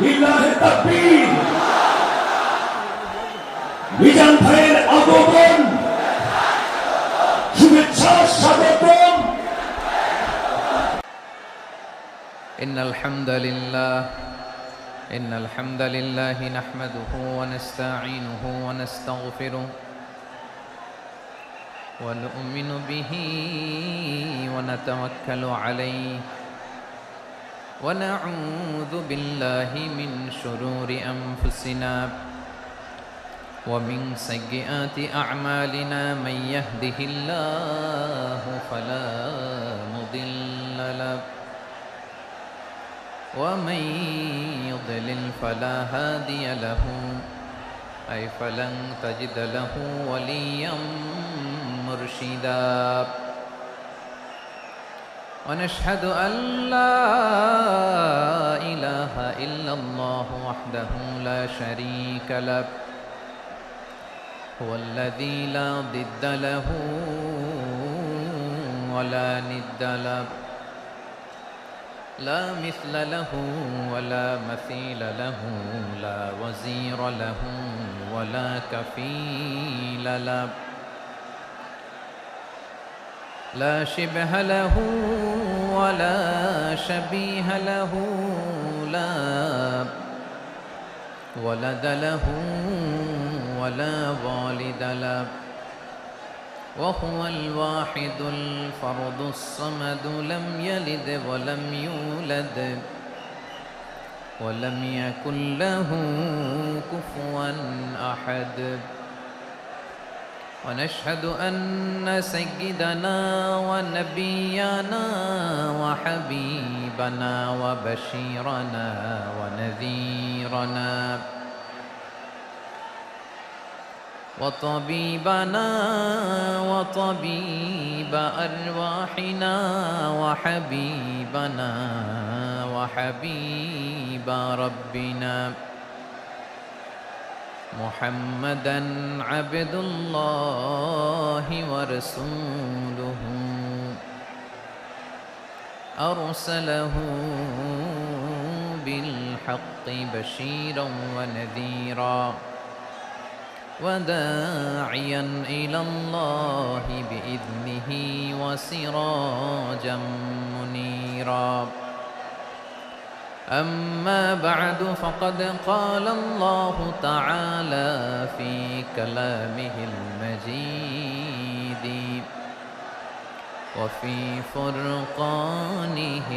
লিল্লাহে তাকবীর। মিজান ভাইয়ের আগমন, শুভেচ্ছা স্বাগতম। إن الحمد لله نحمده ونستعينه ونستغفره ونؤمن به ونتوكل عليه ونعوذ بالله من شرور أنفسنا ومن سيئات أعمالنا من يهده الله فلا مضل له ومن يضلل فلا هادي له أي فلن تجد له وليا مرشدا ونشهد أن لا إله إلا الله وحده لا شريك له هو الذي لا ضد له ولا ند له لا مثل له ولا مثيل له لا وزير له ولا كفيل له لا شبه له ولا شبيه له لا ولد له ولا والد له وهو الواحد الفرد الصمد لم يلد ولم يولد ولم يكن له كفوا أحد ونشهد أن سيدنا ونبينا وحبيبنا وبشيرنا ونذيرنا وطبيبنا وطبيب أرواحنا وحبيبنا وحبيب ربنا محمدا عبد الله ورسوله أرسله بالحق بشيرا ونذيرا وداعيا إلى الله بإذنه وسراجا منيرا أما بعد فقد قال الله تعالى في كلامه المجيد وفي فرقانه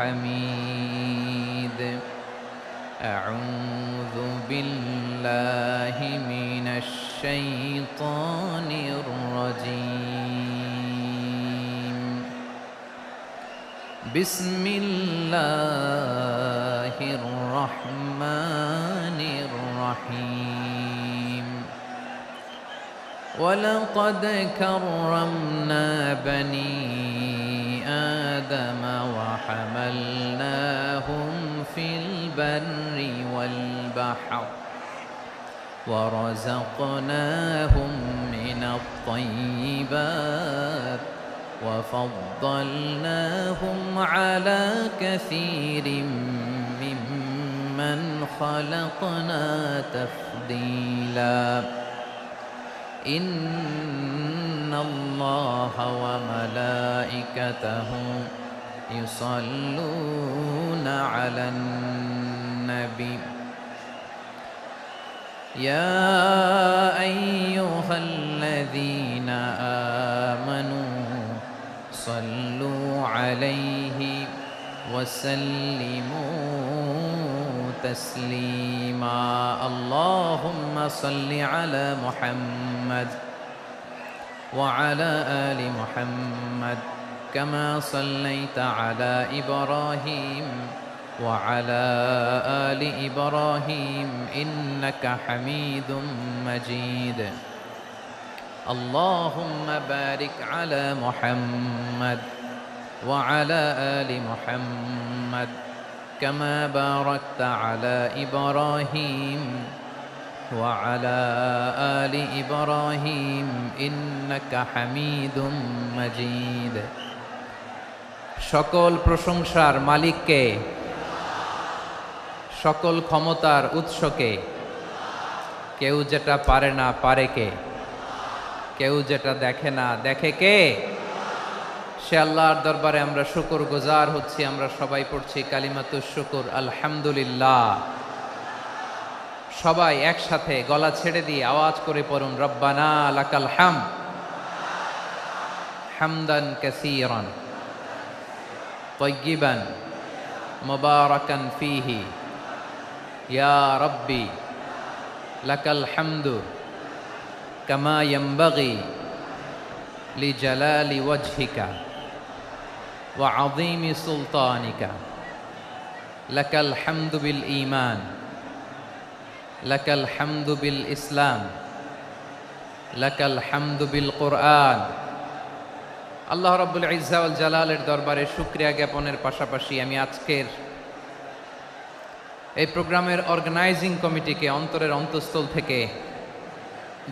الحميد أعوذ بالله من الشيطان الرجيم بسم الله الرحمن الرحيم ولقد كرمنا بني آدم وحملناهم في البر والبحر ورزقناهم من الطيبات وفضلناهم على كثير ممن خلقنا تفضيلا إن الله وملائكته يصلون على النبي يا أيها الذين آمنوا صلوا عليه وسلموا تسليما اللهم صل على محمد وعلى آل محمد كما صليت على إبراهيم وعلى آل إبراهيم إنك حميد مجيد اللهم بارك على محمد وعلى آل محمد كما باركت على إبراهيم وعلى آل إبراهيم إنك حميد مجيد সকল প্রশংসার মালিককে, সকল ক্ষমতার উৎসকে। কেউ যেটা পারে না পারে কে, কেউ যেটা দেখে না দেখে কে? সে আল্লাহর দরবারে আমরা শুকরগুজার হচ্ছি। আমরা সবাই পড়ছি কালিমাতুশ শুকর, আলহামদুলিল্লাহ। সবাই একসাথে গলা ছেড়ে দিয়ে আওয়াজ করে পড়ুন, রব্বানা লাকাল হামদ হামদান কাসীরান তাইয়্যিবান মুবারাকান ফীহি ইয়া রাব্বি লাকাল হামদু কামা ইয়ানবাগি লিজালালি ওয়াজহিকা ওয়া আযীমি সুলতানিকা লাকাল হামদু বিল ঈমান লাকাল হামদু বিল ইসলাম লাকাল হামদু বিল কুরআন। আল্লাহ রাব্বুল ইজ্জা ওয়াল জালালের দরবারে শুকরিয়া জ্ঞাপনের পাশাপাশি আমি আজকের এই প্রোগ্রামের অর্গানাইজিং কমিটিকে অন্তরের অন্তঃস্থল থেকে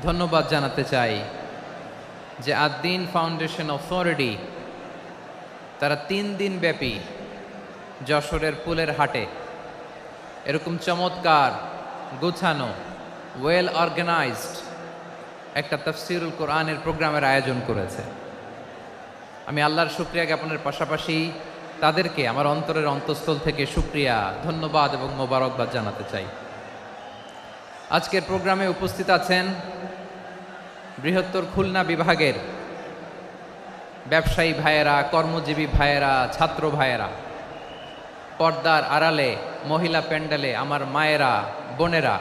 ধন্যবাদ জানাতে চাই যে আদ-দ্বীন ফাউন্ডেশন অথরিটি তারা 3 দিন ব্যাপী যশোরের পুলের হাটে এরকম চমৎকার গোছানো ওয়েল অর্গানাইজড একটা তাফসীরুল কোরআনের প্রোগ্রামের আয়োজন করেছে। আমি আল্লাহর শুকরিয়া জ্ঞাপনের পাশাপাশি তাদেরকে আমার অন্তরের অন্তঃস্থল থেকে শুকরিয়া, ধন্যবাদ এবং মোবারকবাদ জানাতে চাই। আজকের প্রোগ্রামে উপস্থিত আছেন বৃহত্তর খুলনা বিভাগের ব্যবসায়ী ভাইয়েরা, কর্মজীবী ভাইয়েরা, ছাত্র ভাইয়েরা, পর্দার আড়ালে মহিলা প্যান্ডেলে আমার মায়েরা, বোনেরা।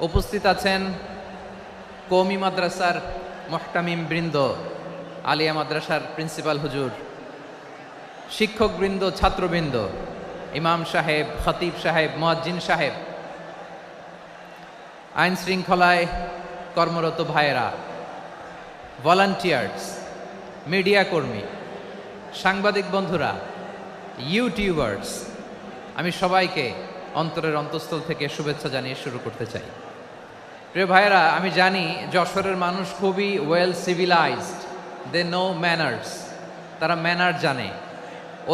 উপস্থিত আছেন কওমি মাদ্রাসার মুহতামিম বৃন্দ, আলিয়া মাদ্রাসার প্রিন্সিপাল হুজুর, শিক্ষকবৃন্দ, ছাত্রবৃন্দ, ইমাম সাহেব, খতিব সাহেব, মুয়াজ্জিন সাহেব, আইন শৃঙ্খলায় কর্মরত ভাইয়েরা, ভলান্টিয়ার্স, মিডিয়া কর্মী, সাংবাদিক বন্ধুরা, ইউটিউবার্স, আমি সবাইকে অন্তরের অন্তঃস্থল থেকে শুভেচ্ছা জানিয়ে শুরু করতে চাই। প্রিয় ভাইয়েরা, আমি জানি যশোরের মানুষ খুবই well civilised, they know manners, তারা ম্যানার জানে।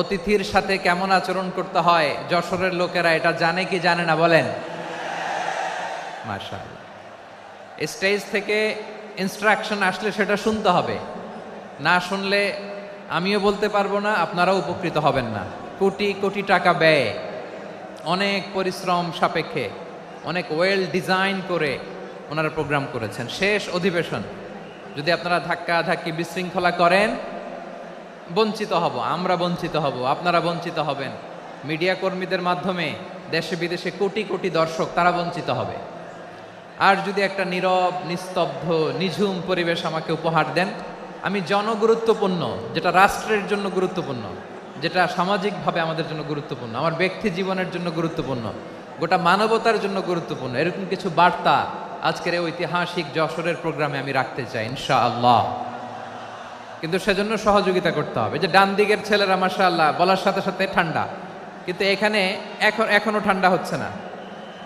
অতিথির সাথে কেমন আচরণ করতে হয় যশোরের লোকেরা এটা জানে কি জানে না বলেন? মাশাআল্লাহ। স্টেজ থেকে ইনস্ট্রাকশন আসলে সেটা শুনতে হবে, না শুনলে আমিও বলতে পারবো না, আপনারাও উপকৃত হবেন না। কোটি কোটি টাকা ব্যয়, অনেক পরিশ্রম সাপেক্ষে, অনেক ওয়েল ডিজাইন করে ওনারা প্রোগ্রাম করেছেন। শেষ অধিবেশন যদি আপনারা ধাক্কা ধাক্কি বিশৃঙ্খলা করেন, বঞ্চিত হব, আমরা বঞ্চিত হব, আপনারা বঞ্চিত হবেন। মিডিয়া কর্মীদের মাধ্যমে দেশে বিদেশে কোটি কোটি দর্শক তারা বঞ্চিত হবে। আর যদি একটা নীরব, নিস্তব্ধ, নিঝুম পরিবেশ আমাকে উপহার দেন, আমি জনগুরুত্বপূর্ণ, যেটা রাষ্ট্রের জন্য গুরুত্বপূর্ণ, যেটা সামাজিকভাবে আমাদের জন্য গুরুত্বপূর্ণ, আমার ব্যক্তি জীবনের জন্য গুরুত্বপূর্ণ, গোটা মানবতার জন্য গুরুত্বপূর্ণ, এরকম কিছু বার্তা আজকের এই ঐতিহাসিক যশোরের প্রোগ্রামে আমি রাখতে চাই ইনশাআল্লাহ। কিন্তু সেজন্য সহযোগিতা করতে হবে। যে ডান দিকের ছেলেরা মাশাআল্লাহ বলার সাথে সাথে ঠান্ডা, কিন্তু এখানে এখনো ঠান্ডা হচ্ছে না।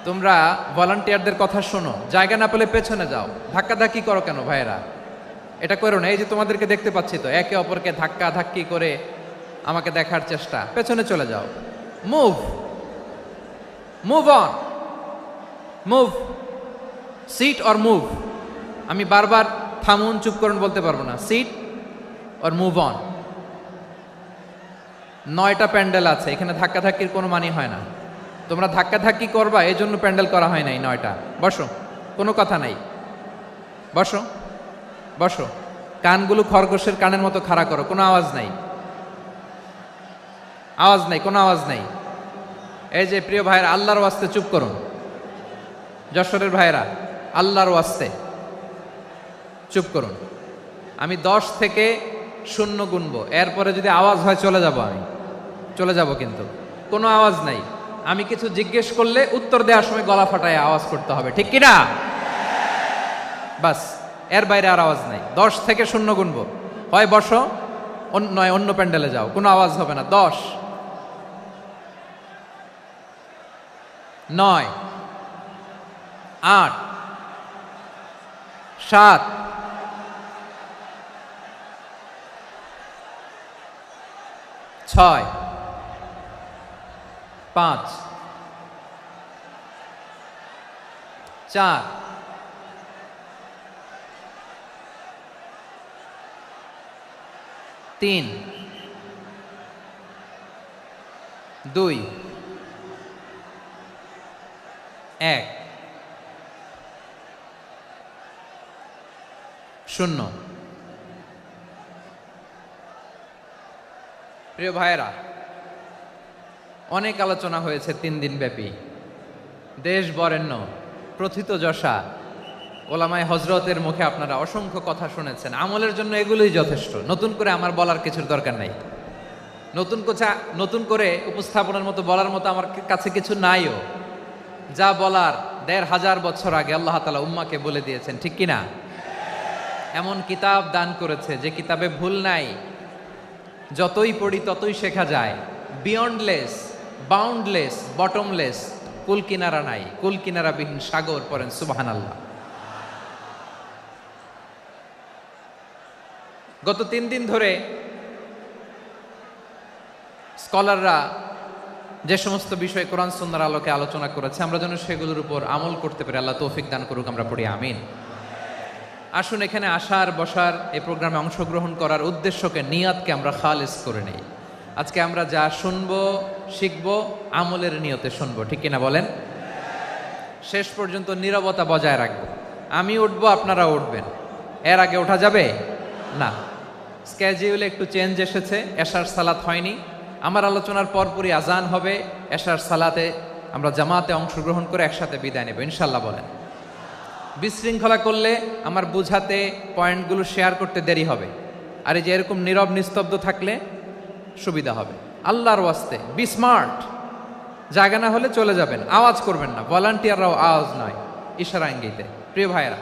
তোমরা ভলান্টিয়ারদের কথা শোনো, জায়গা না পেলে পেছনে যাও। ধাক্কাধাক্কি করো কেন ভাইয়েরা? এটা করো না। এই যে তোমাদেরকে দেখতে পাচ্ছি তো, একে অপরকে ধাক্কা ধাক্কি করে আমাকে দেখার চেষ্টা, পেছনে চলে যাও। Move move on, move, sit or move. আমি বারবার থামুন, চুপ করুন বলতে পারবো না। Sit or move on. 9টা প্যান্ডেল আছে, এখানে ধাক্কাধাক্কির কোনো মানি হয় না। তোমরা ধাক্কাধাক্কি করবা, এই জন্য প্যান্ডেল করা হয় নাই 9টা। বসো, কোনো কথা নাই, বসো বসো। কানগুলো খরগোশের কানের মতো খাড়া করো, কোনো আওয়াজ নাই, আওয়াজ নাই, কোনো আওয়াজ নাই। এই যে প্রিয় ভাইয়েরা, আল্লাহর ওয়াস্তে চুপ করুন। যশোরের ভাইয়েরা, আল্লাহর ওয়াস্তে চুপ করুন। আমি 10 থেকে 0 গুনবো, এরপরে যদি আওয়াজ হয় চলে যাব, আমি চলে যাব, কিন্তু কোনো আওয়াজ নাই। আমি কিছু জিজ্ঞেস করলে উত্তর দেওয়ার সময় গলা ফাটায় আওয়াজ করতে হবে, ঠিক কিনা? বাস, এর বাইরে আর আওয়াজ নাই। 10 থেকে 0 গুনবো, হয় বসো, নয় অন্য প্যান্ডেলে যাও, কোনো আওয়াজ হবে না। 10, 9, 8 7 6 5 4 3 2 1 শূন্য। প্রিয় ভাইয়েরা, অনেক আলোচনা হয়েছে 3 দিন ব্যাপী। দেশ বরেণ্য প্রথিতযশা ওলামায়ে হজরতের মুখে আপনারা অসংখ্য কথা শুনেছেন। আমলের জন্য এগুলোই যথেষ্ট, নতুন করে আমার বলার কিছুর দরকার নাই। নতুন করে উপস্থাপনের মতো বলার মতো আমার কাছে কিছু নাইও। যা বলার 1500 বছর আগে আল্লাহ তাআলা উম্মাকে বলে দিয়েছেন, ঠিক কিনা? এমন কিতাব দান করেছে যে কিতাবে ভুল নাই, যতই পড়ি ততই শেখা যায়। বিয়ন্ডলেস, বাউন্ডলেস, বটমলেস, কুল কিনারা নাই, কুল কিনারাবিহীন সাগর। পড়েন সুবহানাল্লাহ। গত 3 দিন ধরে স্কলাররা যে সমস্ত বিষয় কোরআন সুন্নাহর আলোকে আলোচনা করেছে, আমরা যেন সেগুলোর উপর আমল করতে পারি। আল্লাহ তৌফিক দান করুক, আমরা পড়ি আমিন। আসুন এখানে আসার বসার এই প্রোগ্রামে অংশগ্রহণ করার উদ্দেশ্যকে, নিয়াতকে আমরা খালেস করে নেই। আজকে আমরা যা শুনবো শিখবো আমলের নিয়তে শুনবো, ঠিক কিনা বলেন? শেষ পর্যন্ত নীরবতা বজায় রাখবো। আমি উঠবো, আপনারা উঠবেন। এর আগে ওঠা যাবে না। স্কেজিউলে একটু চেঞ্জ এসেছে, এশার সালাত হয়নি। আমার আলোচনার পরপরই আজান হবে। এশার সালাতে আমরা জামাতে অংশগ্রহণ করে একসাথে বিদায় নেব ইনশাল্লাহ। বলেন। বিশৃঙ্খলা করলে আমার বুঝাতে, পয়েন্টগুলো শেয়ার করতে দেরি হবে। আর এই যে এরকম নীরব নিস্তব্ধ থাকলে সুবিধা হবে। আল্লাহর ওয়াস্তে বি স্মার্ট। জায়গা না হলে চলে যাবেন, আওয়াজ করবেন না। ভলান্টিয়াররাও আওয়াজ নয়, ইশারা ইঙ্গিতে। প্রিয় ভাইয়েরা,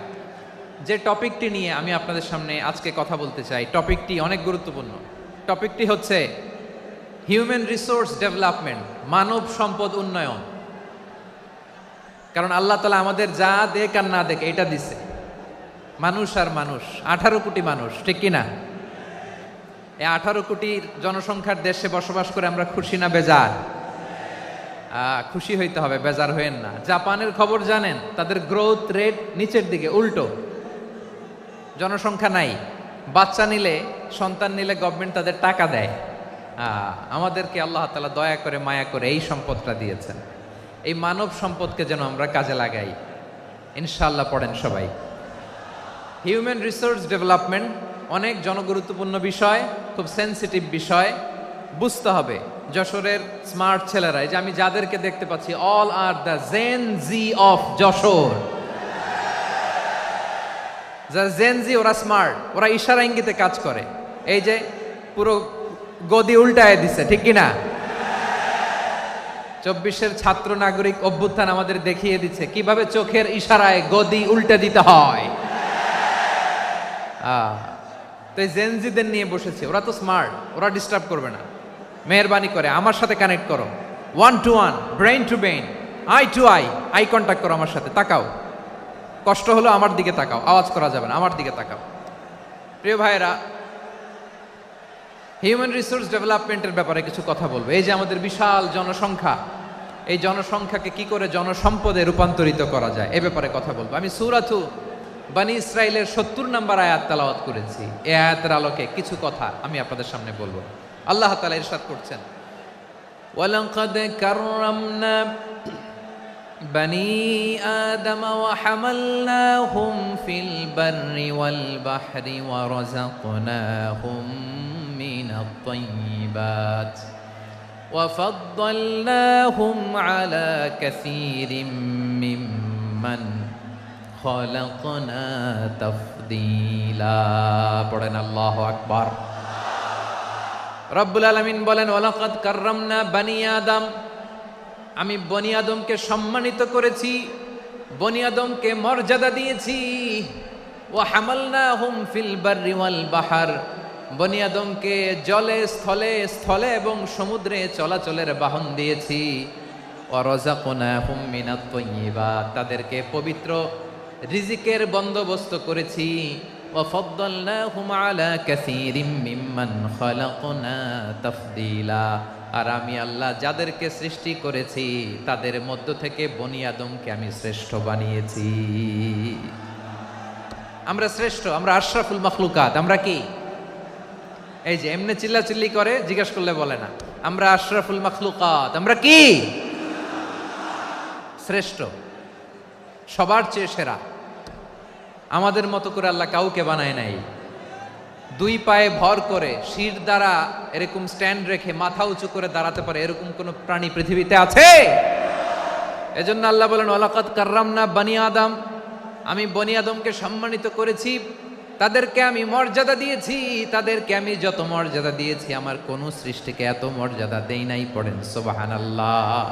যে টপিকটি নিয়ে আমি আপনাদের সামনে আজকে কথা বলতে চাই, টপিকটি অনেক গুরুত্বপূর্ণ। টপিকটি হচ্ছে হিউম্যান রিসোর্স ডেভেলপমেন্ট, মানব সম্পদ উন্নয়ন। কারণ আল্লাহ তাআলা আমাদের যা দেখ আর না দেখ এটা দিছে। মানুষ আর মানুষ, 18 কোটি মানুষ, ঠিক কিনা? এই 18 কোটির জনসংখ্যার দেশে বসবাস করে আমরা খুশি না বেজার? খুশি হইতে হবে, বেজার হইেন না। জাপানের খবর জানেন? তাদের গ্রোথ রেট নিচের দিকে, উল্টো। জনসংখ্যা নাই, বাচ্চা নিলে, সন্তান নিলে গভর্নমেন্ট তাদের টাকা দেয়। আমাদেরকে আল্লাহ তাআলা দয়া করে, মায়া করে এই সম্পদটা দিয়েছেন। এই মানব সম্পদকে যেন আমরা কাজে লাগাই ইনশাআল্লাহ। পড়েন সবাই। হিউম্যান রিসোর্স ডেভেলপমেন্ট অনেক জনগুরুত্বপূর্ণ বিষয়, খুব সেন্সিটিভ বিষয়। বুঝতে হবে যশোরের স্মার্ট ছেলেরা, এই যে আমি যাদেরকে দেখতে পাচ্ছি, all are the Gen Z of Jashore. যারা জেন জি, ওরা স্মার্ট, ওরা ইশারা ইঙ্গিতে কাজ করে। এই যে পুরো গদি উল্টায় দিছে, ঠিক কিনা? 24-এর ছাত্র নাগরিক অভ্যুত্থান আমাদের দেখিয়ে দিচ্ছে কিভাবে চোখের ইশারায় গদি উল্টে দিতে হয়। তো এই জেনজিদের নিয়ে বসেছে, ওরা তো স্মার্ট, ওরা ডিস্টার্ব করবে না। মেহরবানি করে আমার সাথে কানেক্ট করো, 1 to 1, brain to brain, eye to eye contact করো আমার সাথে। তাকাও, কষ্ট হলো আমার দিকে তাকাও, আওয়াজ করা যাবে না, আমার দিকে তাকাও। প্রিয় ভাইয়েরা, হিউম্যান রিসোর্স ডেভেলপমেন্টের ব্যাপারে কিছু কথা বলবো। এই যে আমাদের বিশাল জনসংখ্যা, এই জনসংখ্যাকে কি করে জনসম্পদে রূপান্তরিত করা যায় এ ব্যাপারে কথা বলবো। আমি সূরাতু বনী ইসরাইলের 70 নম্বর আয়াত তেলাওয়াত করেছি। এই আয়াতের আলোকে কিছু কথা আমি আপনাদের সামনে বলবো। আল্লাহ তাআলা ইরশাদ করছেন, ওয়ালাকাদ কাররামনা বনী আদম ওয়া হামালনাহুম ফিল বাররি ওয়াল বাহরি ওয়া রাযাকনাহুম মিনাত তাইয়্যিবাত ওয়া ফাদ্দালনাহুম আলা কাসীরিম মিম্মান খালাকনা তাফদীলা। পড়েন আল্লাহু আকবার। রব্বুল আলামিন বলেন, ওয়ালাকাদ কাররামনা বনী আদম, আমি বনী আদমকে সম্মানিত করেছি, বনী আদমকে মর্যাদা দিয়েছি। ওয়া হামালনাহুম ফিল বাররি ওয়াল বাহর, বনী আদমকে জলে স্থলে এবং সমুদ্রে চলাচলের বাহন দিয়েছি। ওয়া রাযাকনাহুম মিনাত তাইয়্যিবাত, তাদেরকে পবিত্র রিজিকের বন্দোবস্ত করেছি। ওয়া ফাদ্দালনাহুম আলা কাসীরিম মিম্মান খালাকনা তাফদীলা, আর আমি আল্লাহ যাদেরকে সৃষ্টি করেছি তাদের মধ্য থেকে বনি আদমকে আমি শ্রেষ্ঠ বানিয়েছি। আমরা শ্রেষ্ঠ, আমরা আশরাফুল মাখলুকাত। আমরা কি এই যে এমনি চিল্লাচিল্লি করে জিজ্ঞেস করলে বলে না, আমরা আশরাফুল মাখলুকাত। আমরা কি শ্রেষ্ঠ, সবার চেয়ে সেরা। আমাদের মতো করে আল্লাহ কাউকে বানায় নাই। দুই পায়ে ভর করে শির দ্বারা এরকম স্ট্যান্ড রেখে মাথা উঁচু করে দাঁড়াতে পারে এরকম কোন প্রাণী পৃথিবীতে আছে? এজন্য আল্লাহ বলেন ওয়ালাকাদ কাররামনা বানি আদম, আমি বনি আদমকে সম্মানিত করেছি, তাদেরকে আমি মর্যাদা দিয়েছি। তাদেরকে আমি যত মর্যাদা দিয়েছি আমার কোন সৃষ্টিকে এত মর্যাদা দেই নাই। পড়েন সুবহানাল্লাহ।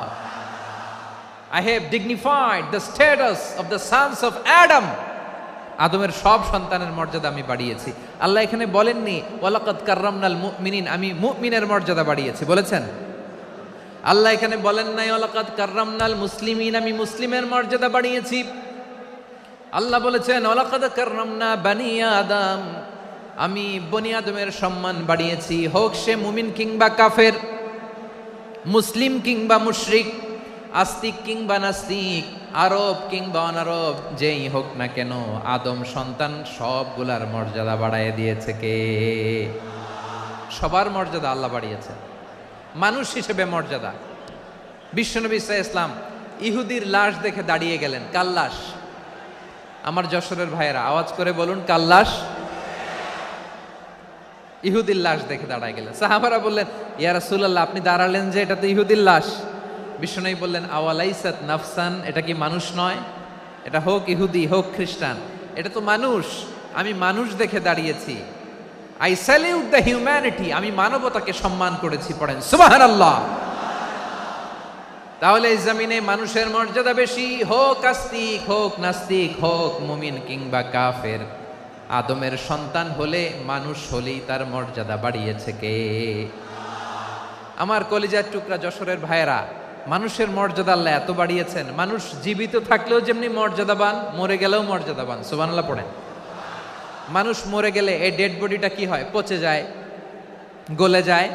I have dignified the status of the sons of Adam. আদমের সব সন্তানের মর্যাদা আমি বাড়িয়েছি। আল্লাহ এখানে বলেননি ওয়ালাকাদ কাররামনাল মুমিনিন, আমি মুমিনের মর্যাদা বাড়িয়েছি, বলেছেন? আল্লাহ এখানে বলেন নাই ওয়ালাকাদ কাররামনাল মুসলিমিন, আমি মুসলিমের মর্যাদা বাড়িয়েছি। আল্লাহ বলেছেন ওয়ালাকাদ কাররামনা বানি আদম, আমি বনি আদমের সম্মান বাড়িয়েছি। হোক সে মুমিন কিংবা কাফের, মুসলিম কিংবা মুশরিক, আস্তিক কিংবা নাস্তিক, আরব কিংবা অনারব, যেই হোক না কেন আদম সন্তান সবগুলার মর্যাদা বাড়ায় দিয়েছে কে? সবার মর্যাদা আল্লাহ বাড়িয়েছে। মানুষ হিসেবে মর্যাদা। বিশ্বনবী সাল্লাল্লাহু আলাইহি ওয়াসাল্লাম ইহুদির লাশ দেখে দাঁড়িয়ে গেলেন। কার লাশ? আমার যশোরের ভাইয়েরা আওয়াজ করে বলুন, কার লাশ? ইহুদির লাশ দেখে দাঁড়ায় গেলেন। সাহাবারা বললেন ইয়া রাসূলুল্লাহ, আপনি দাঁড়ালেন যে, এটা তো ইহুদির লাশ। বিশ্বনবী বললেন আওয়ালাইসাত নাফসান, এটা কি মানুষ নয়? এটা হোক ইহুদি হোক খ্রিস্টান, এটা তো মানুষ। আমি মানুষ দেখে দাঁড়িয়েছি। আই স্যালিউট দ্য হিউম্যানিটি, আমি মানবতাকে সম্মান করেছি। পড়েন সুবহানাল্লাহ। তাহলে এই জমিনে মানুষের মর্যাদা বেশি, হোক আস্তিক হোক নাস্তিক, হোক মুমিন কিংবা কাফের। আদমের সন্তান হলে, মানুষ হলেই তার মর্যাদা বাড়িয়েছে কে? আমার কলিজার টুকরা যশোরের ভাইয়েরা, মানুষের মর্যাদা আল্লাহ এত বাড়িয়েছেন, মানুষ জীবিত থাকলেও যেমনি মর্যাদাবান, মরে গেলেও মর্যাদাবান। সুবহানাল্লাহ পড়েন। মানুষ মরে গেলে এই ডেড বডিটা কি হয়? পচে যায়, গলে যায়,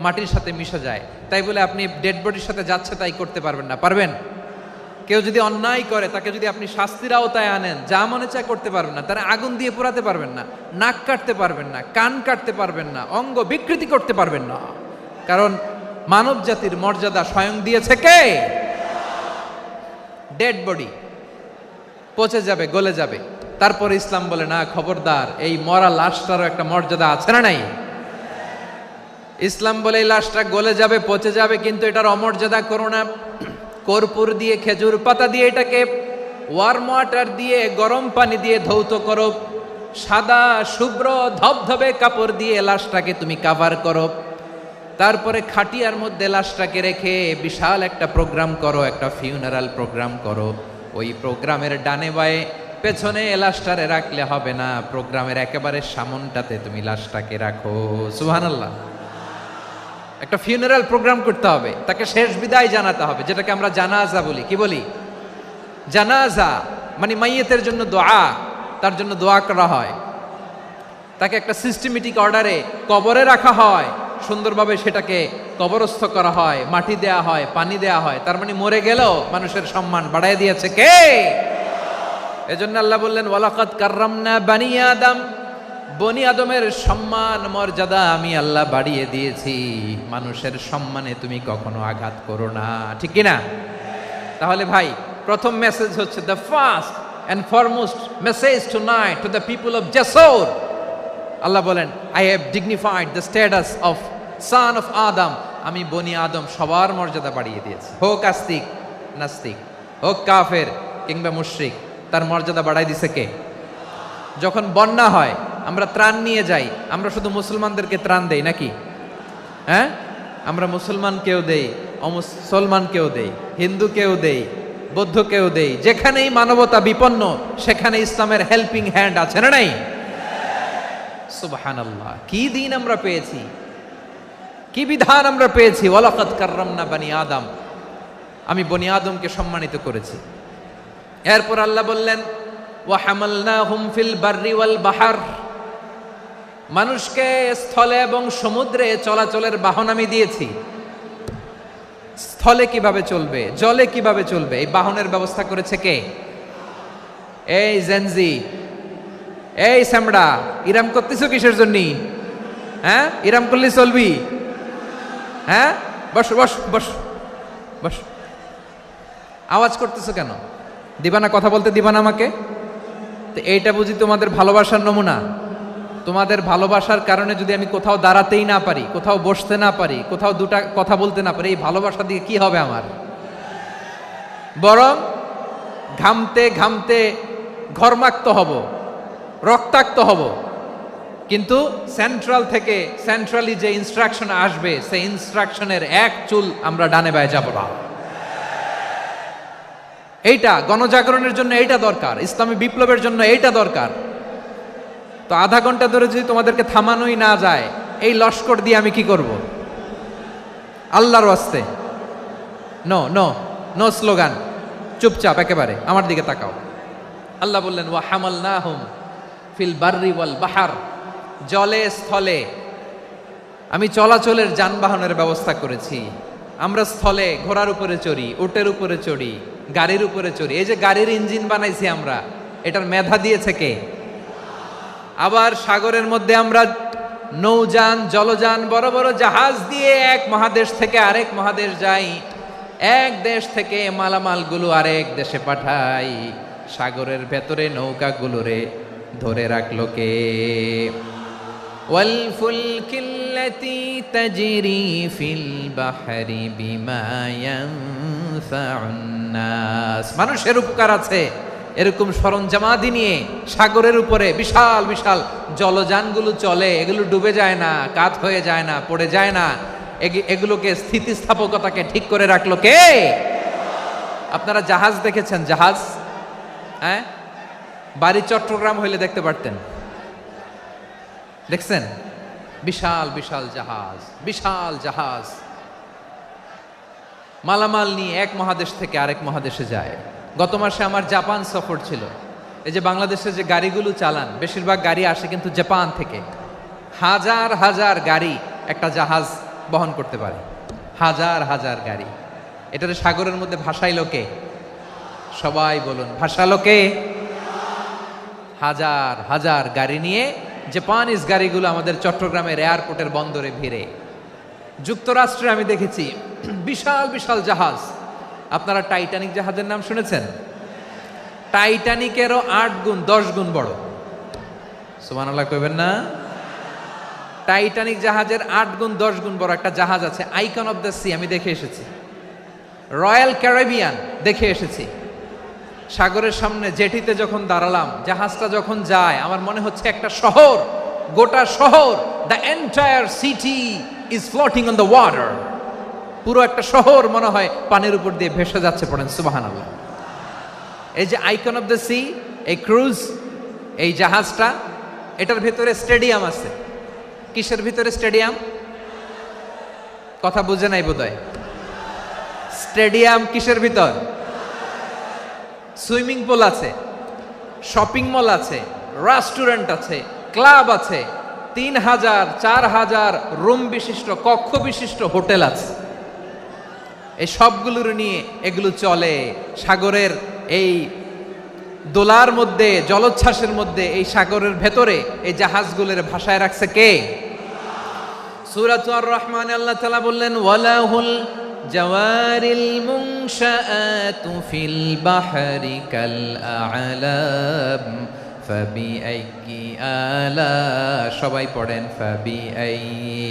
মাটির সাথে মিশে যায়। তাই বলে আপনি ডেড বডির সাথে যাচ্ছে তাই করতে পারবেন না। পারবেন? কেউ যদি অন্যায় করে তাকে যদি আপনি শাস্তির আওতায় আনেন, যা মনে চায় করতে পারবেন না। তারা আগুন দিয়ে পোড়াতে পারবেন না, নাক কাটতে পারবেন না, কান কাটতে পারবেন না, অঙ্গ বিকৃতি করতে পারবেন না। কারণ মানব জাতির মর্যাদা স্বয়ং দিয়েছে কে? ডেড বডি পচে যাবে, গলে যাবে। তারপরে ইসলাম বলে না, খবরদার, এই মরা লাশটারও একটা মর্যাদা আছে না নাই? ইসলাম বলে এই লাশটা গলে যাবে, পচে যাবে, কিন্তু এটার অমর্যাদা করো না। কর্পূর দিয়ে, খেজুর পাতা দিয়ে এটাকে ওয়ার্ম ওয়াটার দিয়ে, গরম পানি দিয়ে ধৌত করো। সাদা শুভ্র ধবধবে কাপড় দিয়ে লাশটাকে তুমি কাভার করো। তারপরে খাটিয়ার মধ্যে লাশটাকে রেখে বিশাল একটা প্রোগ্রাম করো, একটা ফিউনারাল প্রোগ্রাম করো। ওই প্রোগ্রামের ডানে বায়ে পেছনে লাশটারে রাখলে হবে না, প্রোগ্রামের একেবারে সামনটাতে তুমি লাশটাকে রাখো। সুবহানাল্লাহ। একটা ফিউনারাল প্রোগ্রাম করতে হবে, তাকে শেষ বিদায় জানাতে হবে, যেটাকে আমরা জানাজা বলি। কি বলি? জানাজা মানে মাইয়েতের জন্য দোয়া, তার জন্য দোয়া করা হয়। তাকে একটা সিস্টেমেটিক অর্ডারে কবরে রাখা হয়, সুন্দরভাবে সেটাকে কবরস্থ করা হয়, মাটি দেয়া হয়, পানি দেয়া হয়। তার মানে মরে গেলেও মানুষের সম্মান বাড়ায় দিয়েছে কে? এজন্য আল্লাহ বললেন ওয়ালাকাদ কাররামনা বানি আদম, বনি আদমের সম্মান মর্যাদা আমি আল্লাহ বাড়িয়ে দিয়েছি। মানুষের সম্মানে তুমি কখনো আঘাত করো না, ঠিক কিনা? তাহলে ভাই, প্রথম মেসেজ হচ্ছে, the first and foremost message tonight to the people of Jessore. আল্লাহ বলেন I have dignified the status of son of Adam, আমি বনি আদম সবার মর্যাদা বাড়িয়ে দিয়েছি। হোক আস্তিক নাস্তিক, হোক কাফের কিংবা মুশরিক, তার মর্যাদা বাড়াই দিছে কে? যখন বন্যা হয় আমরা ত্রাণ নিয়ে যাই, আমরা শুধু মুসলমানদেরকে ত্রাণ দেই নাকি? হ্যাঁ, আমরা মুসলমানকেও দেই, অমুসলমানকেও দেই, হিন্দুকেও দেই, বৌদ্ধকেও দেই। যেখানেই মানবতা বিপন্ন সেখানে ইসলামের হেল্পিং হ্যান্ড আছে না নাই? সুবহানাল্লাহ। কি দিন আমরা পেয়েছি, কি বিধান আমরা পেয়েছি। ওয়ালাকাদ কাররামনা বানি আদম। আমি বনি আদমকে সম্মানিত করেছি। এরপর আল্লাহ বললেন ওয়া হামালনাহুম ফিল বাররি ওয়াল বাহার, মানুষকে স্থলে এবং সমুদ্রে চলাচলের বাহন আমি দিয়েছি। স্থলে কিভাবে চলবে, জলে কিভাবে চলবে, এই বাহনের ব্যবস্থা করেছে কে? এই জেনজি, এই স্যামড়া, ইরাম করতেছো কিসের জন্য? হ্যাঁ, ইরাম করলে চলবি? হ্যাঁ, বস বস বস বস, আওয়াজ করতেছো কেন? দিবা না, কথা বলতে দিবা না আমাকে? তো এইটা বুঝি তোমাদের ভালোবাসার নমুনা? তোমাদের ভালোবাসার কারণে যদি আমি কোথাও দাঁড়াতেই না পারি, কোথাও বসতে না পারি, কোথাও দুটা কথা বলতে না পারি, এই ভালোবাসা দিয়ে কি হবে আমার? বরং ঘামতে ঘামতে ঘর্মাক্ত হব, রক্তাক্ত হব। কিন্তু সেন্ট্রাল থেকে, সেন্ট্রালি যে ইনস্ট্রাকশন আসবে, সেই ইনস্ট্রাকশনের এক চুল আমরা ডানে বায়ে যাব না। এইটা গণজাগরণের জন্য এইটা দরকার, ইসলামী বিপ্লবের জন্য এইটা দরকার। তো আধা ঘন্টা ধরে যদি তোমাদেরকে থামানোই না যায়, এই লস্কর দিয়ে আমি কি করব? আল্লাহর ওয়াস্তে নো নো নো স্লোগান, চুপচাপ একেবারে আমার দিকে তাকাও। আল্লাহ বললেন ওয়া হামালনাহুম ফিল বাররি ওয়াল বাহার, জলে স্থলে আমি চলাচলের যানবাহনের ব্যবস্থা করেছি। আমরা স্থলে ঘোড়ার উপরে চড়ি, উটের উপরে চড়ি, গাড়ির উপরে চড়ি। এই যে গাড়ির ইঞ্জিন বানাইছি আমরা, এটার মেধা দিয়েছে কে? আবার সাগরের মধ্যে আমরা নৌযান, জলযান, বড় বড় জাহাজ দিয়ে এক মহাদেশ থেকে আরেক মহাদেশ যাই, এক দেশ থেকে মালামালগুলো আরেক দেশে পাঠাই। সাগরের ভেতরে নৌকাগুলোরে ধরে রাখলো কে? ওয়াল ফুলকিল্লাতি তাজরি ফিল বাহরি বিমা ইয়ানফাউন নাস, মানুষের উপকার আছে এরকম সরঞ্জামাদি নিয়ে সাগরের উপরে বিশাল বিশাল জলযানগুলো চলে। এগুলো ডুবে যায় না, কাত হয়ে যায় না, পড়ে যায় না। এগুলোকে স্থিতিস্থাপকতাকে ঠিক করে রাখলো কে? আপনারা জাহাজ দেখেছেন? জাহাজ, হ্যাঁ, বাড়ি চট্টগ্রাম হইলে দেখতে পারতেন। দেখছেন? বিশাল বিশাল জাহাজ, বিশাল জাহাজ মালামাল নিয়ে এক মহাদেশ থেকে আরেক মহাদেশে যায়। গত মাসে আমার জাপান সফর ছিল। এই যে বাংলাদেশে যে গাড়িগুলো চালান, বেশিরভাগ গাড়ি আসে কিন্তু জাপান থেকে। হাজার হাজার গাড়ি একটা জাহাজ বহন করতে পারে, হাজার হাজার গাড়ি। এটারে সাগরের মধ্যে ভাসাইলো কে? সবাই বলুন, ভাসালো কে? হাজার হাজার গাড়ি নিয়ে জাপানিজ গাড়িগুলো আমাদের চট্টগ্রামের এয়ারপোর্টের বন্দরে ভিড়ে। যুক্তরাষ্ট্রে আমি দেখেছি বিশাল বিশাল জাহাজ। আপনারা টাইটানিক জাহাজের নাম শুনেছেন? টাইটানিকেরও 8 গুণ 10 গুণ বড়। সুবহানাল্লাহ কইবেন না? টাইটানিক জাহাজের 8 গুণ 10 গুণ বড় একটা জাহাজ আছে, আইকন অফ দ্য সি, আমি দেখে এসেছি। রয়্যাল ক্যারিবিয়ান দেখে এসেছি। সাগরের সামনে জেটিতে যখন দাঁড়ালাম, জাহাজটা যখন যায়, আমার মনে হচ্ছে একটা শহর, গোটা শহর, the entire city is floating on the water. পুরো একটা শহর মনে হয় পানির উপর দিয়ে ভেসে যাচ্ছে। পড়েন সুবহানাল্লাহ। এই যে আইকন অফ দ্য সি, এই ক্রুজ, এই জাহাজটা, এটার ভিতরে স্টেডিয়াম আছে। কিসের ভিতরে স্টেডিয়াম? কথা বুঝে নাই বোধহয়। স্টেডিয়াম কিসের ভিতর? সুইমিং পুল আছে, শপিং মল আছে, রেস্টুরেন্ট আছে, ক্লাব আছে, 3000 4000 রুম বিশিষ্ট, কক্ষ বিশিষ্ট হোটেল আছে। এই সবগুলোর নিয়ে এগুলো চলে সাগরের এই দোলার মধ্যে, জলোচ্ছ্বাসের মধ্যে। এই সাগরের ভেতরে এই জাহাজগুলোর ভাষায় রাখছে কে? সূরাতুর আর রহমানে আল্লাহ তাআলা বললেন ওয়ালাহুল জাওয়ারিল মুনশাআতু ফিল বাহরি কাল আ'লাম ফাবিআইয়ি আলা, সবাই পড়েন, ফাবিআইয়ি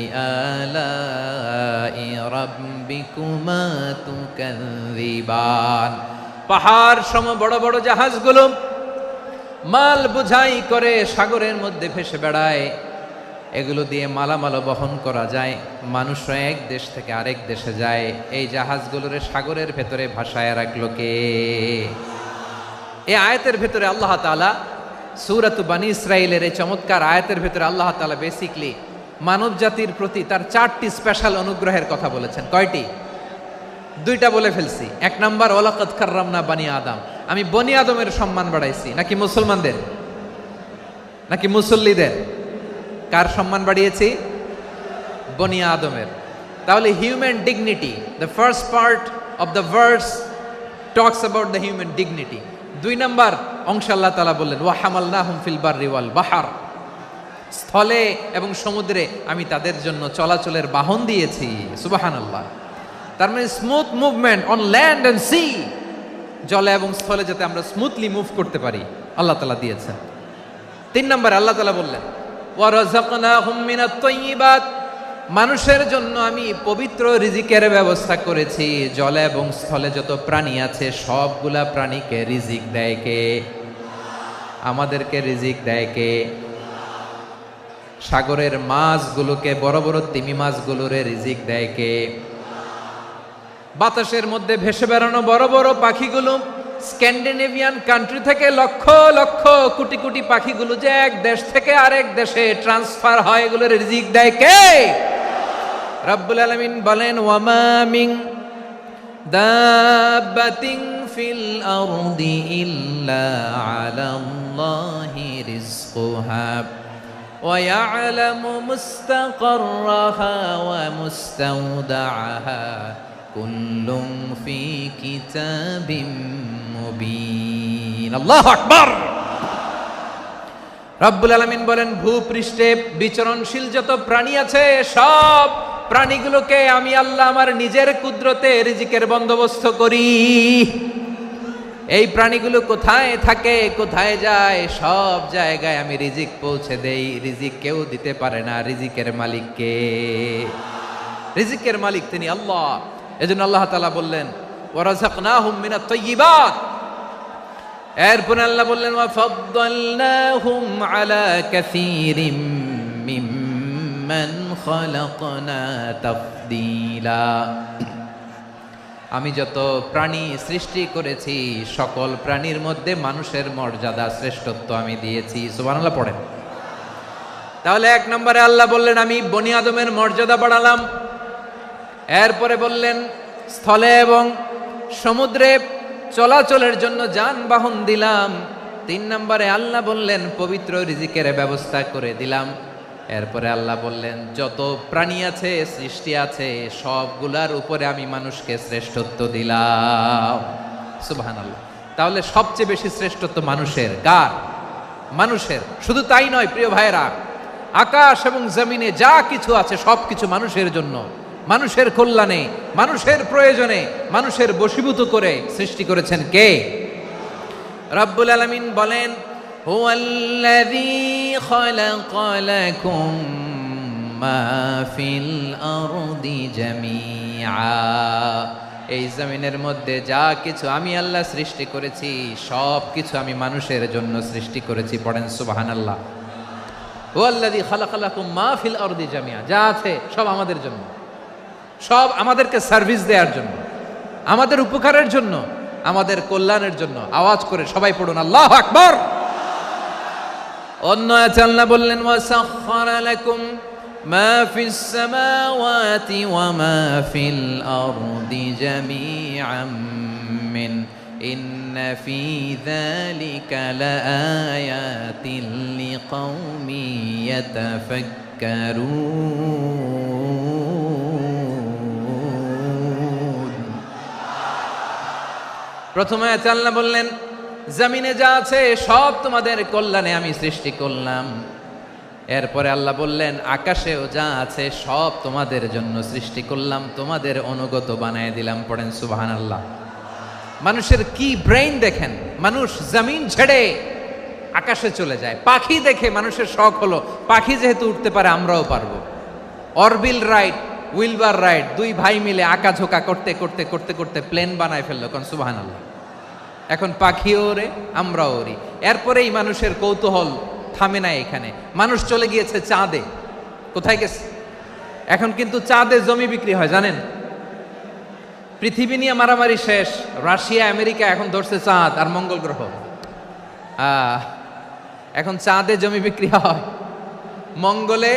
আলাই রাব্বিকুমা তুকাযযিবান। পাহাড় সম বড় বড় জাহাজগুলো মাল বোঝাই করে সাগরের মধ্যে ভেসে বেড়ায়। এগুলো দিয়ে মালামাল বহন করা যায়, মানুষরা এক দেশ থেকে আরেক দেশে যায়। এই জাহাজগুলোর সাগরের ভেতরে ভাসায় রাখলো কে? এই আয়াতের ভেতরে আল্লাহ তাআলা সূরাত বানী ইসরাঈলের এই চমৎকার আয়াতের ভেতরে আল্লাহ তাআলা বেসিকলি মানব জাতির প্রতি তার 4টি স্পেশাল অনুগ্রহের কথা বলেছেন। কয়টি? দুইটা বলে ফেলছি। এক নাম্বার ওয়ালাকাদ কাররামনা বানি আদম, আমি বনি আদমের সম্মান বাড়াইছি। নাকি মুসলমানদের, নাকি মুসল্লিদের? কার সম্মান বাড়িয়েছি? বনি আদমের। তাহলে human dignity, the first part of the verse talks about the human dignity. দুই নাম্বার অংশে আল্লাহ তাআলা বললেন ওয়া হামালনাহুম ফিল বাররি ওয়াল বাহর, স্থলে এবং সমুদ্রে আমি তাদের জন্য চলাচলের বাহন দিয়েছি। সুবহানাল্লাহ। তার মানে smooth movement on land and sea, জলে এবং স্থলে যাতে আমরা স্মুথলি মুভ করতে পারি আল্লাহ তাআলা দিয়েছেন। তিন নম্বরে আল্লাহ তাআলা বললেন ওয়া রাযাকনাহুম মিনাত তাইয়্যিবাত, মানুষের জন্য আমি পবিত্র রিজিকের ব্যবস্থা করেছি। জলে এবং স্থলে যত প্রাণী আছে সবগুলা প্রাণীকে রিজিক দেয় কে? আমাদেরকে রিজিক দেয় কে? সাগরের মাছগুলোকে, বড় বড় তিমি মাছগুলোরে রিজিক দেয় কে? বাতাসের মধ্যে ভেসে বেড়ানো বড় বড় পাখিগুলো, স্ক্যান্ডিনেভিয়ান কান্ট্রি থেকে লক্ষ লক্ষ কোটি কোটি পাখিগুলো যে এক দেশ থেকে আরেক দেশে ট্রান্সফার হয়, এগুলোর রিজিক দেয় কে? রব্বুল আলামিন বলেন ওয়ামা মিন দাব্বাতিন ফিল আরদি ইল্লা আলাল্লাহি রিজকুহা ওয়া ইয়ালামু মুস্তাকাররাহা ওয়া মুস্তাওদাআহা কুল্লুম ফি কিতাবিম মুবিন। আল্লাহু আকবার। রব্বুল আলামিন বলেন ভূপৃষ্ঠে বিচরণশীল যত প্রাণী আছে সব প্রাণীগুলোকে আমি আল্লাহ আমার নিজের কুদরতে রিজিকের বন্দোবস্ত করি। এই প্রাণীগুলো কোথায় থাকে, কোথায় যায়, সব জায়গায় আমি রিজিক পৌঁছে দেই। রিজিক কেউ দিতে পারে না, রিজিকের মালিক কে? রিজিকের মালিক তিনি আল্লাহ। এজন্য আল্লাহ তাআলা বললেন ওয়া রাযাকনাহুম মিনাত তাইয়্যিবাত। এরপরে আল্লাহ বললেন ওয়া ফাদ্দালনাহুম আলা কাসীরিম মিম্মান খালাকনা তাফদীলা। আমি যত প্রাণী সৃষ্টি করেছি সকল প্রাণীর মধ্যে মানুষের মর্যাদা শ্রেষ্ঠত্ব আমি দিয়েছি। সুবহানাল্লাহ পড়েন। তাহলে এক নম্বরে আল্লাহ বললেন আমি বনি আদমের মর্যাদা বাড়ালাম। এরপরে বললেন স্থলে এবং সমুদ্রে চলাচলের জন্য যানবাহন দিলাম। তিন নম্বরে আল্লাহ বললেন পবিত্র রিজিকের ব্যবস্থা করে দিলাম। এরপরে আল্লাহ বললেন যত প্রাণী আছে, সৃষ্টি আছে, সবগুলার উপরে আমি মানুষকে শ্রেষ্ঠত্ব দিলাম। সুবহানাল্লাহ। তাহলে সবচেয়ে বেশি শ্রেষ্ঠত্ব মানুষের। কার? মানুষের। শুধু তাই নয় প্রিয় ভাইরা, আকাশ এবং জমিনে যা কিছু আছে সবকিছু মানুষের জন্য, মানুষের কল্যাণে, মানুষের প্রয়োজনে, মানুষের বশীভূত করে সৃষ্টি করেছেন কে? রব্বুল আলামিন বলেন হুয়াল্লাযী খালাকা লাকুম মা ফিল আরদি জামিআ। এই জমিনের মধ্যে যা কিছু আমি আল্লাহ সৃষ্টি করেছি সব কিছু আমি মানুষের জন্য সৃষ্টি করেছি। পড়েন সুবহানাল্লাহ। হুয়াল্লাযী খালাকা লাকুম মা ফিল আরদি জামিআ, যা আছে সব আমাদের জন্য, সব আমাদেরকে সার্ভিস দেওয়ার জন্য, আমাদের উপকারের জন্য, আমাদের কল্যাণের জন্য। আওয়াজ করে সবাই পড়ুন আল্লাহু আকবার। অন্য আয়াতে আল্লাহ বললেন ওয়াসাখখারা লাকুম মা ফিস সামাওয়াতি ওয়া মা ফিল আরদি জামিআম মিন ইন্না ফি যালিকা লাআয়াতিন লিকাউমি ইয়াতাফাক্কারুন। প্রথমে আয়াতে আল্লাহ বললেন জমিনে যা আছে সব তোমাদের কল্যাণে আমি সৃষ্টি করলাম। এরপরে আল্লাহ বললেন আকাশেও যা আছে সব তোমাদের জন্য সৃষ্টি করলাম, তোমাদের অনুগত বানায় দিলাম। পড়েন সুবহানাল্লাহ। মানুষের কি ব্রেইন দেখেন, মানুষ জমিন ছেড়ে আকাশে চলে যায়। পাখি দেখে মানুষের শখ হলো পাখি যেহেতু উঠতে পারে আমরাও পারবো। অরবিল রাইট, উইলবার রাইট, দুই ভাই মিলে আঁকাঝোঁকা করতে করতে করতে করতে প্লেন বানায় ফেললো। কোন সুবহানাল্লাহ। এখন পাখিও ওরে, আমরাও ওরি। এরপরেই মানুষের কৌতূহল থামে না এখানে। মানুষ চলে গিয়েছে চাঁদে। কোথায় গেছে? এখন কিন্তু চাঁদে জমি বিক্রি হয় জানেন। পৃথিবী নিয়ে মারামারি শেষ। রাশিয়া আমেরিকা এখন ধরছে চাঁদ আর মঙ্গল গ্রহ। এখন চাঁদে জমি বিক্রি হয়, মঙ্গলে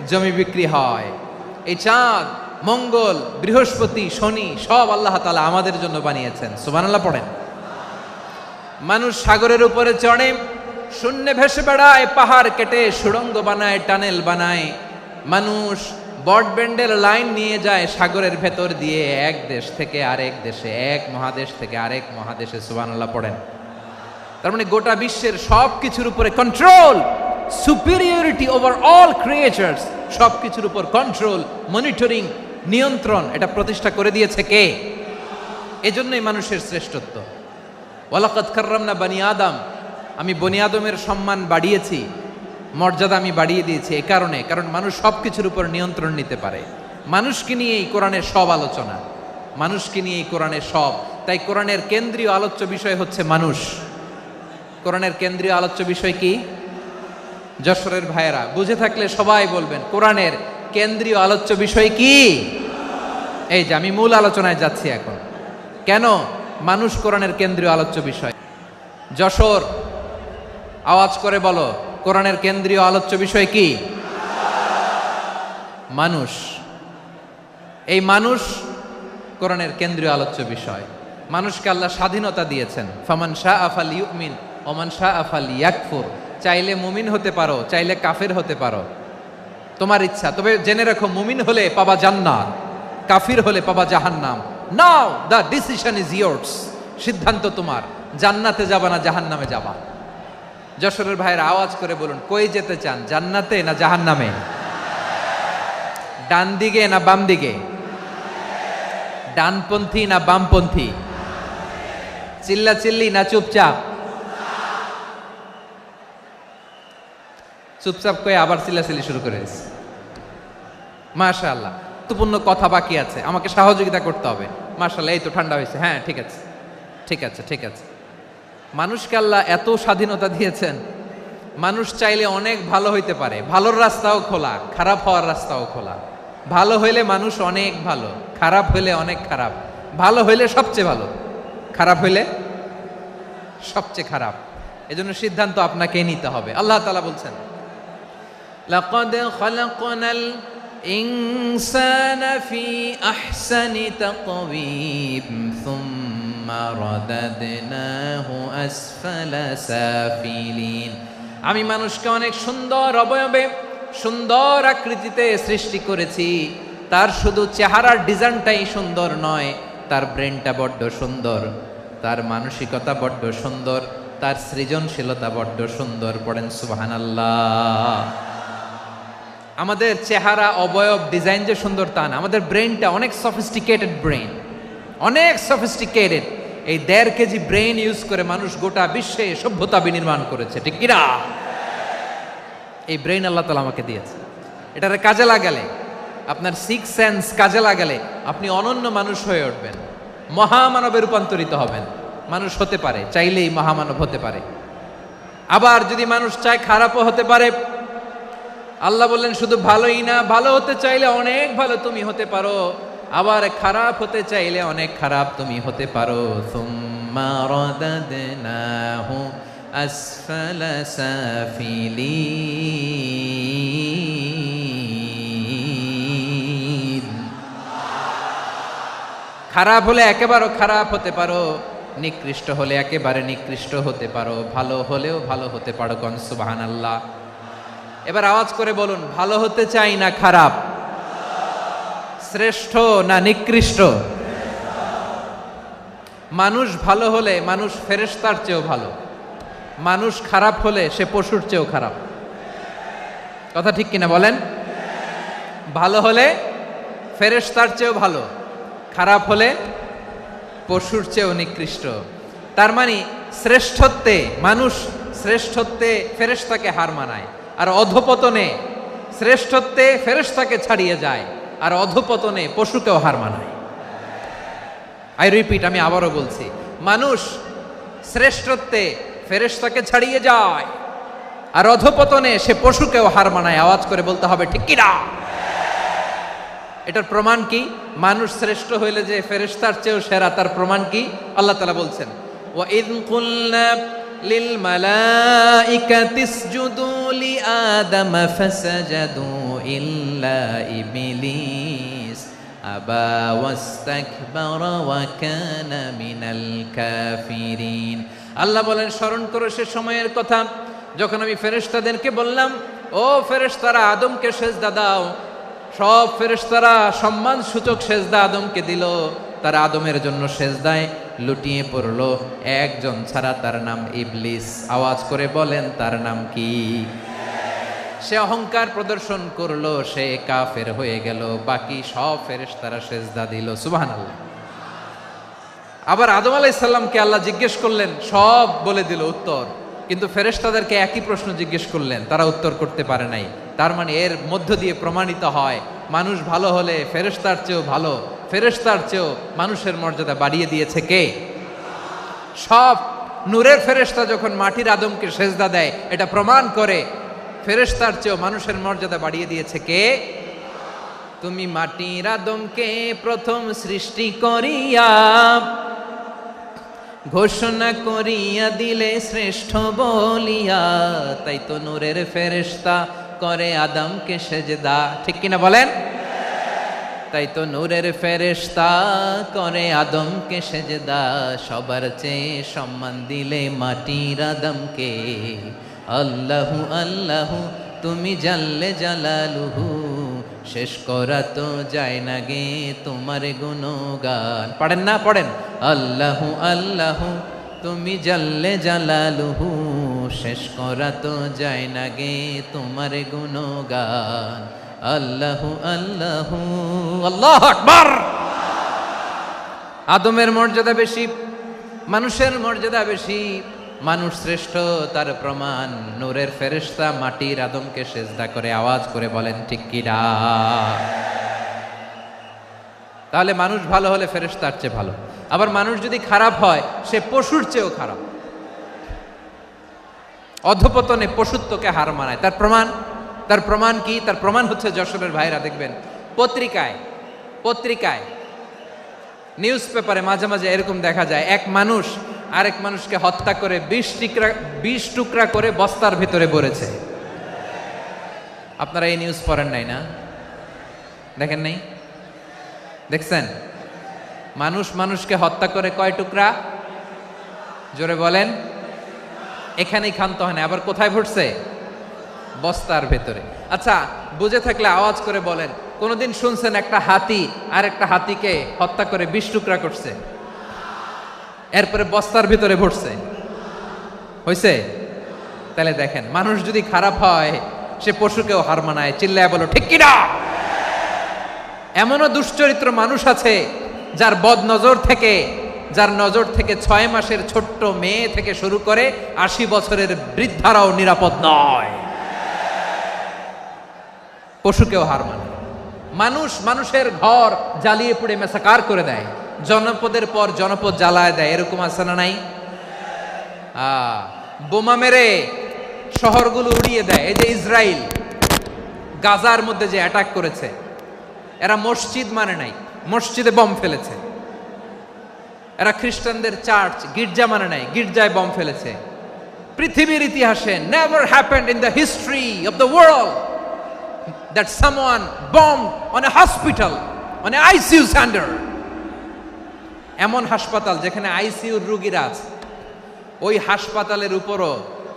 জমি বিক্রি হয়। এই চাঁদ মঙ্গল, বৃহস্পতি, শনি সব আল্লাহ তাআলা আমাদের জন্য বানিয়েছেন। সুবহানাল্লাহ পড়েন। মানুষ সাগরের উপরে চড়ে, শূন্যে ভেসে বেড়ায়, পাহাড় কেটে সুড়ঙ্গ বানায়, টানেল বানায়। মানুষ ব্রডব্যান্ডের লাইন নিয়ে যায় সাগরের ভেতর দিয়ে, এক দেশ থেকে আরেক দেশে, এক মহাদেশ থেকে আরেক মহাদেশে। সুবহানাল্লাহ পড়েন। তার মানে গোটা বিশ্বের সব কিছুর উপরে control, superiority over all creatures, সব কিছুর উপর কন্ট্রোল, মনিটরিং, নিয়ন্ত্রণ, এটা প্রতিষ্ঠা করে দিয়েছে কে? এজন্যই মানুষের শ্রেষ্ঠত্ব। ওয়ালাকাদ কাররামনা বানি আদম, আমি বনি আদমের সম্মান বাড়িয়েছি, মর্যাদা আমি বাড়িয়ে দিয়েছি এই কারণে, কারণ মানুষ সব কিছুর উপর নিয়ন্ত্রণ নিতে পারে। মানুষকে নিয়ে এই কোরআনের সব আলোচনা, মানুষকে নিয়ে এই কোরআনের সব। তাই কোরআনের কেন্দ্রীয় আলোচ্য বিষয় হচ্ছে মানুষ। কোরআনের কেন্দ্রীয় আলোচ্য বিষয় কি? যশোরের ভাইয়েরা বুঝে থাকলে সবাই বলবেন, কোরআনের কেন্দ্রীয় আলোচ্য বিষয় কি? এই যে আমি মূল আলোচনায় যাচ্ছি এখন। কেন মানুষ কোরআনের কেন্দ্রীয় আলোচ্য বিষয়? যশোর, আওয়াজ করে বলো, কোরআনের কেন্দ্রীয় আলোচ্য বিষয় কি? মানুষ। এই মানুষ কোরআনের কেন্দ্রীয় আলোচ্য বিষয়। মানুষকে আল্লাহ স্বাধীনতা দিয়েছেন। ফামান শাআ ফালইউমিন ওয়া মান শাআ ফালইয়াকফুর। চাইলে মুমিন হতে পারো, চাইলে কাফের হতে পারো, তোমার ইচ্ছা। তবে জেনে রাখো, মুমিন হলে পাবা জান্নাত, কাফির হলে পাবা জাহান্নাম। নাও দ্য ডিসিশন ইজ ইয়ার্স। সিদ্ধান্ত তোমার, জান্নাতে যাবা না জাহান্নামে যাবা। যশোরের ভাইয়েরা আওয়াজ করে বলুন, কই যেতে চান, জান্নাতে না জাহান্নামে? ডান দিকে না বাম দিকে? ডানপন্থী না বামপন্থী? চিল্লা চিল্লি না চুপচাপ? চুপচাপ কয়ে আবার চিল্লাচিল্লি শুরু করেছে। মাশাআল্লাহ, গুরুত্বপূর্ণ কথা বাকি আছে, আমাকে সহযোগিতা করতে হবে। মাশাআল্লাহ, এই তো ঠান্ডা হয়েছে। হ্যাঁ, ঠিক আছে ঠিক আছে ঠিক আছে। মানুষকে আল্লাহ এত স্বাধীনতা দিয়েছেন, মানুষ চাইলে অনেক ভালো হইতে পারে। ভালোর রাস্তাও খোলা, খারাপ হওয়ার রাস্তাও খোলা। ভালো হইলে মানুষ অনেক ভালো, খারাপ হইলে অনেক খারাপ। ভালো হইলে সবচেয়ে ভালো, খারাপ হইলে সবচেয়ে খারাপ। এজন্য সিদ্ধান্ত আপনাকে নিতে হবে। আল্লাহ তাআলা বলছেন, লাকাদ খালাকনাল ইনসানা ফি আহসানি তাকওয়িম সুম্মা রাদাদনাহু আসফালা সাফিলিন। আমি মানুষকে অনেক সুন্দর অবয়বে, সুন্দর আকৃতিতে সৃষ্টি করেছি। তার শুধু চেহারার ডিজাইনটাই সুন্দর নয়, তার ব্রেনটা বড্ড সুন্দর, তার মানসিকতা বড্ড সুন্দর, তার সৃজনশীলতা বড্ড সুন্দর। পড়েন সুবহানাল্লাহ। আমাদের চেহারা, অবয়ব, ডিজাইন যে সুন্দর তা না, আমাদের ব্রেনটা অনেক সফিস্টিকেটেড ব্রেন, অনেক সফিস্টিকেটেড। এই 1.5 কেজি ব্রেন ইউজ করে মানুষ গোটা বিশ্বে সভ্যতা বিনির্মাণ করেছে, ঠিক কিনা? এই ব্রেন আল্লাহ তাআলা আমাকে দিয়েছে। এটারে কাজে লাগালে, আপনার 6 সেন্স কাজে লাগালে আপনি অনন্য মানুষ হয়ে উঠবেন, মহামানবে রূপান্তরিত হবেন। মানুষ হতে পারে, চাইলেই মহামানব হতে পারে। আবার যদি মানুষ চায় খারাপও হতে পারে। আল্লাহ বললেন শুধু ভালোই না, ভালো হতে চাইলে অনেক ভালো তুমি হতে পারো, আবার খারাপ হতে চাইলে অনেক খারাপ তুমি হতে পারো। সুম্মা রাদাদনাহু আসফালা সাফিলিন। খারাপ হলে একেবারে খারাপ হতে পারো, নিকৃষ্ট হলে একেবারে নিকৃষ্ট হতে পারো, ভালো হলেও ভালো হতে পারো। কোন সুবহানাল্লাহ। এবার আওয়াজ করে বলুন, ভালো হতে চাই না খারাপ? শ্রেষ্ঠ না নিকৃষ্ট? মানুষ ভালো হলে মানুষ ফেরেশতার চেয়েও ভালো, মানুষ খারাপ হলে সে পশুর চেয়েও খারাপ। কথা ঠিক কিনা বলেন? ভালো হলে ফেরেশতার চেয়েও ভালো, খারাপ হলে পশুর চেয়েও নিকৃষ্ট। তার মানে শ্রেষ্ঠত্বে, মানুষ শ্রেষ্ঠত্বে ফেরেশতাকে হার মানায়, আর অধপতনে শ্রেষ্ঠত্বে ফেরেশতাকে ছাড়িয়ে যায়, আর অধপতনে পশুকেও হার মানায়। আই রিপিট, আমি আবারও বলছি, মানুষ শ্রেষ্ঠত্বে ফেরেশতাকে ছাড়িয়ে যায়, আর অধপতনে সে পশুকেও হার মানায়। আওয়াজ করে বলতে হবে ঠিক কিনা? এটার প্রমাণ কি? মানুষ শ্রেষ্ঠ হইলে যে ফেরেশতার চেয়েও সেরা, তার প্রমাণ কি? আল্লাহ তাআলা বলছেন, ওয়া ইয কুলনা লিল মালাইকাতি ইসজুদু লিআদাম ফাসাজাদু ইল্লা ইবলিস আবা ওয়াস্তাকবারা ওয়া কানা মিনাল কাফিরিন। আল্লাহ বলেন, স্মরণ করো সে সময়ের কথা যখন আমি ফেরেশতাদেরকে বললাম, ও ফেরেশতারা আদমকে সেজদা দাও। সব ফেরেশতারা সম্মান সূচক সেজদা আদমকে দিল। তারা আদমের জন্য সেজদায় লুটিয়ে পড়লো, একজন ছাড়া, তার নাম ইবলিস। আওয়াজ করে বলেন, তার নাম কি? সে অহংকার প্রদর্শন করলো, সে কাফের হয়ে গেল। বাকি সব ফেরেশতারা সেজদা দিল। সুবহানাল্লাহ। আবার আদম আলাইহিস সালামকে আল্লাহ জিজ্ঞেস করলেন, সব বলে দিল উত্তর, কিন্তু ফেরেশতাদেরকে একই প্রশ্ন জিজ্ঞেস করলেন, তারা উত্তর করতে পারে নাই। তার মানে এর মধ্য দিয়ে প্রমাণিত হয়, মানুষ ভালো হলে ফেরেশতার চেয়েও ভালো, ফেরেশতার চেয়েও মানুষের মর্যাদা বাড়িয়ে দিয়েছে কে? সব নূরের ফেরেশতা যখন মাটির আদমকে সেজদা দেয়, এটা প্রমাণ করে ফেরেশতার চেয়েও মানুষের মর্যাদা বাড়িয়ে দিয়েছে কে? তুমি মাটির আদমকে প্রথম সৃষ্টি করিয়া ঘোষণা করিয়া দিলে শ্রেষ্ঠ বলিয়া, তাই তো নূরের ফেরেশতা করে আদমকে সেজদা। ঠিক কিনা বলেন? তাই তো নূরের ফেরেশতা করে আদমকে সেজদা। সবার চেয়ে সম্মান দিলে মাটির আদমকে। আল্লাহু আল্লাহু তুমি জাল্লে জালালুহু, শেষ করা তো যায় না গে তোমার গুণগান। পড়েন না? পড়েন। আল্লাহু আল্লাহু তুমি জাল্লে জালালুহু, শেষ করা তো যায় না গে তোমার গুণগান। আল্লাহু আল্লাহু, আল্লাহু আকবার। আদমের মর্যাদা বেশি, মানুষের মর্যাদা বেশি, মানুষ শ্রেষ্ঠ তার প্রমাণ নূরের ফেরেশতা মাটির আদমকে সেজদা করে। আওয়াজ করে বলেন ঠিক কিনা? তাহলে মানুষ ভালো হলে ফেরেশতার চেয়ে ভালো। আবার মানুষ যদি খারাপ হয়, সে পশুর চেয়েও খারাপ। অধপতনে পশুত্বকে হার মানায়। তার প্রমাণ কি? তার প্রমাণ হচ্ছে, যশোরের ভাইরা দেখবেন পত্রিকায় নিউজ পেপারে মাঝে মাঝে এরকম দেখা যায়, এক মানুষ আরেক মানুষকে হত্যা করে 20 টুকরা করে বস্তার ভিতরে ভরেছে। আপনারা এই নিউজ পড়েন নাই না? দেখেন নাই? দেখছেন? মানুষ মানুষকে হত্যা করে কয় টুকরা? জোরে বলেন। এখানেই ক্ষান্ত হয় না, আবার কোথায় ভরছে? বস্তার ভেতরে। আচ্ছা, বুঝে থাকলে আওয়াজ করে বলেন, কোনদিন শুনছেন একটা হাতি আর একটা হাতিকে হত্যা করে 20 টুকরা করছে, এরপরে বস্তার ভিতরে ভরছে? হইছে? তাহলে দেখেন, মানুষ যদি খারাপ হয়, সে পশুকেও হার মানায়। চিল্লায় বলো ঠিক কিনা? এমনও দুশ্চরিত্র মানুষ আছে যার নজর থেকে 6 মাসের ছোট্ট মেয়ে থেকে শুরু করে 80 বছরের বৃদ্ধারাও নিরাপদ নয়। পশুকেও হার মানে। মানুষের ঘর জ্বালিয়ে পুড়ে মেসাকার করে দেয়, জনপদের পর জনপদ জ্বালায় দেয়। এরকম আছে না নাই? বোমা মেরে শহরগুলো উড়িয়ে দেয়। এই যে ইসরায়েল গাজার মধ্যে যে অ্যাটাক করেছে, এরা মসজিদ মানে নাই, মসজিদে বম ফেলেছে। এরা খ্রিস্টানদের চার্চ, গির্জা মানে নাই, গির্জায় বম ফেলেছে। পৃথিবীর ইতিহাসে never happened in the history of the world that someone bombed on a hospital, on a ICU center. এমন হাসপাতাল যেখানে আইসিইউর রোগীরা আছে, ওই হাসপাতালের উপরও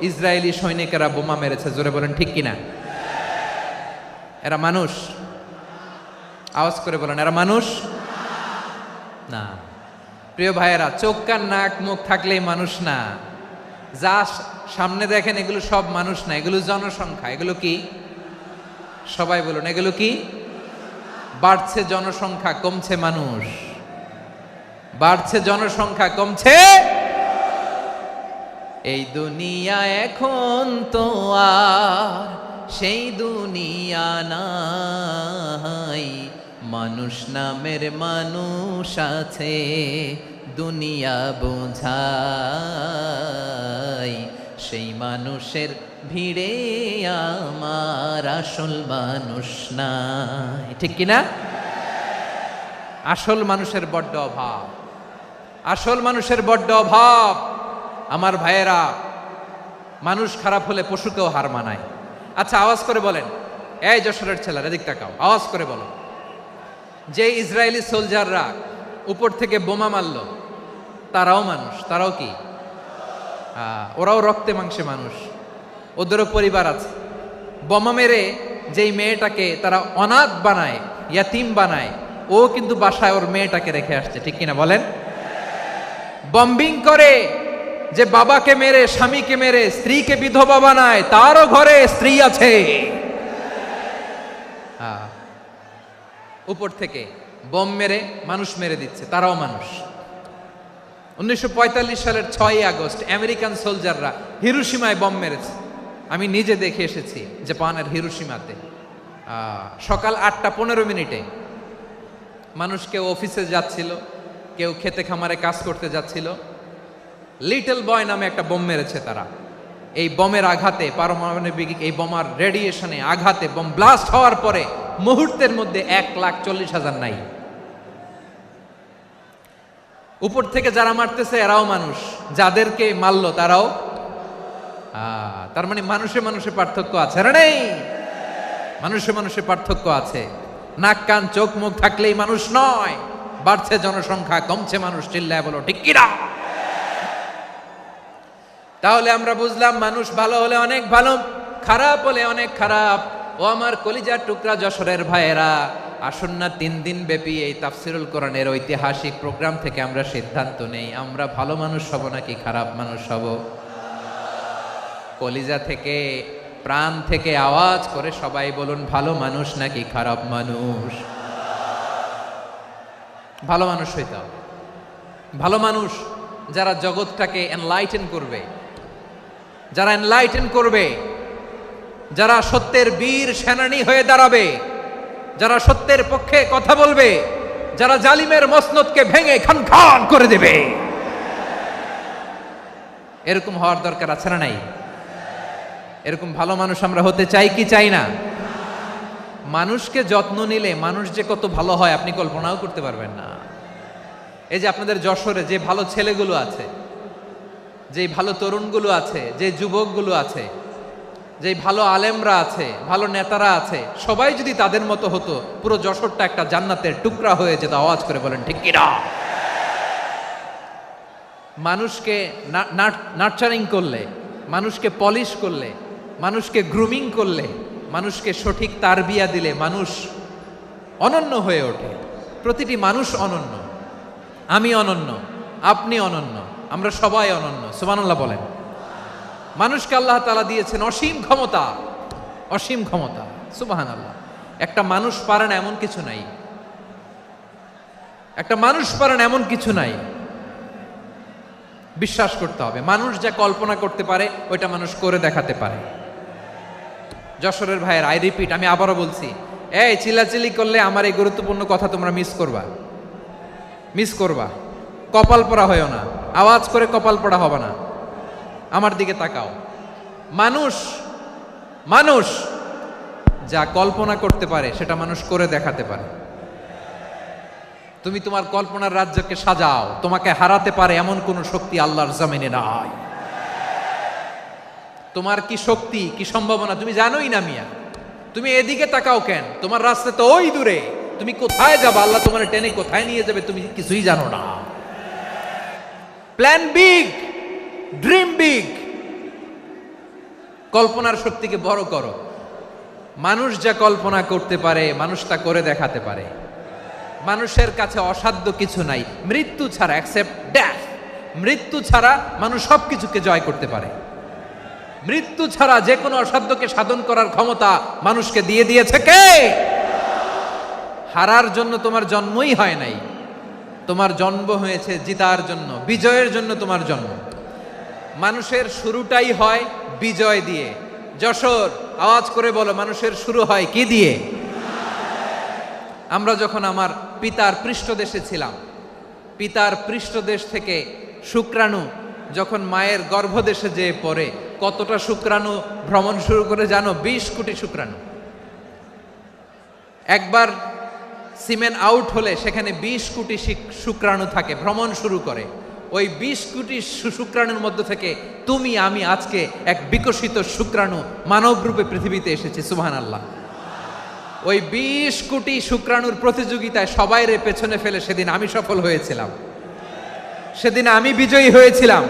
ইসরায়েলি সৈনিকেরা বোমা মেরেছে। জোরে বলেন ঠিক কিনা? এরা মানুষ? আওয়াজ করে বলেন, এরা মানুষ না। প্রিয় ভাইয়েরা, চোখ কান নাক মুখ থাকলেই মানুষ না। যা সামনে দেখেন এগুলো সব মানুষ না, এগুলো জনসংখ্যা। এগুলো কি? সবাই বলুন, এগুলো কি? বাড়ছে জনসংখ্যা, কমছে মানুষ। বাড়ছে জনসংখ্যা, কমছে। এই দুনিয়া এখন তো আর সেই দুনিয়া নাই, মানুষ নামের মানুষ আছে, দুনিয়া বোঝাই। সেই মানুষের ভিড়ে আমার আসল মানুষ নাই। ঠিক কিনা? আসল মানুষের বড্ড অভাব, আসল মানুষের বড্ড অভাব। আমার ভাইয়েরা, মানুষ খারাপ হলে পশুকেও হার মানায়। আচ্ছা, আওয়াজ করে বলেন, এই যশোরের ছেলেরা এদিক তাকাও, আওয়াজ করে বলো, যে ইসরায়েলি সোলজাররা উপর থেকে বোমা মারল, তারাও মানুষ, তারাও কি? ওরাও রক্তে মাংসে মানুষ, ওদেরও পরিবার আছে। বোমা মেরে যেই মেয়েটাকে তারা অনাথ বানায়, ইয়াতিম বানায়, ও কিন্তু বাসায় ওর মেয়েটাকে রেখে আসছে, ঠিক কিনা বলেন? বম্বিং করে যে বাবাকে মেরে, স্বামীকে মেরে স্ত্রীকে বিধবা বানায়, তারও ঘরে স্ত্রী আছে। উপর থেকে বোম মেরে মানুষ মেরে দিচ্ছে, তারাও মানুষ। 1945 সালের 6ই আগস্ট আমেরিকান সোলজাররা হিরোশিমায় বোম মেরেছে। আমি নিজে দেখে এসেছি জাপানের হিরোশিমাতে। সকাল 8:15 মানুষ কেউ অফিসে যাচ্ছিল, কেউ খেতে খামারে কাজ করতে যাচ্ছিল। লিটল বয় নামে একটা বোম মেরেছে তারা। এই বোমের আঘাতে, পারমাণবিক এই বোমার রেডিয়েশনে আঘাতে বোম ব্লাস্ট হওয়ার পরে মুহূর্তের মধ্যে 1,40,000 নাই। উপর থেকে যারা মারতেছে এরাও মানুষ, যাদেরকে মারলো তারাও। তার মানে মানুষে মানুষে পার্থক্য আছে না? নেই, মানুষে মানুষে পার্থক্য আছে। নাক কান চোখ মুখ থাকলেই মানুষ নয়। বাড়ছে জনসংখ্যা, কমছে মানুষ, চিল্লায় বলো ঠিক কিনা? তাহলে আমরা বুঝলাম মানুষ ভালো হলে অনেক ভালো, খারাপ হলে অনেক খারাপ। ও আমার কলিজার টুকরা যশোরের ভাইয়েরা, আসুন না 3 দিন ব্যাপী এই তাফসিরুল কোরআনের ঐতিহাসিক প্রোগ্রাম থেকে আমরা সিদ্ধান্ত নেই, আমরা ভালো মানুষ হব নাকি খারাপ মানুষ হব। কলিজা থেকে, প্রাণ থেকে আওয়াজ করে সবাই বলুন, ভালো মানুষ নাকি খারাপ মানুষ? ভালো মানুষ হইতে হবে। ভালো মানুষ যারা জগৎটাকে এনলাইটেন করবে, যারা এনলাইটেন করবে, যারা সত্যের বীর সেনানী হয়ে দাঁড়াবে, যারা সত্যের পক্ষে কথা বলবে, যারা জালিমের মসনদকে ভেঙে খান খান করে দেবে, এরকম হওয়ার দরকার আছে না নাই? এরকম ভালো মানুষ আমরা হতে চাই কি চাই না? মানুষকে যত্ন নিলে মানুষ যে কত ভালো হয় আপনি কল্পনাও করতে পারবেন না। এই যে আপনাদের যশোরে যে ভালো ছেলেগুলো আছে, যে ভালো তরুণগুলো আছে, যে যুবকগুলো আছে, যে ভালো আলেমরা আছে, ভালো নেতারা আছে, সবাই যদি তাদের মতো হতো, পুরো যশোরটা একটা জান্নাতের টুকরা হয়ে যেত। আওয়াজ করে বলেন ঠিক কিনা? মানুষকে নার্চারিং করলে, মানুষকে পলিশ করলে, মানুষকে গ্রুমিং করলে, মানুষকে সঠিক তারবিয়া দিলে মানুষ অনন্য হয়ে ওঠে। প্রতিটি মানুষ অনন্য। আমি অনন্য, আপনি অনন্য, আমরা সবাই অনন্য। সুবহানাল্লাহ বলেন। মানুষকে আল্লাহ তাআলা দিয়েছেন অসীম ক্ষমতা, অসীম ক্ষমতা। সুবহানাল্লাহ। একটা মানুষ পারে না এমন কিছু নাই, একটা মানুষ পারে না এমন কিছু নাই। বিশ্বাস করতে হবে, মানুষ যা কল্পনা করতে পারে ওইটা মানুষ করে দেখাতে পারে। যশোরের ভাইয়ের, আই রিপিট, আমি আবারও বলছি, এই চিল্লাচিল্লি করলে আমার এই গুরুত্বপূর্ণ কথা তোমরা মিস করবা, মিস করবা। কপাল পড়া হয়েও না, আওয়াজ করে কপাল পড়া হবে না। আমার দিকে তাকাও। মানুষ, মানুষ যা কল্পনা করতে পারে সেটা মানুষ করে দেখাতে পারে। তুমি তোমার কল্পনার রাজ্যকে সাজাও, তোমাকে হারাতে পারে এমন কোন শক্তি আল্লাহর জমিনে নাই। তোমার কি শক্তি, কি সম্ভাবনা তুমি জানোই না মিয়া। তুমি এদিকে তাকাও কেন? তোমার রাস্তা তো ওই দূরে। তুমি কোথায় যাবে, আল্লাহ তোমার টেনে কোথায় নিয়ে যাবে তুমি কিছুই জানো না। প্ল্যান বিগ, ড্রিম বিগ, কল্পনার শক্তিকে বড় করো। মানুষ যা কল্পনা করতে পারে মানুষ তা করে দেখাতে পারে। মানুষের কাছে অসাধ্য কিছু নাই, মৃত্যু ছাড়া, অ্যাকসেপ্ট ডেথ, মৃত্যু ছাড়া মানুষ সবকিছুকে জয় করতে পারে। মৃত্যু ছাড়া যে কোনো অসাধ্যকে সাধন করার ক্ষমতা মানুষকে দিয়ে দিয়েছে কে? হারার জন্য তোমার জন্মই হয় নাই, তোমার জন্ম হয়েছে জিতার জন্য, বিজয়ের জন্য তোমার জন্ম। মানুষের শুরুটাই হয় বিজয় দিয়ে। যশোর, আওয়াজ করে বলো, মানুষের শুরু হয় কি দিয়ে? আমরা যখন আমার পিতার পৃষ্ঠদেশে ছিলাম, পিতার পৃষ্ঠদেশ থেকে শুক্রাণু যখন মায়ের গর্ভদেশে যেয়ে পড়ে, কতটা শুক্রাণু ভ্রমণ শুরু করে জানো? 20 কোটি শুক্রাণু। একবার সিমেন আউট হলে সেখানে 20 কোটি শুক্রাণু থাকে, ভ্রমণ শুরু করে। ওই 20 কোটি শুক্রাণুর মধ্য থেকে তুমি আমি আজকে এক বিকশিত শুক্রাণু মানব রূপে পৃথিবীতে এসেছি। সুবহানাল্লাহ। ওই 20 কোটি শুক্রাণুর প্রতিযোগিতায় সবাইরে পেছনে ফেলে সেদিন আমি সফল হয়েছিলাম, সেদিন আমি বিজয়ী হয়েছিলাম।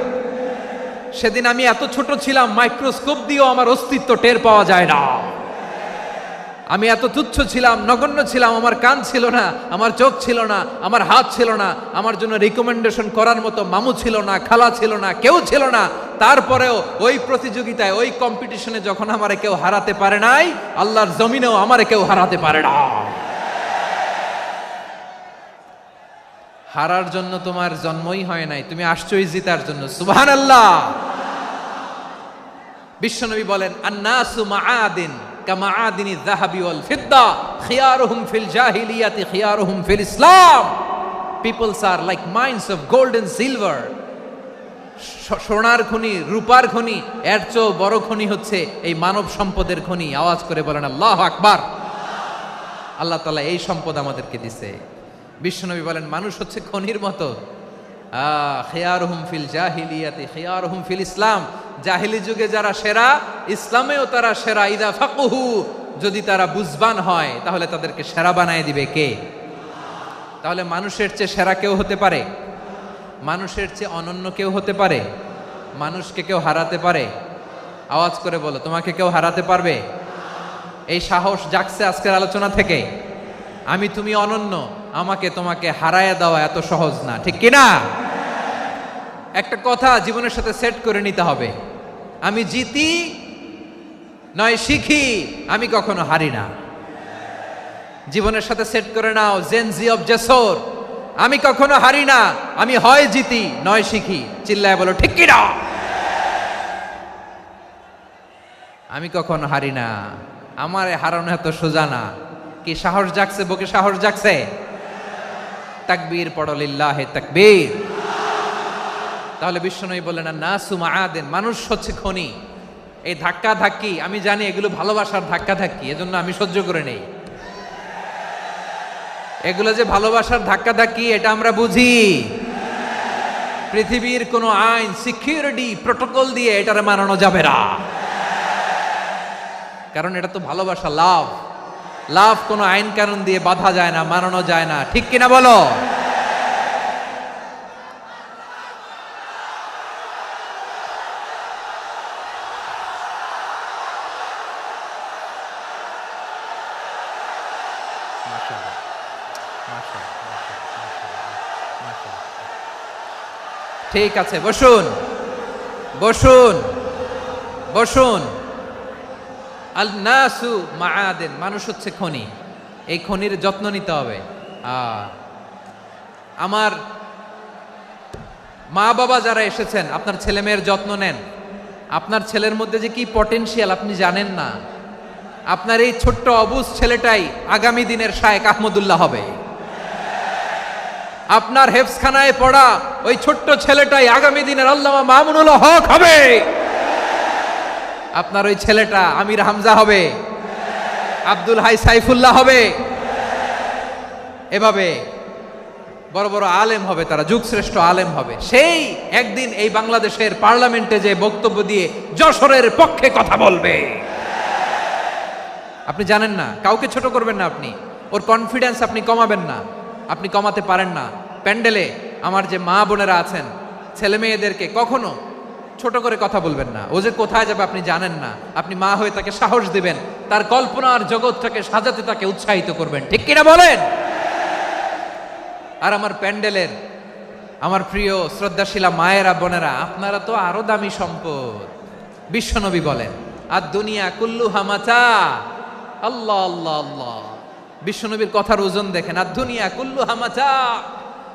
সেদিন আমি এত ছোট ছিলাম, মাইক্রোস্কোপ দিয়েও আমার অস্তিত্ব টের পাওয়া যায় না। আমি এত তুচ্ছ ছিলাম, নগণ্য ছিলাম, আমার কান ছিল না, আমার চোখ ছিল না, আমার হাত ছিল না, আমার জন্য রিকমেন্ডেশন করার মতো মামু ছিল না, খালা ছিল না, কেউ ছিল না। তারপরেও ওই প্রতিযোগিতায়, ওই কম্পিটিশনে যখন আমারে কেউ হারাতে পারে নাই, আল্লাহর জমিনেও আমারে কেউ হারাতে পারে না। হারার জন্য তোমার জন্মই হয় নাই, তুমি আসছোই জিতার জন্য। সুবহানাল্লাহ। বিশ্বনবী বলেন, আন্নাসু মাআদিন কামাআদিনি যাহাবি ওয়াল ফিদ্দা খিয়ারুহুম ফিল জাহিলিয়াতি খিয়ারুহুম ফিল ইসলাম। Peoples are like mines of gold and silver. সোনার খনি, রূপার খনি, এর চেয়েও বড় খনি হচ্ছে এই মানব সম্পদের খনি। আওয়াজ করে বলেন আল্লাহু আকবার। আল্লাহ তাআলা এই সম্পদ আমাদেরকে দিয়েছে। বিশ্বনবী বলেন, মানুষ হচ্ছে খনির মতো। খিয়ারুহুম ফিল জাহিলিয়াতি খিয়ারুহুম ফিল ইসলাম। জাহিলি যুগে যারা সেরা, ইসলামেও তারা সেরা। ইদা ফাকুহু, যদি তারা বুঝবান হয় তাহলে তাদেরকে সেরা বানায় দিবে কে? তাহলে মানুষের চেয়ে সেরা কেউ হতে পারে? মানুষের চেয়ে অনন্য কেউ হতে পারে? মানুষকে কেউ হারাতে পারে? আওয়াজ করে বলো, তোমাকে কেউ হারাতে পারবে? এই সাহস জাগছে আজকের আলোচনা থেকে। আমি তুমি অনন্য, আমাকে তোমাকে হারায় দেওয়া এত সহজ না, ঠিক কিনা? একটা কথা জীবনের সাথে সেট করে নিতে হবে, আমি জিতি নয় শিখি, আমি কখনো হারি না। জীবনের সাথে সেট করে নাও, জেনজি অফ জেসর, আমি কখনো হারি না, আমি হয় জিতি নয় শিখি। চিল্লায় বলো ঠিক কিনা? আমি কখনো হারি না, আমার হারানো এত সোজা না। কি সাহস জাগছে? বুকে সাহস জাগছে? তাকবীর পড়ো, লিল্লাহে তাকবীর। তাহলে বিশ্বনবী বললেন, নাসু মাআদিন, মানুষ হচ্ছে খনি। এই ধাক্কা ধাক্কি আমি জানি এগুলো ভালোবাসার ধাক্কা ধাক্কি, এজন্য আমি সহ্য করে নেই। এগুলো যে ভালোবাসার ধাক্কা ধাক্কি এটা আমরা বুঝি। পৃথিবীর কোনো আইন, সিকিউরিটি, প্রটোকল দিয়ে এটারে মানানো যাবে না, কারণ এটা তো ভালোবাসা, লাভ। লাভ কোনো আইন কানুন দিয়ে বাধা যায় না, মানানো যায় না, ঠিক কিনা বলো? ঠিক আছে, বসুন বসুন বসুন। আল নাসু মাআদিন, মানুষ হচ্ছে খনি। এই খনির যত্ন নিতে হবে। আমার মা বাবা যারা এসেছেন, আপনার ছেলে মেয়ের যত্ন নেন। আপনার ছেলের মধ্যে যে কি পটেনশিয়াল আপনি জানেন না। আপনার এই ছোট্ট অবুজ ছেলেটাই আগামী দিনের শায়েখ আহমদুল্লাহ হবে। আপনার হেফজখানায় পড়া ওই ছোট্ট ছেলেটাই আগামী দিনের আল্লামা মামুনুল হক হবে। আপনার ওই ছেলেটা আমির হামজা হবে, আব্দুল হাই সাইফুল্লাহ হবে। এভাবে বড় বড় আলেম হবে, তারা যুগশ্রেষ্ঠ আলেম হবে। সেই একদিন এই বাংলাদেশের পার্লামেন্টে যে বক্তব্য দিয়ে যশোরের পক্ষে কথা বলবে। আপনি জানেন না, কাউকে ছোট করবেন না আপনি। ওর কনফিডেন্স আপনি কমাবেন না, আপনি কমাতে পারেন না। প্যান্ডেলে আমার যে মা বোনেরা আছেন, ছেলে মেয়েদেরকে কখনো ছোট করে কথা বলবেন না। ও যে কোথায় যাবে আপনি জানেন না। আপনি মা হয়ে তাকে সাহস দিবেন, তার কল্পনার জগৎটাকে সাজাতে তাকে উৎসাহিত করবেন, ঠিক কিনা বলেন? আর আমার প্যান্ডেলের আমার প্রিয় শ্রদ্ধাশীলা মায়েরা বোনেরা, আপনারা তো আরো দামি সম্পদ। বিশ্বনবী বলেন, আর দুনিয়া কুল্লুহা মাতা। আল্লাহ আল্লাহ আল্লাহ। বিশ্বনবীর কথার ওজন দেখেন, আর দুনিয়া কুল্লুহা মাতা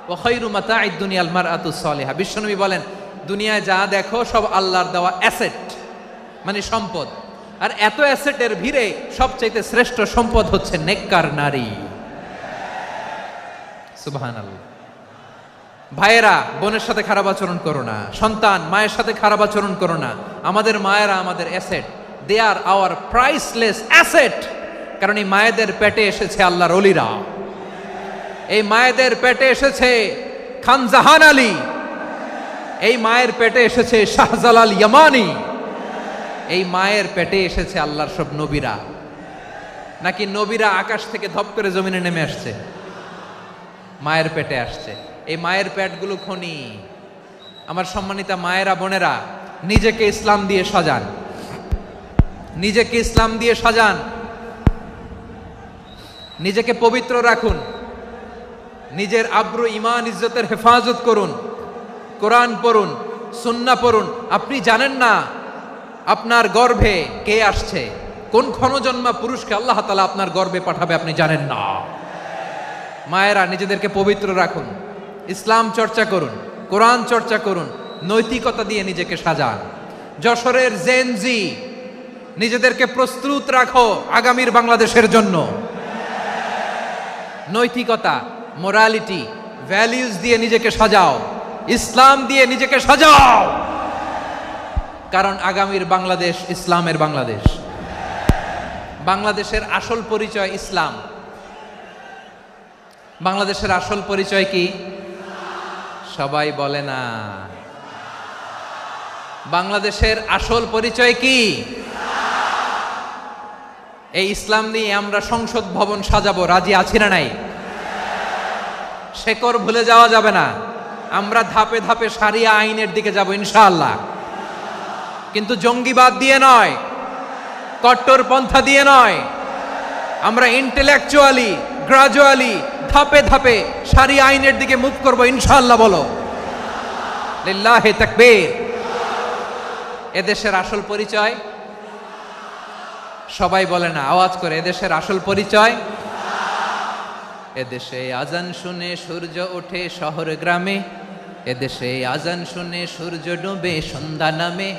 ওয়া খায়রু মাতা'আদ দুনিয়াল মারআতুস সালিহা। বিশ্বনবী বলেন, দুনিয়ায় যা দেখো সব আল্লাহর দেওয়া অ্যাসেট, মানে সম্পদ। আর এত অ্যাসেটের ভিড়ে সবচাইতে শ্রেষ্ঠ সম্পদ হচ্ছে নেককার নারী। সুবহানাল্লাহ। ভাইয়েরা বোনের সাথে খারাপ আচরণ করো না, সন্তান মায়ের সাথে খারাপ আচরণ করো না। আমাদের মায়েরা আমাদের asset, they are our priceless asset. কারণ এই মায়েদের পেটে এসেছে আল্লাহর ওলিরা, এই মায়েদের পেটে এসেছে খান জাহান আলী, এই মায়ের পেটে এসেছে শাহজালাল ইয়ামানি, এই মায়ের পেটে এসেছে আল্লাহর সব নবীরা। নাকি নবীরা আকাশ থেকে ধপ করে জমিনে নেমে আসছে? মায়ের পেটে আসছে। এই মায়ের পেটগুলো খনি। আমার সম্মানিতা মায়েরা, বোনেরা, নিজেকে ইসলাম দিয়ে সাজান, নিজেকে ইসলাম দিয়ে সাজান, নিজেকে পবিত্র রাখুন, নিজের আব্রু ইমান ইজ্জতের হেফাজত করুন, কোরআন পড়ুন, সুন্নাহ পড়ুন। আপনি জানেন না আপনার গর্ভে কে আসছে, কোন ক্ষণজন্মা পুরুষকে আল্লাহ তাআলা আপনার গর্ভে পাঠাবে, আপনি জানেন না। মায়েরা, নিজেদেরকে পবিত্র রাখুন, ইসলাম চর্চা করুন, কোরআন চর্চা করুন, নৈতিকতা দিয়ে নিজেকে সাজান। যশোরের জেনজি, নিজেদেরকে প্রস্তুত রাখো আগামীর বাংলাদেশের জন্য। নৈতিকতা, মোরালিটি, ভ্যালিউজ দিয়ে নিজেকে সাজাও, ইসলাম দিয়ে নিজেকে সাজাও, কারণ আগামীর বাংলাদেশ ইসলামের বাংলাদেশ। বাংলাদেশের আসল পরিচয় ইসলাম। বাংলাদেশের আসল পরিচয় কি? সবাই বলে না। বাংলাদেশের আসল পরিচয় কি? এই ইসলাম নিয়ে আমরা সংসদ ভবন সাজাবো, রাজি আছি না নাই? শেকড় ভুলে যাওয়া যাবে না। আমরা ধাপে ধাপে শারিয়া আইনের দিকে যাব ইনশাআল্লাহ, কিন্তু জঙ্গিবাদ দিয়ে নয়, কট্টরপন্থা দিয়ে নয়। আমরা ইন্টেলেকচুয়ালি, গ্রাজুয়ালি, ধাপে ধাপে শারিয়া আইনের দিকে মুভ করব ইনশাআল্লাহ। বলো লিল্লাহি তাকবীর। এদেশের আসল পরিচয় সবাই বলে না, আওয়াজ করে, এদেশের আসল পরিচয়। এদেশে আজান শুনে সূর্য ওঠে শহর গ্রামে, এদেশে আজান শুনে সূর্য ডুবে সন্ধ্যা নামে,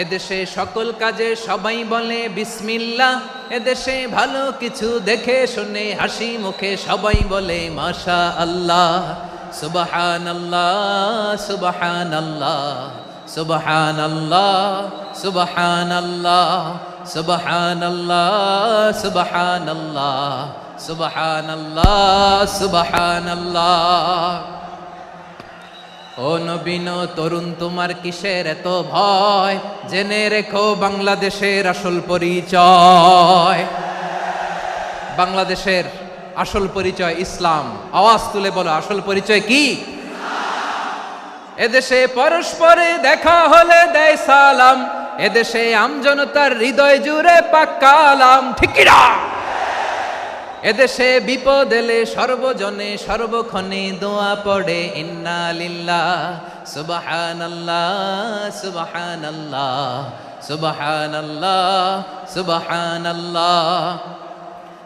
এদেশে সকল কাজে সবাই বলে বিসমিল্লাহ, এদেশে ভালো কিছু দেখে শুনে হাসি মুখে সবাই বলে মাশা আল্লাহ। সুবহানাল্লাহ, সুবহানাল্লাহ, সুবহানাল্লাহ, সুবহানাল্লাহ, সুবহানাল্লাহ, সুবহানাল্লাহ, সুবহানাল্লাহ, সুবহানাল্লাহ। ও নবীন তরুণ, তোমার কিসের এত ভয়? জেনে রেখো বাংলাদেশের আসল পরিচয়। বাংলাদেশের আসল পরিচয় ইসলাম। আওয়াজ তুলে বলো, আসল পরিচয় কি? এদেশে পরস্পরে দেখা হলে দেয় সালাম, এদেশে আমজনতার হৃদয় জুড়ে পাক্কালাম, ঠিক কি না? এদেশে বিপদ এলে সর্বজনে সর্বক্ষণে দোয়া পড়ে ইন্না লিল্লাহ, সুবহানাল্লাহ, সুবহানাল্লাহ, সুবহানাল্লাহ, সুবহানাল্লাহ।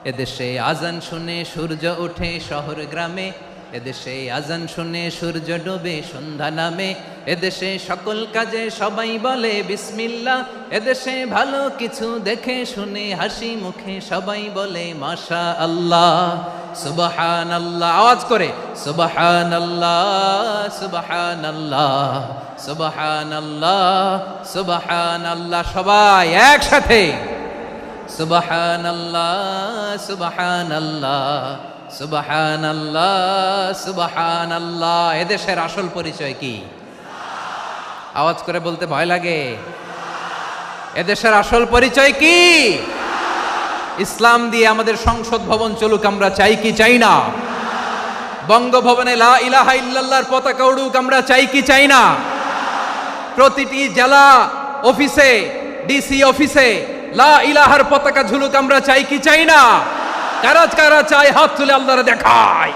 এদেশে আজান শুনে সূর্য ওঠে শহর গ্রামে, এদেশে আজান শুনে সূর্য ডুবে সন্ধ্যা নামে, এদেশে সকল কাজে সবাই বলে বিসমিল্লাহ, এদেশে ভালো কিছু দেখে শুনে হাসি মুখে সবাই বলে মাশা আল্লাহ। সুবহানাল্লাহ, আওয়াজ করে সুবহানাল্লাহ, সুবহানাল্লাহ, সুবহানাল্লাহ, সুবহানাল্লাহ। সবাই একসাথে সুবহানাল্লাহ, সুবহানাল্লাহ, সুবহানাল্লাহ, সুবহানাল্লাহ। এদেশের আসল পরিচয় কি? আওয়াজ করে বলতে ভয় লাগে। এদেশের আসল পরিচয় কি? ইসলাম দিয়ে আমাদের সংসদ ভবন চলুক, আমরা চাই কি চাই না? বঙ্গভবনে লা ইলাহা ইল্লাল্লাহর পতাকা উড়ুক, আমরা চাই কি চাই না? প্রতিটি জেলা অফিসে, ডিসি অফিসে লা ইলাহার পতাকা ঝুলুক, আমরা চাই কি চাই না? কারা কারা চাই হাত তুলে আল্লাহরে দেখায়।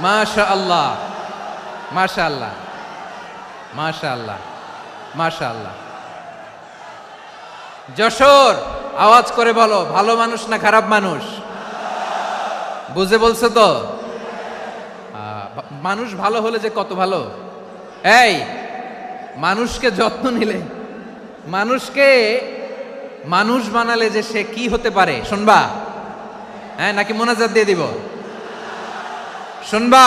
মাশাআল্লাহ, মাশাআল্লাহ, মাশাআল্লাহ, মাশাআল্লাহ। যশোর, আওয়াজ করে বলো, ভালো মানুষ না খারাপ মানুষ? বুঝে বলছো তো? মানুষ ভালো হলে যে কত ভালো। এই মানুষকে যত্ন নিলে, মানুষকে মানুষ বানালে যে সে কি হতে পারে শুনবা? হ্যাঁ, নাকি মোনাজাত দিয়ে দিব? শুনবা?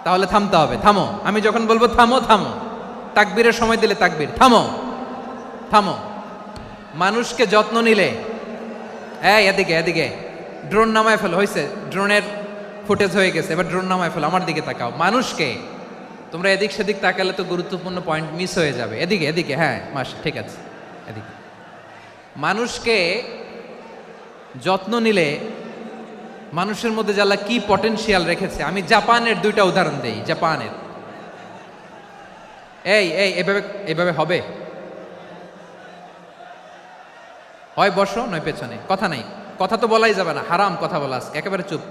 তাহলে থামতে হবে। থামো, আমি যখন বলবো থামো থামো, তাকবীরের সময় দিলে তাকবীর, থামো থামো। মানুষকে যত্ন নিলে, এদিকে এদিকে, ড্রোন নামায় ফেলো, হয়েছে, ড্রোনের ফুটেজ হয়ে গেছে, এবার ড্রোন নামায় ফেলো, আমার দিকে তাকাও। মানুষকে, তোমরা এদিক সেদিক তাকালে তো গুরুত্বপূর্ণ পয়েন্ট মিস হয়ে যাবে। এদিকে এদিকে, হ্যাঁ ঠিক আছে, এদিকে। মানুষকে যত্ন নিলে মানুষের মধ্যে যারা কি পটেনশিয়াল রেখেছে, আমি জাপানের দুইটা উদাহরণ দেই। জাপানের এভাবে এভাবে হবে, হয় বসো নয় পেছনে, কথা নাই, কথা তো বলাই যাবে না, হারাম কথা বলা, আজকে একেবারে চুপ,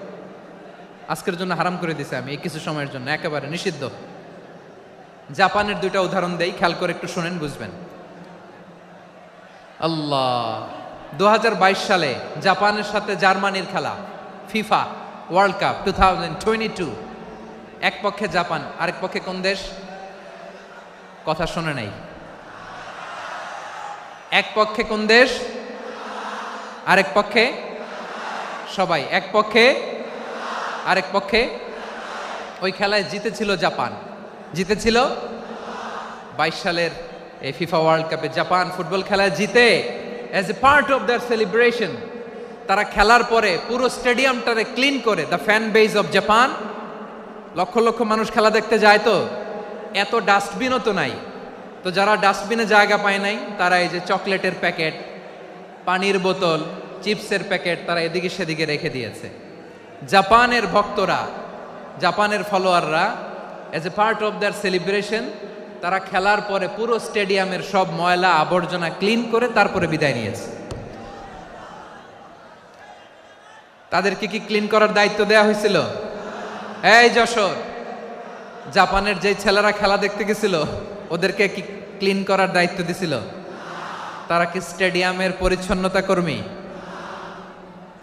আজকের জন্য হারাম করে দিছে আমি, এই কিছু সময়ের জন্য একেবারে নিষিদ্ধ। জাপানের দুইটা উদাহরণ দেই, খেয়াল করে একটু শুনেন, বুঝবেন। আল্লাহ, 2022 সালে জাপানের সাথে জার্মানির খেলা, ফিফা ওয়ার্ল্ড কাপ 2022, এক পক্ষে জাপান, আরেক পক্ষে কোন দেশ? কথা শোনে নাই। এক পক্ষে কোন দেশ, আরেক পক্ষে সবাই, এক পক্ষে আরেক পক্ষে। ওই খেলায় জিতেছিল জাপান, জিতেছিল 22 সালের এই ফিফা ওয়ার্ল্ড কাপে জাপান ফুটবল খেলায় জিতে, as a part of their celebration তারা খেলার পরে পুরো স্টেডিয়ামটারে ক্লিন করে, the fan base of Japan, lakh lakh মানুষ খেলা দেখতে যায়, তো এত ডাস্টবিনও তো নাই, তো যারা ডাস্টবিনে জায়গা পায় নাই তারা এই যে চকলেটের প্যাকেট, পানির বোতল, চিপসের প্যাকেট তারা এদিকে সেদিকে রেখে দিয়েছে। জাপানের ভক্তরা, জাপানের ফলোয়াররা, as a part of their celebration তারা খেলার পরে পুরো স্টেডিয়ামের সব ময়লা আবর্জনা ক্লিন করে তারপরে বিদায় নিয়েছে। তাদেরকে কি ক্লিন করার দায়িত্ব দেয়া হয়েছিল? এই যশোর, জাপানের যে ছেলেরা খেলা দেখতে গেছিল ওদেরকে কি ক্লিন করার দায়িত্ব দিছিল? তারা কি স্টেডিয়ামের পরিচ্ছন্নতা কর্মী?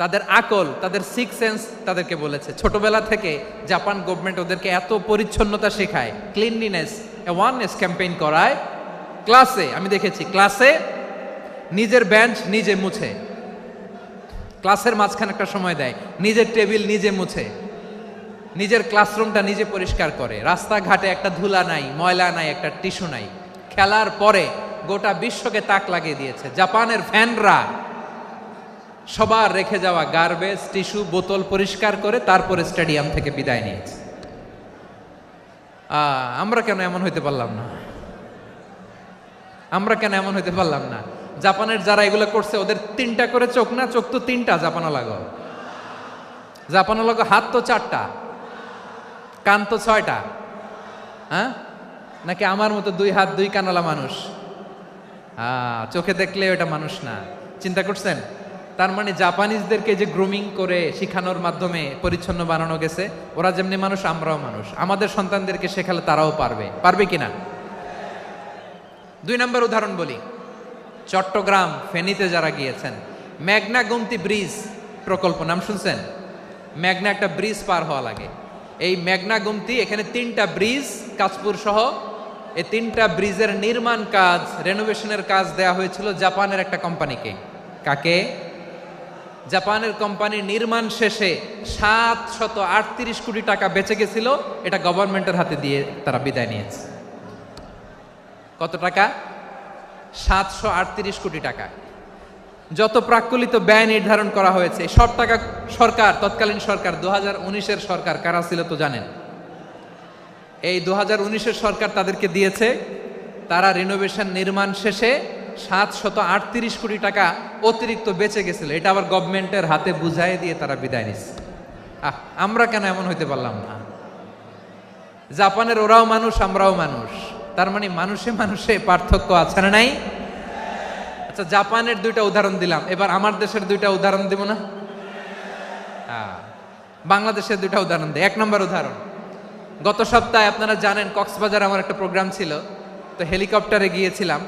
তাদের আকল, তাদের সিক্স সেন্স তাদেরকে বলেছে। ছোটবেলা থেকে জাপান গভর্নমেন্ট ওদেরকে এত পরিচ্ছন্নতা শেখায়, ক্লিনলিনেস অ্যাওয়ারনেস ক্যাম্পেইন করায়। ক্লাসে আমি দেখেছি, ক্লাসে নিজের বেঞ্চ নিজে মুছে, ক্লাসের মাঝখানে একটা সময় দেয়, নিজের টেবিল নিজে মুছে, নিজের ক্লাসরুমটা নিজে পরিষ্কার করে, রাস্তাঘাটে একটা ধুলা নাই, ময়লা নাই, একটা টিস্যু নাই। খেলার পরে গোটা বিশ্বকে তাক লাগিয়ে দিয়েছে। জাপানের ফ্যানরা সবার রেখে যাওয়া গার্বেজ, টিস্যু, বোতল পরিষ্কার করে তারপরে স্টেডিয়াম থেকে বিদায় নিয়েছে। আমরা কেন এমন হইতে পারলাম না? আমরা কেন এমন হইতে পারলাম না? জাপানের যারা এগুলো করছে ওদের 3টা করে চোখ না? চোখ তো 3টা, জাপানো লাগো, জাপানো লাগো, হাত তো 4টা, কান তো 6টা, হ্যাঁ? নাকি আমার মতো 2 হাত 2 কানওয়ালা মানুষ? চোখে দেখলে ওটা মানুষ না। চিন্তা করছেন? তার মানে জাপানিজদেরকে যে গ্রুমিং করে শিখানোর মাধ্যমে পরিচ্ছন্ন বানানো গেছে, ওরা যেমনি মানুষ আমরাও মানুষ, আমাদের সন্তানদেরকে শেখালে তারাও পারবে। পারবে কিনা? 2 নম্বর উদাহরণ বলি। চট্টগ্রাম ফেনীতে যারা গিয়েছেন, মেঘনা গোমতী ব্রিজ প্রকল্প নাম শুনছেন? মেঘনা একটা ব্রিজ পার হওয়া লাগে, এই মেঘনা গোমতী, এখানে 3টা ব্রিজ কাঁচপুর সহ, এই 3টা ব্রিজের নির্মাণ কাজ, রেনোভেশনের কাজ দেয়া হয়েছিল জাপানের একটা কোম্পানিকে। কাকে? জাপানের কোম্পানি। নির্মাণ শেষে 738 কোটি টাকা বেঁচে গেছিল, এটা গভর্নমেন্টের হাতে দিয়ে তারা বিদায় নিয়েছে। কত টাকা? 738 কোটি টাকা। যত প্রাক্কলিত ব্যয় নির্ধারণ করা হয়েছে সব টাকা সরকার, তৎকালীন সরকার 2019-এর সরকার, কারা ছিল তো জানেন? এই 2019-এর সরকার তাদেরকে দিয়েছে। তারা রিনোভেশন নির্মাণ শেষে 738 কোটি টাকা অতিরিক্ত বেঁচে গেছিল, এটা আবার গভর্নমেন্টের হাতে বুঝাই দিয়ে তারা বিদায় নিচ্ছে। আমরা কেন এমন হইতে পারলাম না? জাপানের ওরাও মানুষ, আমরাও মানুষ, তার মানে মানুষে মানুষে পার্থক্য আছে না নাই? আচ্ছা, জাপানের 2টা উদাহরণ দিলাম, এবার আমার দেশের 2টা উদাহরণ দিব না? বাংলাদেশের 2টা উদাহরণ দিই। 1 নম্বর উদাহরণ, গত সপ্তাহে আপনারা জানেন কক্সবাজার আমার একটা প্রোগ্রাম ছিল, তো হেলিকপ্টারে গিয়েছিলাম।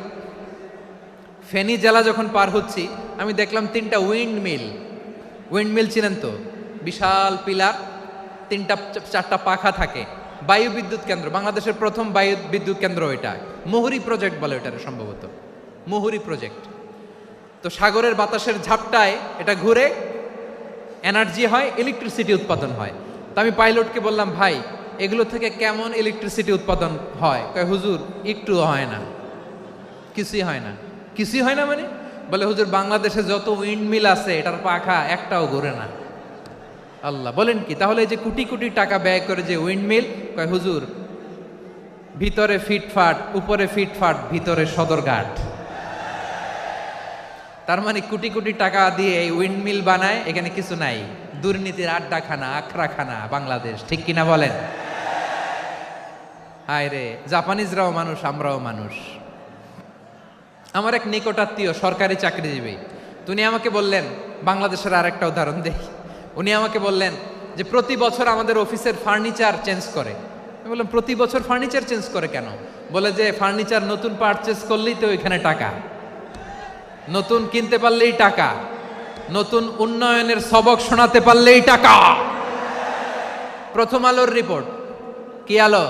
ফেনী জেলা যখন পার হচ্ছি আমি দেখলাম 3টা উইন্ডমিল। উইন্ডমিল চিনেন তো? বিশাল পিলার, 3টা 4টা পাখা থাকে, বায়ু বিদ্যুৎ কেন্দ্র, বাংলাদেশের প্রথম বায়ু বিদ্যুৎ কেন্দ্র এটা। মুহুরী প্রজেক্ট বলে এটার, সম্ভবত মুহুরী প্রজেক্ট। তো সাগরের বাতাসের ঝাপটায় এটা ঘুরে এনার্জি হয়, ইলেকট্রিসিটি উৎপাদন হয়। তো আমি পাইলটকে বললাম, ভাই এগুলো থেকে কেমন ইলেকট্রিসিটি উৎপাদন হয়? কয় হুজুর একটু হয় না, কিছুই হয় না। কিছুই হয় না মানে? বলে হুজুর বাংলাদেশে যত উইন্ড মিল আছে এটার পাখা একটাও ঘুরে না। আল্লাহ, বলেন কি? তাহলে এই যে কোটি কোটি টাকা ব্যয় করে যে উইন্ড মিল, কয় হুজুর ভিতরে ফিটফাট, উপরে ফিটফাট, ভিতরে সদরঘাট। তার মানে কোটি কোটি টাকা দিয়ে এই উইন্ড মিল বানায়, এখানে কিছু নাই, দুর্নীতির আড্ডাখানা, আখড়াখানা বাংলাদেশ, ঠিক কিনা বলেন? হায় রে, জাপানিজরাও মানুষ, আমরাও মানুষ। আমার এক নিকটাত্মীয় সরকারি চাকরিজীবী, তিনি আমাকে বললেন, বাংলাদেশের আরেকটা উদাহরণ দেই। উনি আমাকে বললেন যে প্রতি বছর আমাদের অফিসের ফার্নিচার চেঞ্জ করে। আমি বললাম প্রতি বছর ফার্নিচার চেঞ্জ করে কেন? বলে যে ফার্নিচার নতুন পারচেজ করলেই তো ওইখানে টাকা, নতুন কিনতে পারলেই টাকা, নতুন উন্নয়নের সবক শোনাতে পারলেই টাকা। প্রথম আলোর রিপোর্ট, কি আলো?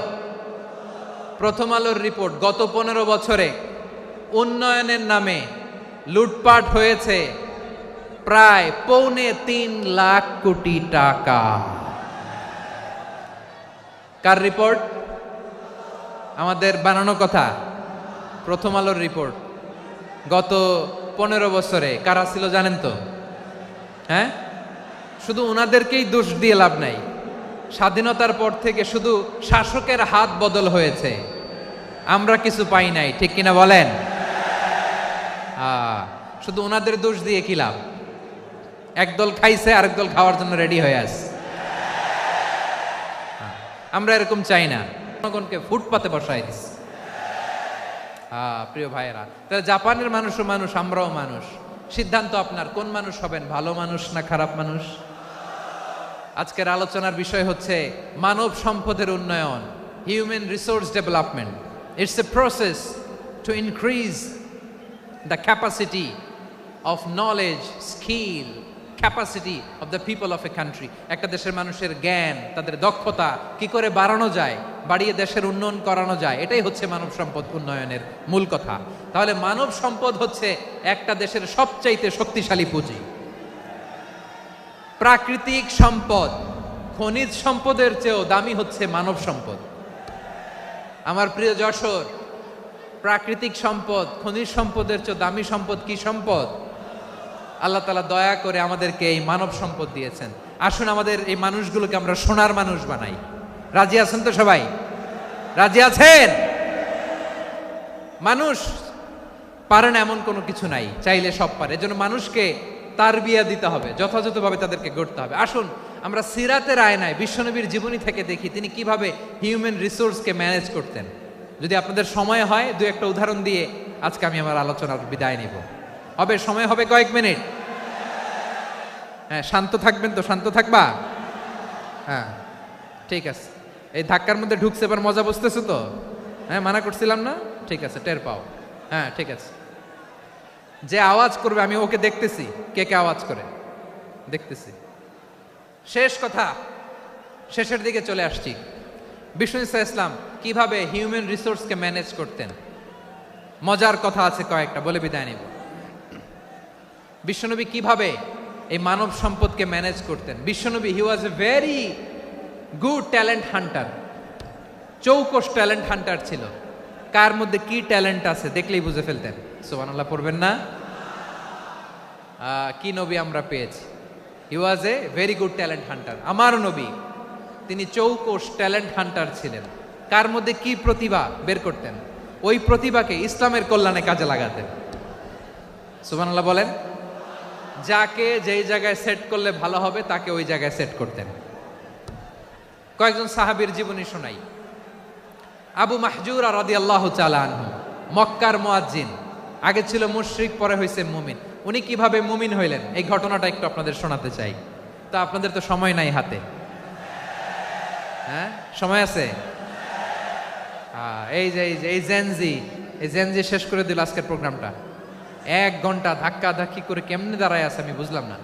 প্রথম আলোর রিপোর্ট, গত 15 বছরে উন্নয়নের নামে লুটপাট হয়েছে প্রায় 3.25 লাখ কোটি টাকা। কার রিপোর্ট? আমাদের বানানো কথা। প্রথম আলোর রিপোর্ট। গত 15 বছরে কারা ছিল জানেন তো? হ্যাঁ, শুধু ওনাদেরকেই দোষ দিয়ে লাভ নাই। স্বাধীনতার পর থেকে শুধু শাসকের হাত বদল হয়েছে, আমরা কিছু পাই নাই, ঠিক কিনা বলেন? শুধু ওনাদের দোষ দিয়ে কি লাভ? একদল খাইছে, আরেক দল খাওয়ার জন্য রেডি হয়ে আছে। আমরা এরকম চাই না, জনগণকে ফুটপাতে বসাই দিস। প্রিয় ভাইয়েরা, তাহলে জাপানের মানুষও মানুষ, আমরাও মানুষ। সিদ্ধান্ত আপনার, কোন মানুষ হবেন, ভালো মানুষ না খারাপ মানুষ? আজকের আলোচনার বিষয় হচ্ছে মানব সম্পদের উন্নয়ন, human resource development. It's a process to increase the capacity of knowledge, skill, capacity of the people of a country. একটা দেশের মানুষের জ্ঞান, তাদের দক্ষতা কি করে বাড়ানো যায়, বাড়িয়ে দেশের উন্নয়ন করানো যায়, এটাই হচ্ছে মানব সম্পদ উন্নয়নের মূল কথা। তাহলে মানব সম্পদ হচ্ছে একটা দেশের সবচাইতে শক্তিশালী পুঁজি। প্রাকৃতিক সম্পদ, খনিজ সম্পদের চেয়েও দামি হচ্ছে মানব সম্পদ। আমার প্রিয় যশোর, প্রাকৃতিক সম্পদ, খনিজ সম্পদের চেয়ে দামি সম্পদ কি সম্পদ? আল্লাহ তাআলা দয়া করে আমাদেরকে এই মানব সম্পদ দিয়েছেন। আসুন আমাদের এই মানুষগুলোকে আমরা সোনার মানুষ বানাই। রাজি আছেন তো সবাই? রাজি আছেন? মানুষ পারে না এমন কোনো কিছু নাই, চাইলে সব পারে। এজন্য মানুষকে তারবিয়া দিতে হবে, যথাযথভাবে তাদেরকে গড়তে হবে। আসুন আমরা সিরাতের আয়নায় বিশ্বনবীর জীবনী থেকে দেখি তিনি কিভাবে হিউম্যান রিসোর্সকে ম্যানেজ করতেন। যদি আপনাদের সময় হয়, দু একটা উদাহরণ দিয়ে আজকে আমি আমার আলোচনার বিদায় নিব। হবে সময় হবে কয়েক মিনিট? হ্যাঁ, শান্ত থাকবেন তো? শান্ত থাকবা? হ্যাঁ, ঠিক আছে। এই ধাক্কার মধ্যে ঢুকছে, এবার মজা বুঝতেছো তো? হ্যাঁ, মানা করছিলাম না? ঠিক আছে, টের পাও। হ্যাঁ, ঠিক আছে। যে আওয়াজ করবে আমি ওকে দেখতেছি, কে কে আওয়াজ করে দেখতেছি। শেষ কথা, শেষের দিকে চলে আসছি। বিষ্ণু ইসলাম কিভাবে হিউম্যান রিসোর্সকে ম্যানেজ করতেন, মজার কথা আছে কয়েকটা, বলে বিদায় নিব। বিশ্বনবী কিভাবে এই মানব সম্পদকে ম্যানেজ করতেন। বিশ্বনবী, he was a very good talent hunter, চৌকস ট্যালেন্ট হান্টার ছিল। কার মধ্যে কি ট্যালেন্ট আছে দেখলেই বুঝে ফেলতেন। সুবহানাল্লাহ পড়বেন না? কি নবী আমরা পেয়েছি! He was a very good talent hunter. আমার নবী, তিনি চৌকস ট্যালেন্ট হান্টার ছিলেন। কার মধ্যে কি প্রতিভা বের করতেন, ওই প্রতিভাকে ইসলামের কল্যাণে কাজে লাগাতেন। সুবহানাল্লাহ বলেন। যাকে যেই জায়গায় সেট করলে ভালো হবে তাকে ওই জায়গায় সেট করতেন। কয়েকজন সাহাবীর জীবনী শোনাই। আবু মাহজুরা রাদিয়াল্লাহু তাআলা আনহু, মক্কার মুয়াজ্জিন, আগে ছিল মুশরিক, পরে হয়েছে মুমিন। উনি কিভাবে মুমিন হইলেন এই ঘটনাটা একটু আপনাদের শোনাতে চাই। তো আপনাদের তো সময় নাই হাতে। হ্যাঁ, সময় আছে? এই জেনজি শেষ করে দিল আজকের প্রোগ্রামটা। 1 ঘন্টা ধাক্কা ধাক্কি করে কেমনে দাঁড়ায় আছে আমি বুঝলাম না।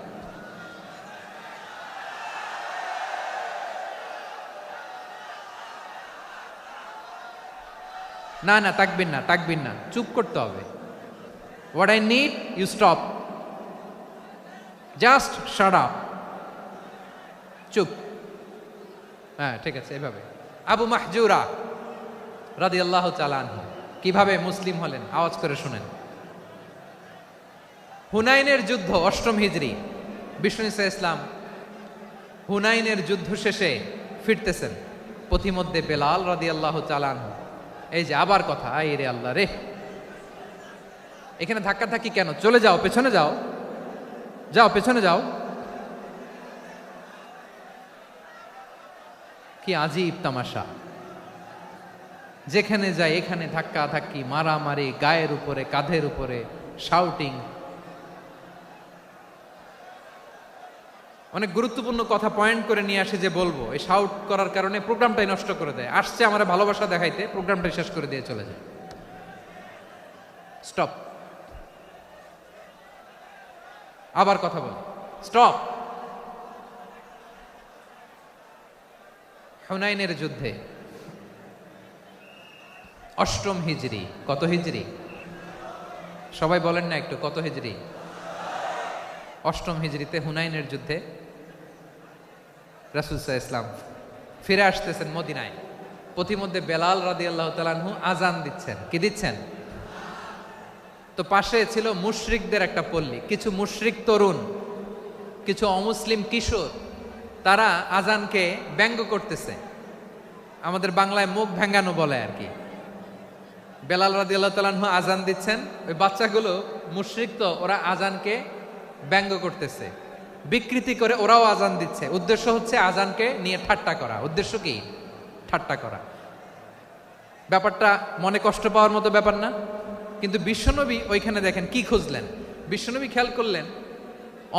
না না, তাকবির না, চুপ করতে হবে। What I need, you stop, just shut up, চুপ। হ্যাঁ, ঠিক আছে, এভাবে। আবু মাহজুরা রাদিয়াল্লাহু তাআলা আনহু কিভাবে মুসলিম হলেন, আওয়াজ করে শুনেন। হুনাইনের যুদ্ধ 8ম হিজরি, বিষ্ণু ইসলাম হুনাইনের যুদ্ধ শেষে ফিরতেছেন, পথিমধ্যে বেলাল রাদিয়াল্লাহু তাআলা আনহু, এই যে আবার কথা, আই রে আল্লাহ রে, এখানে ধাক্কা ধাক্কি কেন? চলে যাও, পেছনে যাও, যাও পেছনে যাও। কি আজীব তামাশা, যেখানে যায় এখানে ধাক্কা ধাক্কি, মারামারি, গায়ের উপরে কাঁধের উপরে শাউটিং। অনেক গুরুত্বপূর্ণ কথা পয়েন্ট করে নিয়ে আসে যে বলবো, এই শাউট করার কারণে প্রোগ্রামটাই নষ্ট করে দেয়। আসছে আমার ভালোবাসা দেখাইতে, প্রোগ্রামটাই শেষ করে দিয়ে চলে যায়। স্টপ, আবার কথা বল, স্টপ। হুনাইনের যুদ্ধে 8ম হিজরি, কত হিজরি? সবাই বলেন না একটু, কত হিজরি? 8ম হিজরিতে হুনাইনের যুদ্ধে রাসূল সাল্লাল্লাহু আলাইহি ওয়াসাল্লাম ফিরে আসতেছেন মদিনায়। পথিমধ্যে বেলাল রাদিয়াল্লাহু তাআলা আনহু আজান দিচ্ছেন। কি দিচ্ছেন? তো পাশে ছিল মুশরিকদের একটা পল্লী, কিছু মুশরিক তরুণ, কিছু অমুসলিম কিশোর, তারা আজানকে ব্যঙ্গ করতেছে, আমাদের বাংলায় মুখ ভেঙ্গানো বলে আর কি। বেলাল রাদিয়াল্লাহু তাআলা আনহু আজান দিচ্ছেন, ওই বাচ্চাগুলো মুশরিক, তো ওরা আজানকে ব্যঙ্গ করতেছে, বিকৃতি করে ওরাও আজান দিচ্ছে। উদ্দেশ্য হচ্ছে আজানকে নিয়ে ঠাট্টা করা। উদ্দেশ্য কি? ঠাট্টা করা। ব্যাপারটা মনে কষ্ট পাওয়ার মতো ব্যাপার না? কিন্তু বিশ্বনবী ওইখানে দেখেন কি খুঁজলেন। বিশ্বনবী খেয়াল করলেন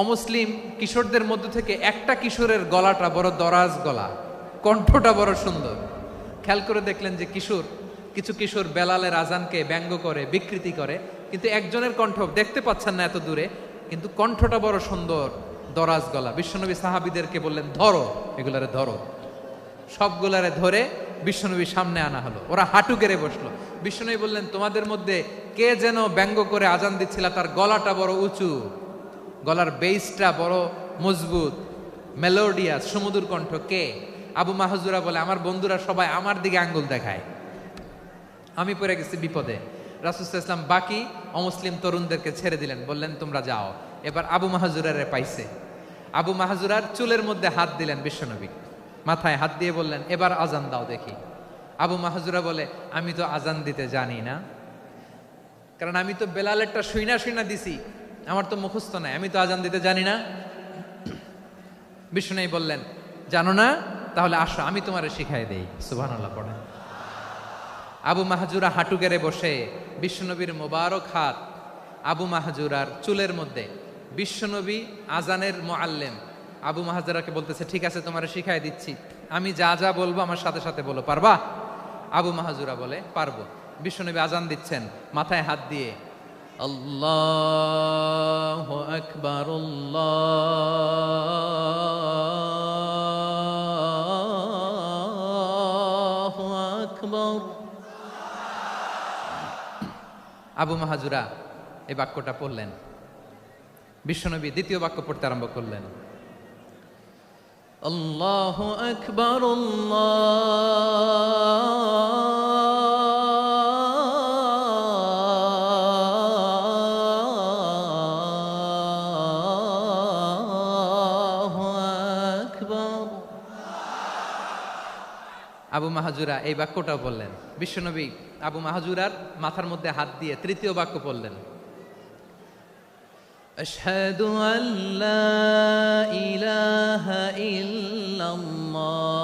অমুসলিম কিশোরদের মধ্য থেকে একটা কিশোরের গলাটা বড় দরাজ গলা, কণ্ঠটা বড় সুন্দর। খেয়াল করে দেখলেন যে কিছু কিশোর বেলালের আজানকে ব্যঙ্গ করে, বিকৃতি করে, কিন্তু একজনের কণ্ঠ দেখতে পাচ্ছেন না এত দূরে, কিন্তু কণ্ঠটা বড় সুন্দর, দরাজ গলা। বিশ্বনবী সাহাবীদেরকে বললেন, ধরো এগুলারে, ধরো। সবগুলারে ধরে বিশ্বনবীর সামনে আনা হলো। ওরা হাঁটু গেড়ে বসলো। বিশ্বনবী বললেন, তোমাদের মধ্যে কে যেন ব্যঙ্গ করে আজান দিচ্ছিল, তার গলাটা বড় উঁচু, গলার বেসটা বড় মজবুত, মেলোডিয়াস, সুমধুর কণ্ঠ। কে? আবু মাহজুরা বলে, আমার বন্ধুরা সবাই আমার দিকে আঙ্গুল দেখায়, আমি পড়ে গেছি বিপদে। রাসূল সাল্লাল্লাহু আলাইহি ওয়াসাল্লাম বাকি অমুসলিম তরুণদেরকে ছেড়ে দিলেন, বললেন তোমরা যাও। এবার আবু মাহজুরারে পাইছে। আবু মাহজুরার চুলের মধ্যে হাত দিলেন বিশ্বনবী, মাথায় হাত দিয়ে বললেন, এবার আজান দাও দেখি। আবু মাহজুরা বলে, আমি তো আজান দিতে জানি না, কারণ আমি তো বেলালেরটা শুইনা দিছি, আমার তো মুখস্থ নাই, আমি তো আজান দিতে জানি না। বিশ্বনবী বললেন, জানো না? তাহলে আসো, আমি তোমারে শিখাই দেই। সুবহানাল্লাহ পড়েন। আবু মাহজুরা হাঁটু গেড়ে বসে, বিশ্বনবীর মোবারক হাত আবু মাহজুরার চুলের মধ্যে। বিশ্বনবী আজানের মুআল্লিম আবু মাহজুরাকে বলতেছে, ঠিক আছে তোমারে শিখাই দিচ্ছি, আমি যা যা বলবো আমার সাথে সাথে বলো, পারবা? আবু মাহজুরা বলে, পারবো। বিশ্বনবী আজান দিচ্ছেন, মাথায় হাত দিয়ে আল্লাহু আকবার, আল্লাহু আকবার। আবু মাহজুরা এই বাক্যটা পড়লেন। বিশ্বনবী দ্বিতীয় বাক্য পড়তে আরম্ভ করলেন, আল্লাহু আকবার, আল্লাহু আকবার। আবু মাহজুরা এই বাক্যটাও বললেন। বিশ্বনবী আবু মাহজুরার মাথার মধ্যে হাত দিয়ে তৃতীয় বাক্য পড়লেন, আশহাদু আল্লা ইলাহা ইল্লাল্লাহ।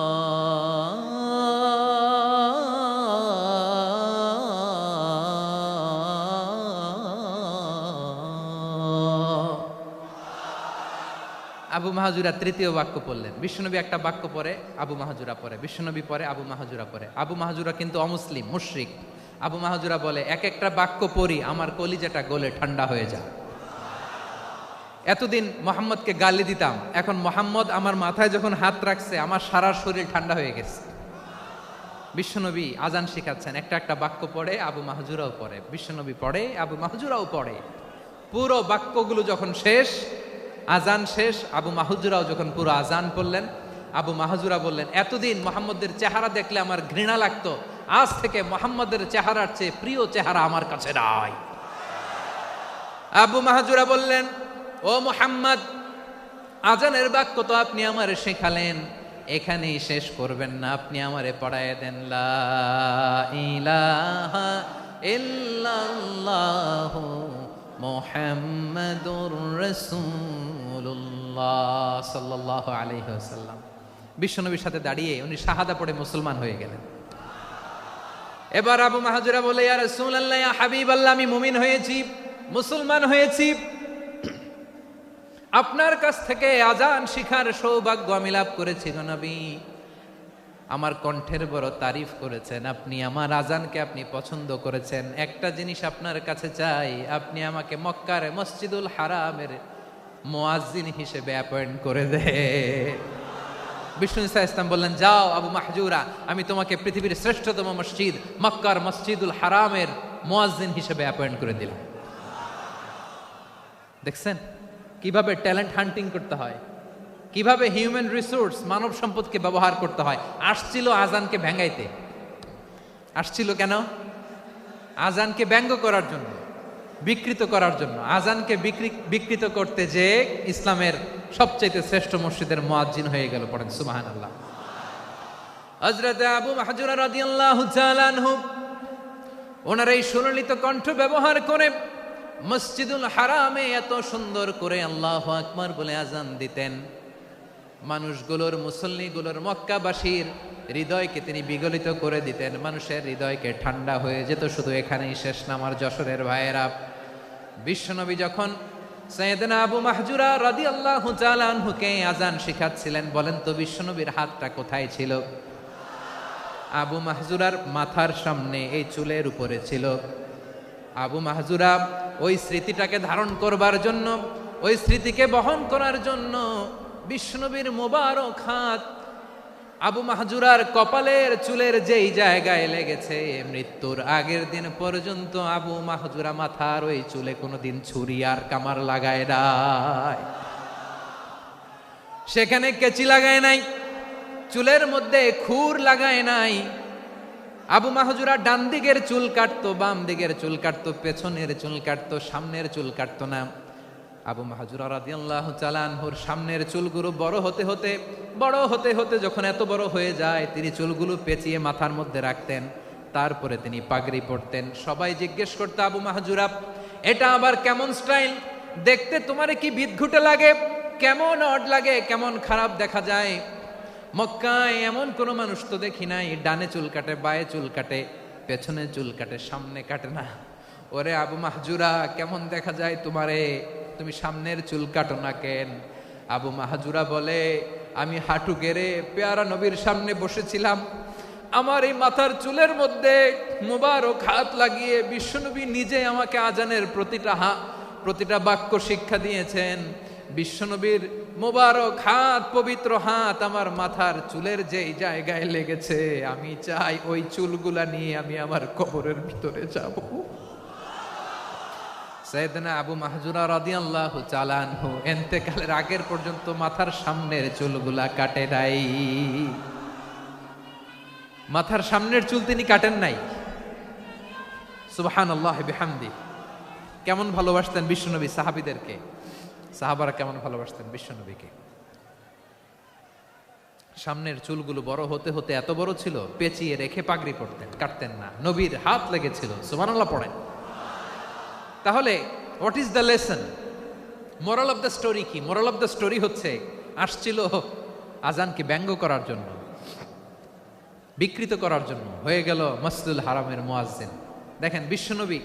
আবু মাহজুরা তৃতীয় বাক্য পড়লেন। বিশ্বনবী একটা বাক্য পরে আবু মাহজুরা পরে, বিশ্বনবী পরে আবু মাহজুরা পরে। আবু মাহজুরা কিন্তু অমুসলিম, মুশরিক। আবু মাহজুরা বলে, এক একটা বাক্য পড়ি আমার কলিজাটা গলে ঠান্ডা হয়ে যায়। এতদিন মোহাম্মদকে গালি দিতাম, এখন মোহাম্মদ আমার মাথায় যখন হাত রাখছে আমার সারা শরীর ঠান্ডা হয়ে গেছে। বিশ্বনবী আজান শিখাচ্ছেন, একটা একটা বাক্য পড়ে আবু মাহজুরাও পড়ে, বিশ্বনবী পড়ে আবু মাহজুরাও পড়ে। পুরো বাক্যগুলো যখন শেষ, আজান শেষ, আবু মাহজুরাও যখন পুরো আজান পড়লেন, আবু মাহজুরা বললেন, এতদিন মোহাম্মদের চেহারা দেখলে আমার ঘৃণা লাগতো, আজ থেকে মোহাম্মদের চেহারার চেয়ে প্রিয় চেহারা আমার কাছে নাই। আবু মাহজুরা বললেন, ও মুহাম্মদ, আজানের বাক্য তো আপনি আমারে শেখালেন, এখানেই শেষ করবেন না, আপনি আমারে পড়ায় দেন লা ইলাহা ইল্লাল্লাহু মুহাম্মাদুর রাসূলুল্লাহ সাল্লাল্লাহু আলাইহি ওয়াসাল্লাম। বিশ্বনবীর সাথে দাঁড়িয়ে উনি শাহাদা পড়ে মুসলমান হয়ে গেলেন। এবার আবু মাহজুরা বলে, ইয়া রাসূলুল্লাহ, ইয়া হাবিবাল্লাহ, আমি মুমিন হয়েছি, মুসলমান হয়েছি, আপনার কাছ থেকে আজান শিখার সৌভাগ্য আমি লাভ করেছি গো নবী। আমার কণ্ঠের বড় তারিফ করেছেন, আপনি আমার আজানকে আপনি পছন্দ করেছেন। একটা জিনিস আপনার কাছে চাই, আপনি আমাকে মক্কার মসজিদুল হারামের মুয়াজ্জিন হিসেবে অ্যাপয়েন্ট করে দে। বিষ্ণু ইসা ইসলাম বললেন, যাও আবু মাহজুরা, আমি তোমাকে পৃথিবীর শ্রেষ্ঠতম মসজিদ মক্কার মসজিদুল হারামের মুয়াজ্জিন হিসেবে অ্যাপয়েন্ট করে দিলাম। দেখছেন কিভাবে ট্যালেন্ট হান্টিং করতে হয়, কিভাবে হিউম্যান রিসোর্স মানব সম্পদকে ব্যবহার করতে হয়। আসছিল আজানকে ভেঙাইতে, আসছিল কেন? আজানকে ব্যঙ্গ করার জন্য, বিকৃত করার জন্য। আজানকে বিকৃত করতে যে ইসলামের সবচেয়ে শ্রেষ্ঠ মসজিদের মুয়াজ্জিন হয়ে গেল। পড়েন সুবহানাল্লাহ। হযরত আবু মাহজুরা রাদিয়াল্লাহু তাআলা আনহু ওনার এই সুললিত কণ্ঠ ব্যবহার করে মসজিদুল হারামে এত সুন্দর করে আল্লাহু আকবার বলে আজান দিতেন, মানুষগুলোর, মুসল্লিগুলোর, মক্কাবাসীর হৃদয়কে তিনি বিগলিত করে দিতেন। মানুষের হৃদয়কে ঠান্ডা হয়ে যেত। শুধু এখানেই শেষ না আমার যশোরের ভাইয়েরা, বিশ্বনবী যখন সাইয়েদনা আবু মাহজুরা রাদিয়াল্লাহু তাআলা আনহুকে আজান শিখাচ্ছিলেন, বলেন তো বিশ্বনবীর হাতটা কোথায় ছিল? আবু মাহজুরার মাথার সামনে, এই চুলের উপরে ছিল। আবু মাহজুরা ওই স্মৃতিটাকে ধারণ করবার জন্য, ওই স্মৃতিকে বহন করার জন্য বিশ্বনবীর মোবারক হাত আবু মাহজুরার কপালের চুলের যেই জায়গায় লেগেছে, মৃত্যুর আগের দিন পর্যন্ত আবু মাহজুরা মাথার ওই চুলে কোনোদিন ছুরি আর কামার লাগায় নাই, সেখানে কেচি লাগায় নাই, চুলের মধ্যে খুর লাগায় নাই। আবু মাহজুরা ডান দিকের চুল কাটতো, বাম দিকের চুল কাটতো, পেছনের চুল কাটতো, সামনের চুল কাটতো না। আবু মাহজুরা রাদিয়াল্লাহু তাআলা আনহুর সামনের চুলগুলো বড় হতে হতে যখন এত বড় হয়ে যায়, তিনি চুলগুলো পেঁচিয়ে মাথার মধ্যে রাখতেন, তারপরে তিনি পাগড়ি পরতেন। সবাই জিজ্ঞেস করতো, আবু মাহজুরা, এটা আবার কেমন স্টাইল? দেখতে তোমারে কি বিদঘুটে লাগে, কেমন অড লাগে, কেমন খারাপ দেখা যায়। মক্কায় এমন কোন মানুষ তো দেখি নাই, ডানে চুল কাটে, বায়ে চুল কাটে, পেছনে চুল কাটে, সামনে কাটে না। ওরে আবু মাহজুরা, কেমন দেখা যায় তোমারে, তুমি সামনের চুল কাটো না কেন? আবু মাহজুরা বলে, আমি হাঁটু গেড়ে পেয়ারা নবীর সামনে বসেছিলাম, আমার এই মাথার চুলের মধ্যে মুবারক হাত লাগিয়ে বিশ্বনবী নিজে আমাকে আজানের প্রতিটা বাক্য শিক্ষা দিয়েছেন। বিশ্বনবীর মোবারক হাত, পবিত্র হাত আমার মাথার চুলের যেই জায়গায় লেগেছে, আমি চাই ওই চুলগুলা নিয়ে আমি আমার কবরের ভিতরে যাব। সাইয়েদনা আবু মাহজুরা রাদিয়াল্লাহু তাআলা আনহু ইন্তেকালের আগের পর্যন্ত মাথার সামনের চুলগুলা কাটে নাই। মাথার সামনের চুল তিনি কাটেন নাই। সুবহানাল্লাহি বিহামদি। কেমন ভালোবাসতেন বিশ্বনবী সাহাবীদেরকে, সাহাবারা কেমন ভালোবাসতেন বিশ্বনবীকে। সামনের চুলগুলো বড় হতে হতে এত বড় ছিল, পেঁচিয়ে রেখে পাগড়ি পরতেন, কাটতেন না। নবীর হাত লেগেছিল। সুবহানাল্লাহ পড়েন। তাহলে what is the lesson? Moral of the story কি? মোরাল অফ দ্য স্টোরি হচ্ছে, আসছিল আজানকে ব্যঙ্গ করার জন্য, বিকৃত করার জন্য, হয়ে গেল মসজিদুল হারামের মুয়াজ্জিন। দেখেন বিশ্বনবী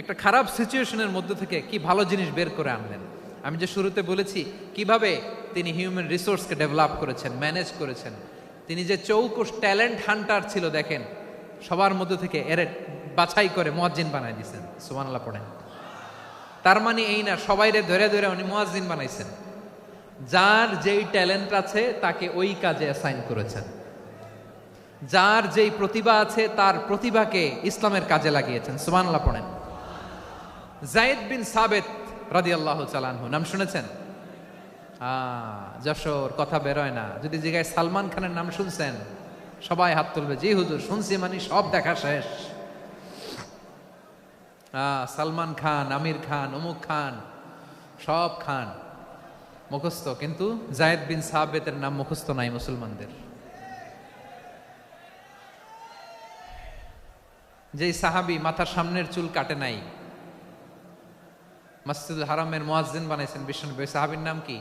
একটা খারাপ সিচুয়েশনের মধ্যে থেকে কি ভালো জিনিস বের করে আনলেন। আমি যে শুরুতে বলেছি কিভাবে তিনি হিউম্যান রিসোর্সকে ডেভেলপ করেছেন, ম্যানেজ করেছেন। তিনি যে চৌকুশ ট্যালেন্ট হান্টার ছিল, দেখেন সবার মধ্যে থেকে এর বাছাই করে মুয়াজ্জিন বানাই দিয়েছেন। সুবহানাল্লাহ পড়েন। তার মানে এই না সবাইরে ধরে ধরে উনি মুয়াজ্জিন বানাইছেন। যার যেই ট্যালেন্ট আছে তাকে ওই কাজে অ্যাসাইন করেছেন। যার যেই প্রতিভা আছে তার প্রতিভাকে ইসলামের কাজে লাগিয়েছেন। সুবহানাল্লাহ পড়েন। যায়েদ বিন সাবিত রাদিয়াল্লাহু তাআলা আনহু নাম শুনেছেন? যশোর কথা বেরোয় না। যদি জিজ্ঞাসা সালমান খানের নাম শুনছেন, সবাই হাত তুলবে, জি হুজুর শুনছি, মানে সব দেখা শেষ। সালমান খান, আমির খান, অমুক খান, সব খান মুখস্থ, কিন্তু জায়েদ বিন সাবিতের নাম মুখস্থ নাই মুসলমানদের। যেই সাহাবী মাথার সামনের চুল কাটে নাই, মসজিদুল হারামের মুয়াজ্জিন বানাইছেন বিশ্বনবী, ওই সাহাবীর নাম কি?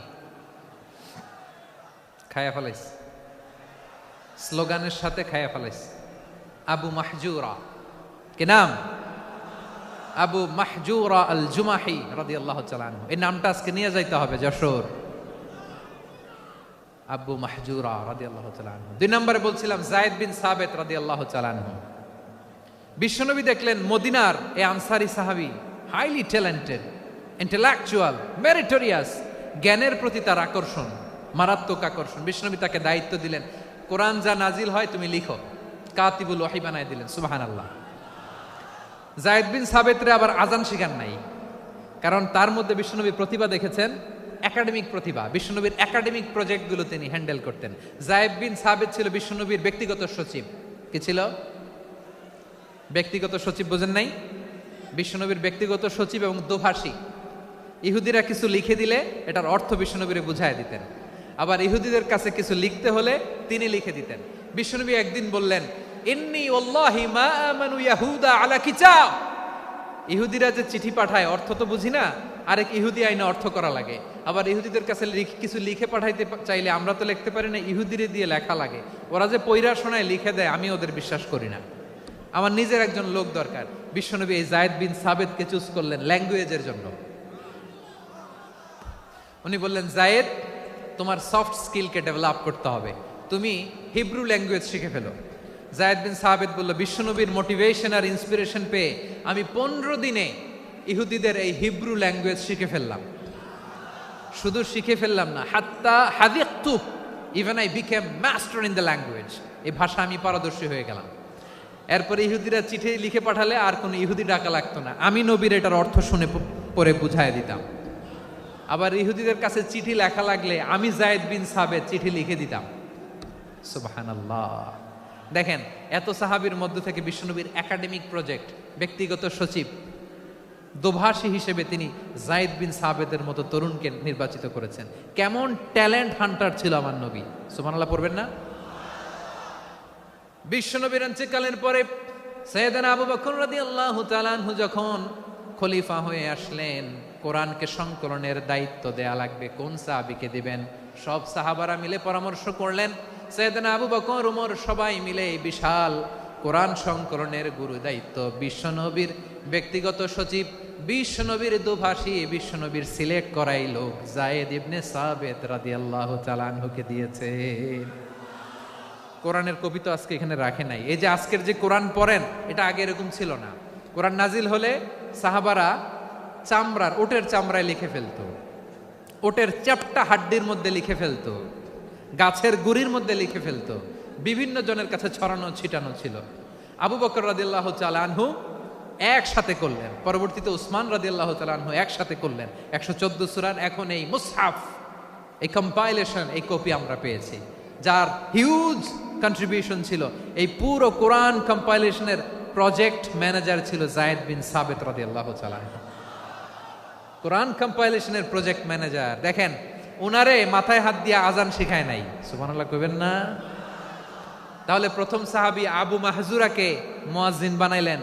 খায়া ফেলাইস, স্লোগানের সাথে খায়া ফেলাইস। আবু মাহজুরা, কি নাম? আবু মাহজুরা আল জুমাহি রাদিয়াল্লাহু তাআলা আনহু। এই নামটা আজকে নিয়ে যাইতে হবে যশোর। আবু মাহজুরা রাদিয়াল্লাহু তাআলা আনহু। 2 নম্বরে বলছিলাম জায়েদ বিন সাবিত রাদিয়াল্লাহু তাআলা আনহু। বিশ্বনবী দেখলেন মদিনার এই আনসারী সাহাবী হাইলি ট্যালেন্টেড, ইন্টেলেকচুয়াল, মেরিটোরিয়াস, জ্ঞানের প্রতি তার আকর্ষণ, মারাত্মক আকর্ষণ। বিশ্বনবী তাকে দায়িত্ব দিলেন, কোরআন যা নাজিল হয় তুমি লিখো, কাতিবুল ওয়াহি বানায় দিলেন। সুবহানাল্লাহ। জায়েদ বিন সাবিতরে আবার আজান শিখান নাই, কারণ তার মধ্যে বিশ্বনবী প্রতিভা দেখেছেন, একাডেমিক প্রতিভা। বিশ্বনবীর একাডেমিক প্রজেক্টগুলো তিনি হ্যান্ডেল করতেন। জায়েদ বিন সাবিত ছিল বিশ্বনবীর ব্যক্তিগত সচিব। কি ছিল? ব্যক্তিগত সচিব, বোঝেন নাই? বিশ্বনবীর ব্যক্তিগত সচিব এবং দোভাষী। ইহুদিরা কিছু লিখে দিলে এটার অর্থ বিশ্বনবীরে বুঝায় দিতেন, আবার ইহুদিদের কাছে কিছু লিখতে হলে তিনি লিখে দিতেন। বিশ্বনবী একদিন বললেন, ইন্নী ওয়াল্লাহি মা আমানু ইয়াহুদা আলা কিতাব। ইহুদিরা যে চিঠি পাঠায় অর্থ তো বুঝি না, আরেক ইহুদি আইনে অর্থ করা লাগে। আবার ইহুদিদের কাছে কিছু লিখে পাঠাইতে চাইলে আমরা তো লিখতে পারি না, ইহুদিরে দিয়ে লেখা লাগে। ওরা যে পয়রা শোনায় লিখে দেয়, আমি ওদের বিশ্বাস করি না, আমার নিজের একজন লোক দরকার। বিশ্বনবী এই জায়েদ বিন সাবিতকে চুজ করলেন ল্যাঙ্গুয়েজের জন্য। উনি বললেন, জায়েদ, তোমার সফট স্কিলকে ডেভেলপ করতে হবে, তুমি হিব্রু ল্যাঙ্গুয়েজ শিখে ফেলো। জায়েদ বিন সাবিত বলল, বিশ্বনবীর মোটিভেশন আর ইন্সপিরেশন পেয়ে আমি 15 দিনে ইহুদিদের এই হিব্রু ল্যাঙ্গুয়েজ শিখে ফেললাম। শুধু শিখে ফেললাম না, হাত্তা হাদিকতু, even I became master in the language. এই ভাষা আমি পারদর্শী হয়ে গেলাম। এরপরে ইহুদিরা চিঠি লিখে পাঠালে আর কোনো ইহুদি ডাকা লাগতো না, আমি নবীর এটার অর্থ শুনে পরে বুঝায় দিতাম। আবার ইহুদিদের কাছে চিঠি লেখা লাগলে আমি জায়েদ বিন সাবিত চিঠি লিখে দিতাম। সুবহানাল্লাহ। দেখেন, এত সাহাবীর মধ্য থেকে বিশ্বনবীর একাডেমিক প্রজেক্ট, ব্যক্তিগত সচিব, দোভাষী হিসেবে তিনি জায়েদ বিন সাবিতের মতো তরুণকে নির্বাচিত করেছেন। কেমন ট্যালেন্ট হান্টার ছিল আমার নবী! সুবহানাল্লাহ পড়বেন না? বিশ্বনবীর ইন্তেকালের পরে সাইয়েদনা আবু বকর রাদিয়াল্লাহু তাআলা আনহু যখন খলিফা হয়ে আসলেন, কোরআনকে সংকলনের দায়িত্ব দেয়া লাগবে, কোন সাহাবীকে দিবেন? সব সাহাবারা মিলে পরামর্শ করলেন। সাইয়েদনা আবু বকর, ওমর সবাই মিলে এই বিশাল কোরআন সংকলনের গুরু দায়িত্ব বিশ্বনবীর ব্যক্তিগত সচিব, বিশ্বনবীর দোভাষী, বিশ্বনবীর সিলেক্ট করাই লোক জায়েদ ইবনে সাবিত রাদিয়াল্লাহু তাআলা আনহুকে দিয়েছে। কোরআনের কপি তো আজকে এখানে রাখে নাই। এই যে আজকের যে কোরআন পড়েন, এটা আগে এরকম ছিল না। কোরআন নাজিল হলে সাহাবারা চামড়ার, ওটের চামড়ায় লিখে ফেলতো, ওটের চ্যাপ্টা হাড্ডির মধ্যে লিখে ফেলতো, গাছের গুড়ির মধ্যে লিখে ফেলতো, বিভিন্ন জনের কাছে ছড়ানো ছিটানো ছিল। আবু বকর রাদিয়াল্লাহু তাআলা আনহু একসাথে করলেন, পরবর্তীতে উসমান রাদিয়াল্লাহু তাআলা আনহু একসাথে করলেন। 114 সূরার এখন এই মুসহাফ, এই কম্পাইলেশন, এই কপি আমরা পেয়েছি, যার হিউজ কন্ট্রিবিউশন ছিল। এই পুরো কোরআন কম্পাইলেশনের প্রজেক্ট ম্যানেজার ছিল জায়েদ বিন সাবিত রাদিয়াল্লাহু তাআলা। কোরআন কম্পাইলেশনের প্রজেক্ট ম্যানেজার। দেখেন, উনারে মাথায় হাত দিয়ে আজান শিখায় নাই। সুবহানাল্লাহ কইবেন না? তাহলে প্রথম সাহাবী আবু মাহজুরাকে মুয়াজ্জিন বানাইলেন,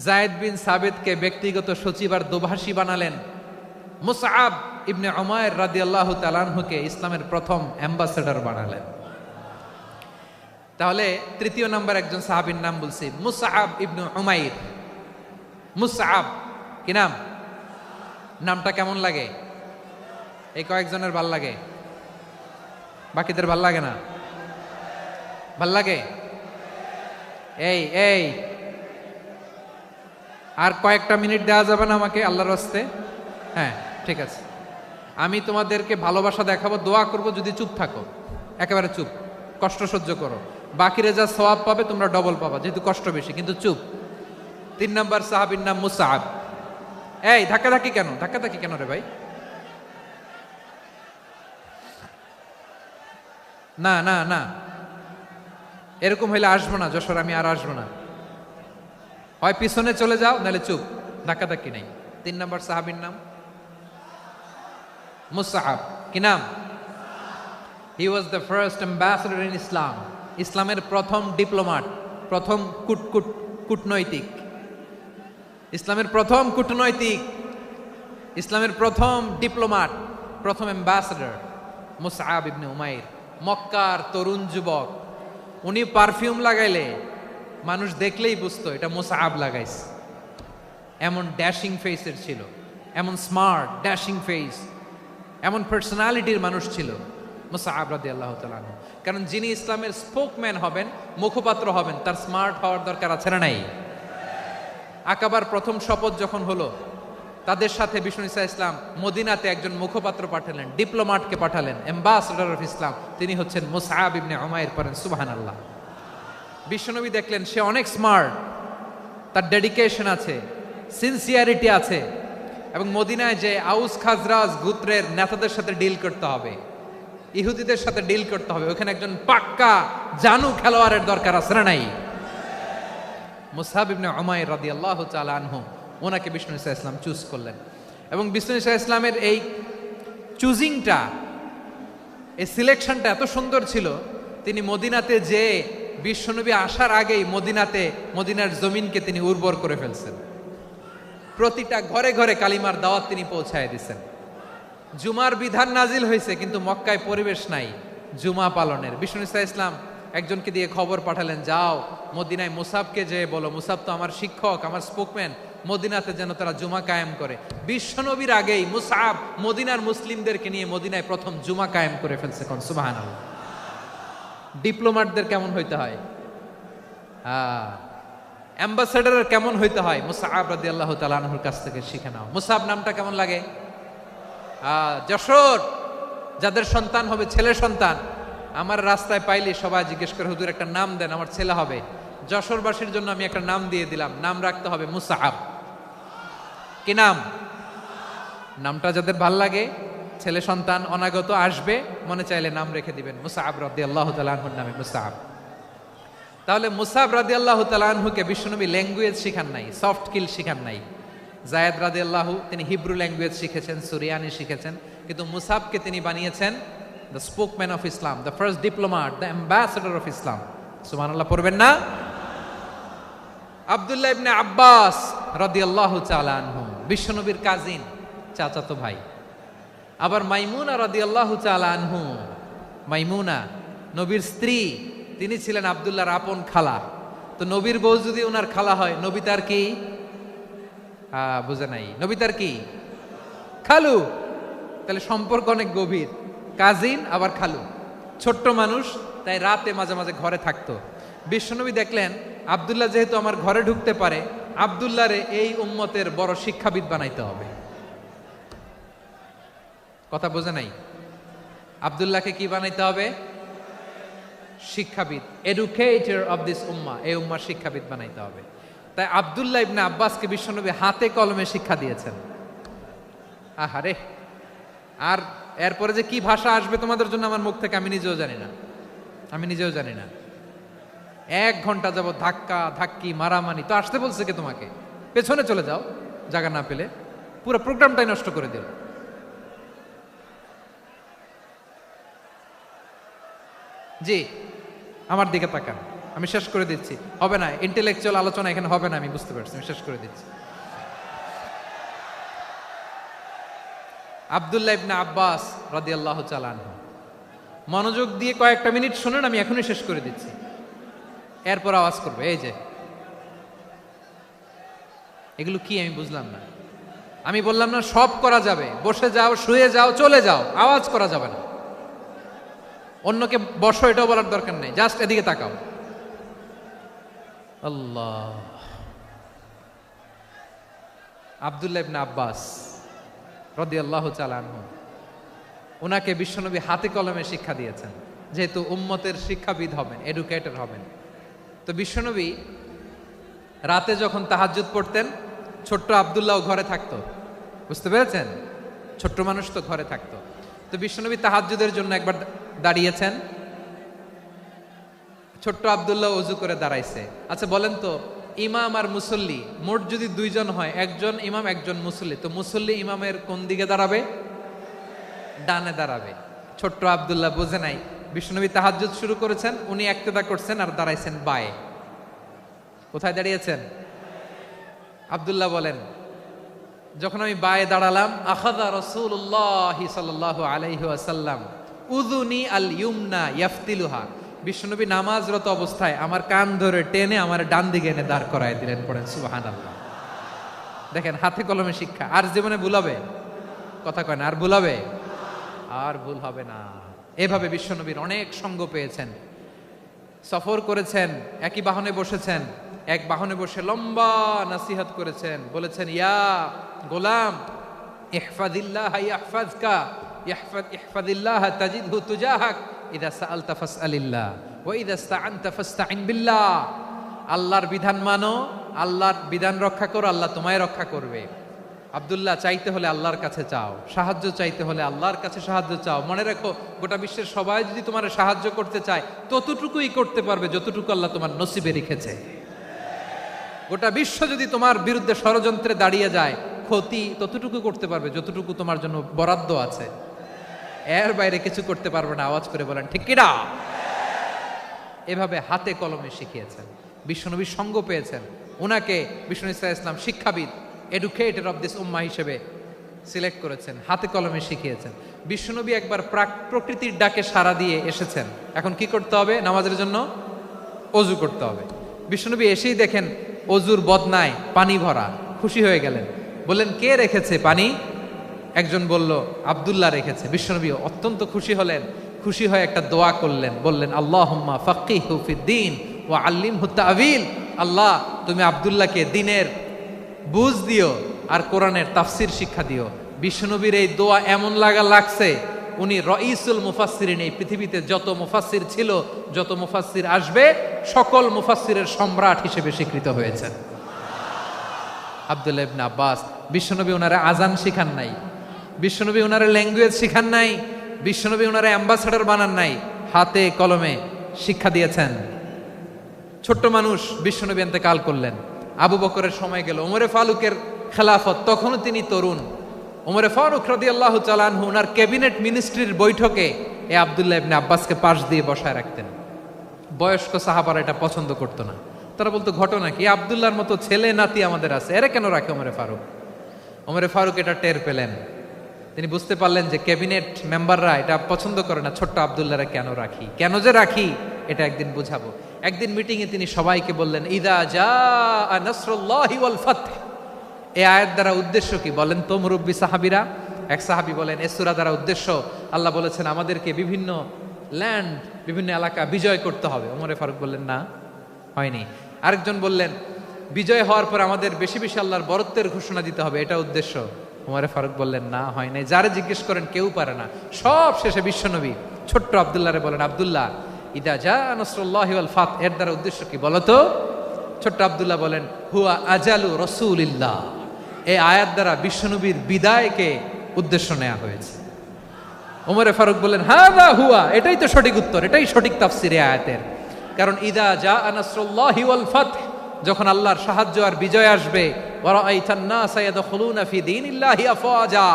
জায়েদ বিন সাবিতকে ব্যক্তিগত সচিব আর দোভাষী বানালেন, মুসআব ইবনে উমাইর রাদিয়াল্লাহু তাআলা আনহুকে ইসলামের প্রথম অ্যাম্বাসেডর বানালেন। তাহলে তৃতীয় নাম্বার একজন সাহাবীর নাম বলছি, মুসআব ইবনে উমাইর। মুসআব কি নাম? নামটা কেমন লাগে? এই কয়েকজনের ভাল লাগে, বাকিদের ভাল লাগে না? ভাল লাগে? এই এই আর কয়েকটা মিনিট দেওয়া যাবে না আমাকে আল্লাহর রাস্তে? হ্যাঁ, ঠিক আছে। আমি তোমাদেরকে ভালোবাসা দেখাবো, দোয়া করব যদি চুপ থাকো, একেবারে চুপ, কষ্ট সহ্য করো। বাকিরা যা সওয়াব পাবে তোমরা ডবল পাবা, যেহেতু কষ্ট বেশি, কিন্তু চুপ। 3 নম্বর সাহাবীর নাম মুসআব। এই ধাক্কাধাক্কি কেন? ধাক্কাধাক্কি কেন রে ভাই? না না না, এরকম হইলে আসবো না যশোর, আমি আর আসবো না। হয় পিছনে চলে যাও, নাহলে চুপ, ধাক্কাধাক্কি নাই। 3 নম্বর সাহাবীর নাম মুসআব। কি নাম? He was the first ambassador in Islam. ইসলামের প্রথম ডিপ্লোম্যাট, প্রথম কূটনৈতিক, ইসলামের প্রথম কূটনৈতিক, ইসলামের প্রথম ডিপ্লোম্যাট, প্রথম অ্যাম্বাসেডর মুসআব ইবনে উমাইর। মক্কার তরুণ যুবক, উনি পারফিউম লাগাইলে মানুষ দেখলেই বুঝতো এটা মুসআব লাগাইছে। এমন ড্যাশিং ফেসের ছিল, এমন স্মার্ট ড্যাশিং ফেস, এমন পার্সোনালিটির মানুষ ছিল মুসআব রাদিয়াল্লাহু তাআলা আনহু। কারণ যিনি ইসলামের স্পোকম্যান হবেন, মুখপাত্র হবেন, তার স্মার্ট হওয়ার দরকার আছে না নাই? আকাবার প্রথম শপথ যখন হলো, তাদের সাথে বিষ্ণু ঈসা ইসলাম মদিনাতে একজন মুখপাত্র পাঠালেন, ডিপ্লোম্যাটকে পাঠালেন, অ্যাম্বাসেডর অফ ইসলাম। তিনি হচ্ছেন মুসআব ইবনে উমাইর। পড়েন সুবহানাল্লাহ। বিশ্বনবী দেখলেন সে অনেক স্মার্ট, তার ডেডিকেশন আছে, সিনসিয়ারিটি আছে, এবং মদিনায় যে আউস খাজরাজ গোত্রের নেতাদের সাথে ডিল করতে হবে, ইহুদিদের সাথে ডিল করতে হবে, ওখানে একজন পাক্কা জানু খেলোয়াড়ের দরকার আছে না নাই? মুসআব ইবনে উমাইর রাদিয়াল্লাহু তাআলা আনহু, ওনাকে বিষ্ণু ঈসা ইসলাম চুজ করলেন। এবং বিষ্ণু ঈসা ইসলামের এই চুজিংটা, এই সিলেকশনটা এত সুন্দর ছিল, তিনি মদিনাতে যে বিশ্বনবী আসার আগেই মদিনার জমিনকে তিনি উর্বর করে ফেলছেন। প্রতিটা ঘরে ঘরে কালিমার দাওয়াত তিনি পৌঁছায় দিচ্ছেন। জুমার বিধান নাজিল হয়েছে, কিন্তু মক্কায় পরিবেশ নাই জুমা পালনের। বিষ্ণু ঈসা ইসলাম একজনকে দিয়ে খবর পাঠালেন, যাও মদিনায় মুসাবকে যে বলো, মুসাব তো আমার শিক্ষক, আমার স্পোকম্যান, মদিনাতে যেন তারা জুমা কায়েম করে। বিশ্বনবীর আগেই মুসআব মদিনার মুসলিমদেরকে নিয়ে মদিনায় প্রথম জুমা কায়েম করে ফেলছে। কোন সুবহানাল্লাহ। ডিপ্লোম্যাটদের কেমন হইতে হয়, অ্যাম্বাসেডারের কেমন হইতে হয়, মুসআব রাদিয়াল্লাহু তাআলা আনহুর কাছ থেকে শিখে নাও। মুসআব নামটা কেমন লাগে? যশোর যাদের সন্তান হবে, ছেলে সন্তান, আমার রাস্তায় পাইলে সবাই জিজ্ঞেস করে, হুজুর একটা নাম দেন, আমার ছেলে হবে। যশোরবাসীর জন্য আমি একটা নাম দিয়ে দিলাম, নাম রাখতে হবে মুসআব। কি নাম? নামটা যাদের ভাল লাগে, ছেলে সন্তান অনাগত আসবে, মনে চাইলে নাম রেখে দিবেন মুসআব রাদিয়াল্লাহু তাআলা আনহুর নামে মুসআব। তাহলে মুসআব রাদিয়াল্লাহু তাআলা আনহুকে বিশ্বনবী ল্যাঙ্গুয়েজ শিখান নাই, সফট স্কিল শিখান নাই। যায়েদ রাদিয়াল্লাহু তিনি হিব্রু ল্যাঙ্গুয়েজ শিখেছেন, সুরিয়ানি শিখেছেন, কিন্তু মুসআবকে তিনি বানিয়েছেন the spokesman of Islam, the first diplomat, the ambassador of Islam. সুবহানাল্লাহ পড়বেন না? আব্দুল্লাহ ইবনে আব্বাস রাদিয়াল্লাহু তাআলা আনহু বিশ্বনবীর কাজিন, চাচাতো ভাই। আবার মাইমুনা রাদিয়াল্লাহু তাআলা আনহু, মাইমুনা নবীর স্ত্রী, তিনি ছিলেন আব্দুল্লাহর আপন খালা। তো নবীর বউ যদি ওনার খালা হয়, নবী তার কি? বুঝে নাই, নবী তার কি? খালু। তাহলে সম্পর্ক অনেক গভীর, কাজিন আবার খালু। ছোট্ট মানুষ, তাই রাতে মাঝে মাঝে ঘরে থাকতো। বিশ্বনবী দেখলেন আব্দুল্লাহ যেহেতু আমার ঘরে ঢুকতে পারে, আব্দুল্লাহরে এই উম্মতের বড় শিক্ষাবিদ বানাইতে হবে। কথা বোঝে নাই? আব্দুল্লাহকে কি বানাইতে হবে? শিক্ষাবিদ, এডুকেটর অফ দিস উম্মাহ, এই উম্মার শিক্ষাবিদ বানাইতে হবে। তাই আব্দুল্লাহ ইবনে আব্বাসকে বিশ্বনবী হাতে কলমে শিক্ষা দিয়েছেন। আহারে, আর এরপরে যে কি ভাষা আসবে তোমাদের জন্য আমার মুখ থেকে আমি নিজেও জানি না। 1 ঘন্টা যাবত ধাক্কা ধাক্কি মারামারি। তো আসতে বলছে কে তোমাকে? পেছনে চলে যাও, জায়গা না পেলে। পুরো প্রোগ্রামটাই নষ্ট করে দিল। জি, আমার দিকে তাকান, আমি শেষ করে দিচ্ছি। হবে না, ইন্টেলেকচুয়াল আলোচনা এখানে হবে না, আমি বুঝতে পারছি, আমি শেষ করে দিচ্ছি। আব্দুল্লাহ ইবনে আব্বাস রাদিয়াল্লাহু তাআলা আনহু, মনোযোগ দিয়ে কয়েকটা মিনিট শুনুন, আমি এখনই শেষ করে দিচ্ছি। এরপর আওয়াজ করবে, এই যে এগুলো কি আমি বুঝলাম না। আমি বললাম না সব করা যাবে, বসে যাও, শুয়ে যাও, চলে যাও, আওয়াজ করা যাবে না। অন্যকে বসো এটাও বলার দরকার নেই, জাস্ট এদিকে তাকাও। আল্লাহ। আব্দুল্লাহ ইবনে আব্বাস রাদিয়াল্লাহু তাআলা আনহু, ওনাকে বিশ্বনবী হাতে কলমে শিক্ষা দিয়েছেন, যেহেতু উম্মতের শিক্ষাবিদ হবেন, এডুকেটর হবেন। তো বিশ্বনবী রাতে যখন তাহাজ্জুদ পড়তেন, ছোট্ট আব্দুল্লাহ ঘরে থাকতো। বুঝতে পেরেছেন? ছোট্ট মানুষ তো ঘরে থাকতো। তো বিশ্বনবী তাহাজ্জুদের জন্য একবার দাঁড়িয়েছেন, ছোট্ট আব্দুল্লাহ ওযু করে দাঁড়াইছে। আচ্ছা বলেন তো, ইমাম আর মুসল্লি মোট যদি দুইজন হয়, একজন ইমাম একজন মুসল্লি, তো মুসল্লি ইমামের কোন দিকে দাঁড়াবে? ডানে দাঁড়াবে। ছোট্ট আব্দুল্লাহ বোঝে নাই, বিশ্বনবী তাহাজ্জুদ শুরু করেছেন, উনি একতেদা করছেন আর দাঁড়াইছেন বায়ে। কোথায় দাঁড়িয়েছেন? আব্দুল্লাহ বলেন, যখন আমি বায়ে দাঁড়ালাম, আখাযা রাসূলুল্লাহ সাল্লাল্লাহু আলাইহি ওয়াসাল্লাম উযুনি আল ইউমনা ইয়াফতিলুহা, বিশ্বনবী নামাজরত অবস্থায় আমার কান ধরে টেনে আমার ডান দিকে এনে দাঁড় করায় দিলেন। পড়েন সুবহানাল্লাহ। দেখেন, হাতে কলমে শিক্ষা। আর জীবনে ভুল হবে? কথা কয় না, আর ভুল হবে? আর ভুল হবে না। এভাবে বিশ্বনবীর অনেক সঙ্গ পেয়েছেন, সফর করেছেন, একই বাহনে বসেছেন, এক বাহনে বসে লম্বা নাসিহত করেছেন, বলেছেন, ইয়া গোলাম ইহফাজিল্লাহ ইয়াহফাজকা ইহফাজিল্লাহ তাজিদহু তুজাহাক ইযা সাআলতা ফাসআলিল্লাহ ওয়া ইযা ইসতাআনতা ফাসতাইন বিল্লাহ। আল্লাহর বিধান মানো, আল্লাহর বিধান রক্ষা করো, আল্লাহ তোমায় রক্ষা করবে। আব্দুল্লাহ, চাইতে হলে আল্লাহর কাছে চাও, সাহায্য চাইতে হলে আল্লাহর কাছে সাহায্য চাও। মনে রাখো, গোটা বিশ্বের সবাই যদি তোমার সাহায্য করতে চায়, ততটুকুই করতে পারবে যতটুকু আল্লাহ তোমার নসিবে রেখেছে। গোটা বিশ্ব যদি তোমার বিরুদ্ধে ষড়যন্ত্রে দাঁড়িয়ে যায়, ক্ষতি ততটুকু করতে পারবে যতটুকু তোমার জন্য বরাদ্দ আছে, এর বাইরে কিছু করতে পারবে না। আওয়াজ করে বলেন ঠিক কিনা? এভাবে হাতে কলমে শিখিয়েছেন, বিশ্বনবীর সঙ্গ পেয়েছেন। ওনাকে বিষ্ণু ইসলাম শিক্ষাবিদ, এডুকেটর অফ দিস উম্মাহ হিসেবে সিলেক্ট করেছেন, হাতে কলমে শিখিয়েছেন। বিশ্বনবী একবার প্রকৃতির ডাকে সাড়া দিয়ে এসেছেন। এখন কি করতে হবে? নামাজের জন্য অজু করতে হবে। বিশ্বনবী এসেই দেখেন অজুর বদনায় পানি ভরা, খুশি হয়ে গেলেন, বললেন, কে রেখেছে পানি? একজন বলল, আব্দুল্লাহ রেখেছে। বিশ্বনবী অত্যন্ত খুশি হলেন, খুশি হয়ে একটা দোয়া করলেন, বললেন, আল্লাহুম্মা ফাক্কিহু ফিদ্দীন ওয়া আল্লিমহু তা'ওয়ীল। আল্লাহ, তুমি আব্দুল্লাহকে দ্বীনের বুঝ দিও আর কোরআনের তাফসির শিক্ষা দিও। বিশ্বনবীর এই দোয়া এমন লাগছে, উনি রাইসুল মুফাসসিরিন, এই পৃথিবীতে যত মুফাসসির ছিল, যত মুফাসসির আসবে, সকল মুফাসসিরের সম্রাট হিসেবে স্বীকৃত হয়েছেন আব্দুল্লাহ ইবনে আব্বাস। বিশ্বনবী ওনারে আজান শিখান নাই, বিশ্বনবী ওনারে ল্যাঙ্গুয়েজ শিখান নাই, বিশ্বনবী ওনারে অ্যাম্বাসেডর বানান নাই, হাতে কলমে শিক্ষা দিয়েছেন। ছোট্ট মানুষ, বিশ্বনবী ইন্তেকাল করলেন, আবু বকরের সময় গেল, ওমরে ফারুকের খেলাফত, তখনও তিনি তরুণ। ওমরে ফারুক রাদিয়াল্লাহু তাআলা আনহু ওনার ক্যাবিনেট মিনিস্ট্রির বৈঠকে এই আব্দুল্লাহ ইবনে আব্বাসকে পাশ দিয়ে বসায় রাখতেন। বয়স্ক সাহাবারা এটা পছন্দ করতো না, তারা বলতো, ঘটনা কি? আব্দুল্লাহর মতো ছেলে নাতি আমাদের আছে, এরা কেন রাখে ওমরে ফারুক? ওমরে ফারুক এটা টের পেলেন, তিনি বুঝতে পারলেন যে ক্যাবিনেট মেম্বাররা এটা পছন্দ করে না, ছোট্ট আব্দুল্লাহরা কেন রাখি, কেন যে রাখি, এটা একদিন বুঝাবো। একদিন মিটিংয়ে তিনি সবাইকে বললেন, ইদা জাআ নাসরুল্লাহি ওয়াল ফাতহ। এই আয়াত দ্বারা উদ্দেশ্য কি বলেন তো মুরব্বী সাহাবীরা? এক সাহাবী বলেন, এই সূরা দ্বারা উদ্দেশ্য, আল্লাহ বলেছেন আমাদেরকে বিভিন্ন ল্যান্ড, বিভিন্ন এলাকা বিজয় করতে হবে। ওমরে ফারুক বললেন, না, হয়নি। আরেকজন বললেন, বিজয় হওয়ার পর আমাদের বেশি বেশি আল্লাহর বরত্বের ঘোষণা দিতে হবে, এটা উদ্দেশ্য। ওমরে ফারুক বললেন, না, হয় নাই। যারা জিজ্ঞেস করেন কেউ পারে না। সব শেষে বিশ্বনবী ছোট্ট আব্দুল্লাহরে বলেন, আব্দুল্লাহ, ইদা জাআ নাসরুল্লাহি ওয়াল ফাতহ, এর দ্বারা উদ্দেশ্য কি বলো তো? ছোট্ট আব্দুল্লাহ বলেন, হুয়া আজালু রাসূলিল্লাহ। এই আয়াত দ্বারা বিশ্বনবীর বিদায়কে উদ্দেশ্য নেওয়া হয়েছে। ওমরে ফারুক বললেন, হাযা হুয়া, এটাই তো সঠিক উত্তর, এটাই সঠিক তাফসীর এই আয়াতের। কারণ ইদা জাআ নাসরুল্লাহি ওয়াল ফাতহ, যখন আল্লাহর সাহায্য আর বিজয় আসবে, ওয়া রাআইতান নাসা ইয়াদখুলুনা ফি দীনিল্লাহি আফওয়াজা,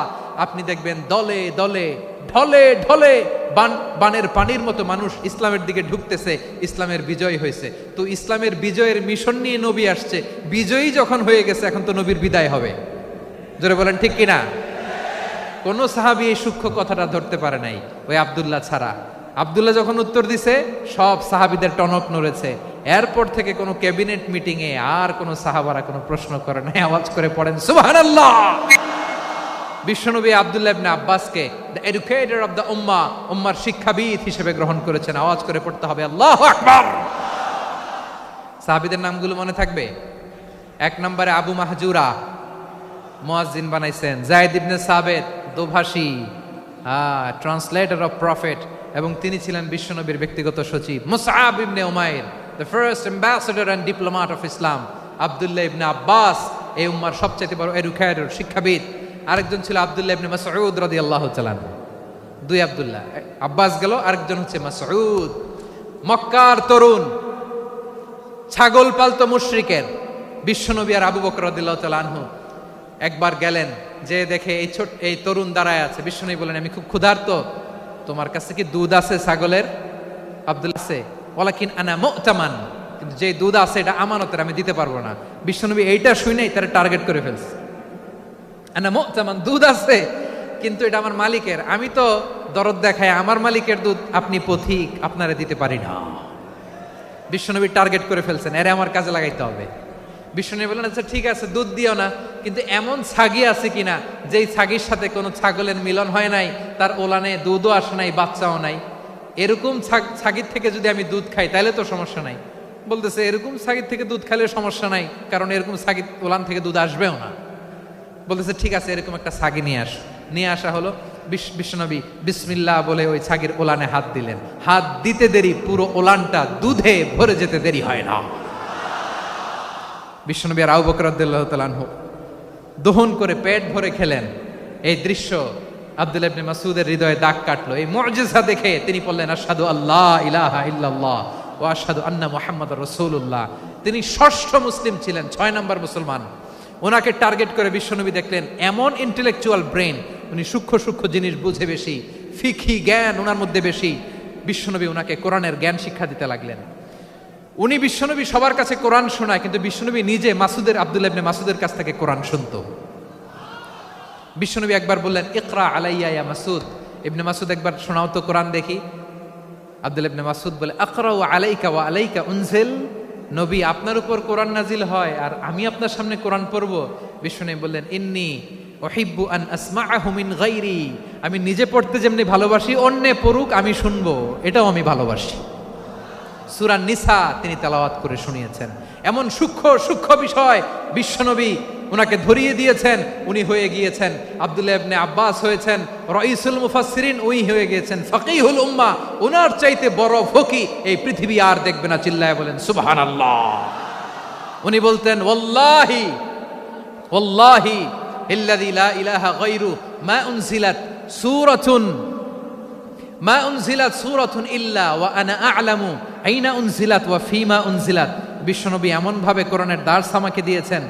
আপনি দেখবেন দলে দলে, ঢলে ঢলে, বানের পানির মতো মানুষ ইসলামের দিকে ঢুকতেছে, ইসলামের বিজয় হয়েছে। তো ইসলামের বিজয়ের মিশন নিয়ে নবী আসছে, বিজয়ী যখন হয়ে গেছে, এখন তো নবীর বিদায় হবে। জোরে বলেন ঠিক কিনা? কোন সাহাবী এই সূক্ষ্ম কথাটা ধরতে পারে নাই, ওই আব্দুল্লাহ ছাড়া। আব্দুল্লাহ যখন উত্তর দিছে, সব সাহাবীদের টনক নড়েছে। এরপর থেকে কোনো ক্যাবিনেট মিটিং এ আর কোনো সাহাবারা কোনো প্রশ্ন করে নাই। আওয়াজ করে পড়েন সুবহানাল্লাহ। বিশ্বনবী আব্দুল্লাহ ইবনে আব্বাসকে দ্য এডুকেটর অফ দ্য উম্মাহ, উম্মার শিক্ষাবিদ হিসেবে গ্রহণ করেছেন। আওয়াজ করে পড়তে হবে আল্লাহু আকবার। সাহাবীদের নামগুলো মনে থাকবে? এক নম্বরে আবু মাহজুরা, মুয়াজ্জিন বানাইছেন। যায়েদ ইবনে সাবিত, দোভাষী, ট্রান্সলেটর অফ প্রফেট, এবং তিনি ছিলেন বিশ্বনবীর ব্যক্তিগত সচিব। মুসআব ইবনে উমাইর, the first ambassador and diplomat of Islam. আব্দুল্লাহ ইবনে আব্বাস, এই উম্মার সবচেয়ে বড় এডুকেটর, শিক্ষাবিদ। আরেকজন ছিল আব্দুল্লাহ ইবনে মাসউদ রাদিয়াল্লাহু তাআলা। দুই আব্দুল্লাহ, আব্বাস গেল, আরেকজন হচ্ছে মাসউদ। মক্কার তরুণ, ছাগল পালতো মুশরিকের, বিশ্বনবী আর আবু বকর রাদিয়াল্লাহু তাআলা আনহু একবার গেলেন, যে দেখে এই তরুণ দাঁড়ায় আছে। বিশ্বনবী বলেন, আমি খুব ক্ষুধার্ত, তোমার কাছে কি দুধ আছে ছাগলের? আব্দুল্লাহ আছে, ওয়ালাকিন আনা মুতামান, কিন্তু যে দুধ আছে এটা আমানতের, আমি দিতে পারবো না। বিশ্বনবী এইটা শুনেই তারা টার্গেট করে ফেলছে। আনা মুতামান, দুধ আছে কিন্তু এটা আমার মালিকের, আমি তো দরদ দেখায় আমার মালিকের দুধ, আপনি পথিক, আপনারা দিতে পারি না। বিশ্বনবী টার্গেট করে ফেলছেন, এরে আমার কাজে লাগাইতে হবে। বিশ্বনবী বললেন, আচ্ছা ঠিক আছে, দুধ দিও না, কিন্তু এমন ছাগি আছে কিনা যেই ছাগির সাথে কোনো ছাগলের মিলন হয় নাই, তার ওলানে দুধও আসে নাই, বাচ্চাও নাই, এরকম ছাগির থেকে যদি আমি দুধ খাই তাহলে তো সমস্যা নাই। বলতেছে, এরকম ছাগির থেকে দুধ খাইলে সমস্যা নাই, কারণ এরকম ছাগির ওলান থেকে দুধ আসবেও না। বলতেছে, ঠিক আছে, এরকম একটা ছাগি নিয়ে আসা হলো। বিশ্বনবী বিসমিল্লাহ বলে ওই ছাগির ওলানে হাত দিলেন। হাত দিতে দেরি, পুরো ওলানটা দুধে ভরে যেতে দেরি হয় না। বিশ্বনবী আর আবু বকর রাদিয়াল্লাহু তাআলা আনহু দহন করে পেট ভরে খেলেন। এই দৃশ্য আব্দুল্লাহ ইবনে মাসউদের হৃদয়ে দাগ কাটলো। এই মুজিজা দেখে তিনি বললেন, আশহাদু আল্লা ইলাহা ইল্লাল্লাহ ওয়া আশহাদু আন্না মুহাম্মাদুর রাসূলুল্লাহ। তিনি ষষ্ঠ মুসলিম ছিলেন, 6 নম্বর মুসলমান। ওনাকে টার্গেট করে বিশ্বনবী দেখলেন এমন ইন্টেলেকচুয়াল ব্রেন, উনি সূক্ষ্ম সূক্ষ্ম জিনিস বুঝে বেশি, ফিকহি জ্ঞান ওনার মধ্যে বেশি। বিশ্বনবী ওনাকে কোরআনের জ্ঞান শিক্ষা দিতে লাগলেন। উনি বিশ্বনবী সবার কাছে কোরআন শোনায়, কিন্তু বিশ্বনবী নিজে আব্দুল্লাহ ইবনে মাসউদের কাছ থেকে কোরআন শুনতো। বিশ্বনবী একবার বললেন, ইকরা আলাইয়া ইয়া মাসউদ। ইবনে মাসউদ, একবার শোনাও তো কোরআন দেখি। আব্দুল্লাহ ইবনে মাসউদ বলে, আকরাউ আলাইকা ওয়া আলাইকা উনজিল। নবী, আপনার উপর কোরআন নাজিল হয় আর আমি আপনার সামনে কোরআন পড়ব। বিশ্বনবী বললেন, ইন্নী উহিব্বু আন আসমাআহু মিন গায়রি। আমি নিজে পড়তে যেমনি ভালোবাসি, অন্যে পড়ুক আমি শুনবো, এটাও আমি ভালোবাসি। সূরা নিসা তিনি তেলাওয়াত করে শুনিয়েছেন। এমন সূক্ষ্ম সূক্ষ্ম বিষয় বিশ্বনবী ওনাকে ধরিয়ে দিয়েছেন। উনি হয়ে গিয়েছেন, আব্দুল্লাহ ইবনে আব্বাস হয়েছেন রাইসুল মুফাসসিরিন, উনি হয়ে গিয়েছেন ফাকিহুল উম্মাহ। ওনার চাইতে বড় ফকিহ এই পৃথিবী আর দেখবে না। চিল্লায় বলেন সুবহানাল্লাহ। উনি বলতেন, ওয়াল্লাহি ওয়াল্লাহি ইল্লাযী লা ইলাহা গায়রু মা উনজিলাত সূরাতুন ইল্লা ওয়া আনা আ'লামু আইনা উনজিলাত ওয়া ফীমা উনজিলাত। বিশ্বনবী এমন ভাবে কোরআনের দার্স আমাকে দিয়েছেন,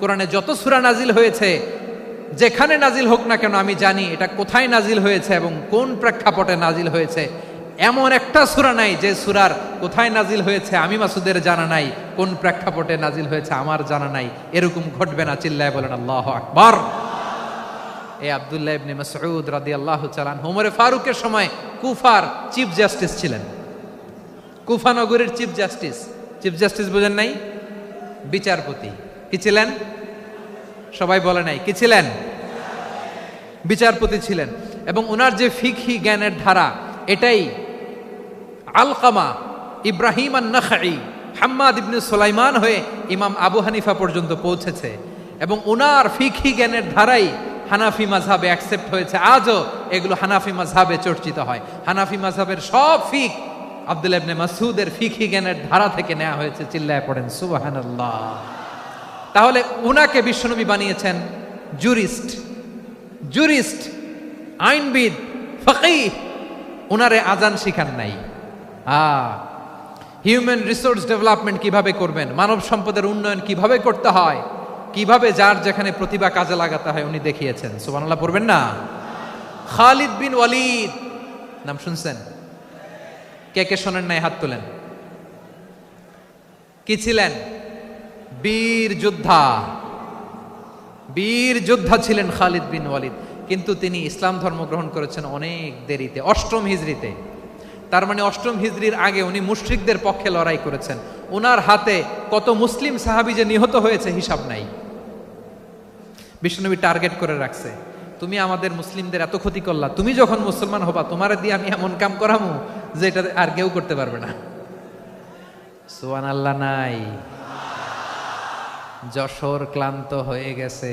কোরআনে যত সূরা নাজিল হয়েছে, যেখানে নাজিল হোক না কেন আমি জানি এটা কোথায় নাজিল হয়েছে এবং কোন প্রেক্ষাপটে নাজিল হয়েছে। এমন একটা সূরা নাই যে সূরার কোথায় নাজিল হয়েছে আমি মাসুদের জানা নাই, কোন প্রেক্ষাপটে নাজিল হয়েছে আমার জানা নাই। এরকম ঘটবে না। চিল্লায় বলেন আল্লাহু আকবার। এই আব্দুল্লাহ ইবনে মাসউদ রাদিয়াল্লাহু তাআলা আনহু ওমরে ফারুকের সময় কুফার চিফ জাস্টিস ছিলেন। কুফা নগরীর চিফ জাস্টিস বুঝেন নাই? বিচারপতি। কি ছিলেন? সবাই বলে নাই, কি ছিলেন? বিচারপতি ছিলেন। এবং ওনার যে ফিকহি জ্ঞানের ধারা, এটাই আলকামা, ইব্রাহিম আন-নাখাই, হাম্মাদ ইবনে সুলাইমান হয়ে ইমাম আবু হানিফা পর্যন্ত পৌঁছেছে। এবং ওনার ফিকহি জ্ঞানের ধারাই হানাফি মাযহাবে অ্যাকসেপ্ট হয়েছে। আজও এগুলো হানাফি মাযহাবে চর্চিত হয়। হানাফি মাযহাবের সব ফিক আব্দুল্লাহ ইবনে মাসউদের ফিকহি জ্ঞানের ধারা থেকে নেওয়া হয়েছে। চিল্লায় পড়েন সুবহানাল্লাহ। তাহলে উনাকে বিশ্বনবী বানিয়েছেন জুরিস্ট, আইনবিদ, ফকিহ। উনারে আজান শিখান নাই। হিউম্যান রিসোর্স ডেভেলপমেন্ট কিভাবে করবেন, মানব সম্পদের উন্নয়ন কিভাবে করতে হয়, কিভাবে যার যেখানে প্রতিভা কাজে লাগাতে হয় উনি দেখিয়েছেন। সুবহানাল্লাহ পড়বেন না? খালিদ বিন ওয়ালিদ নাম শুনছেন? কে কে শোনেন নাই হাত তোলেন। কি ছিলেন? বীর যোদ্ধা ছিলেন খালিদ বিন ওয়ালিদ। কিন্তু তিনি ইসলাম ধর্ম গ্রহণ করেছেন অনেক দেরিতে, 8ম হিজরিতে। তার মানে 8ম হিজরির আগে উনি মুশরিকদের পক্ষে লড়াই করেছেন। ওনার হাতে কত মুসলিম সাহাবী যে নিহত হয়েছে হিসাব নাই। বিশ্বনবী টার্গেট করে রাখছে, তুমি আমাদের মুসলিমদের এত ক্ষতি করলা, তুমি যখন মুসলমান হবা তোমারে দিয়ে আমি এমন কাম করামু যে এটা আর কেউ করতে পারবে না। সুবহানাল্লাহ নাই? যশোর ক্লান্ত হয়ে গেছে।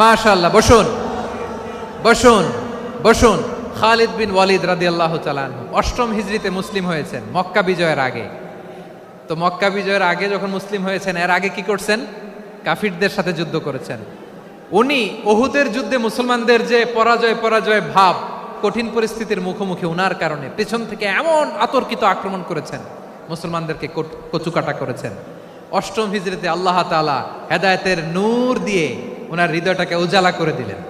মাশাআল্লাহ, বসুন। বসুন বসুন। খালিদ বিন ওয়ালিদ রাদিয়াল্লাহু তাআলা আনহু 8ম হিজরিতে মুসলিম হয়েছেন, মক্কা বিজয়ের আগে। তো মক্কা বিজয়ের আগে যখন মুসলিম হয়েছেন, এর আগে কি করছেন? কাফিরদের সাথে যুদ্ধ করেছেন। উনি উহুদের যুদ্ধে মুসলমানদের যে পরাজয় ভাব, কঠিন পরিস্থিতির মুখোমুখি উনার কারণে পেছন থেকে এমন আতর্কিত আক্রমণ করেছেন, মুসলমানদেরকে কচুকাটা করেছেন। 8ম হিজরিতে আল্লাহ তাআলা হেদায়েতের নূর দিয়ে ওনার হৃদয়টাকে উজালা করে দিলেন।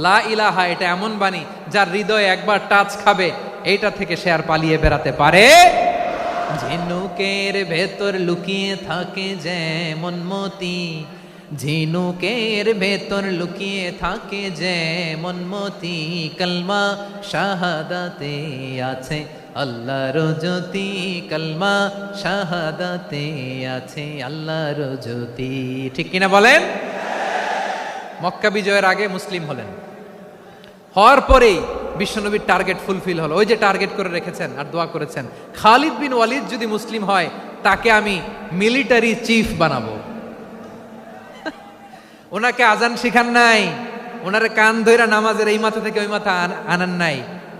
লা ইলাহা, এটা এমন বাণী যার হৃদয়ে একবার টাচ খাবে, এইটা থেকে সে আর পালিয়ে বেড়াতে পারে। ঝিনুকের ভেতর লুকিয়ে থাকে যেমন মতি, ঝিনুকের ভেতর লুকিয়ে থাকে যেমন মতি, কলমা শাহাদাতে আছে আল্লাহর জ্যোতি, কলমা শাহাদাতে আছে আল্লাহর জ্যোতি। ঠিক কিনা বলেন? মক্কা বিজয়ের আগে মুসলিম হলেন, হওয়ার পরেই বিশ্বনবীর টার্গেট ফুলফিল হলো। ওই যে টার্গেট করে রেখেছেন আর দোয়া করেছেন, খালিদ বিন ওয়ালিদ যদি মুসলিম হয় তাকে আমি মিলিটারি চিফ বানাবো। ওনাকে আজান শিখান নাই, ওনারে কান ধইরা নামাজের এই মাথা থেকে ওই মাথা আনান নাই,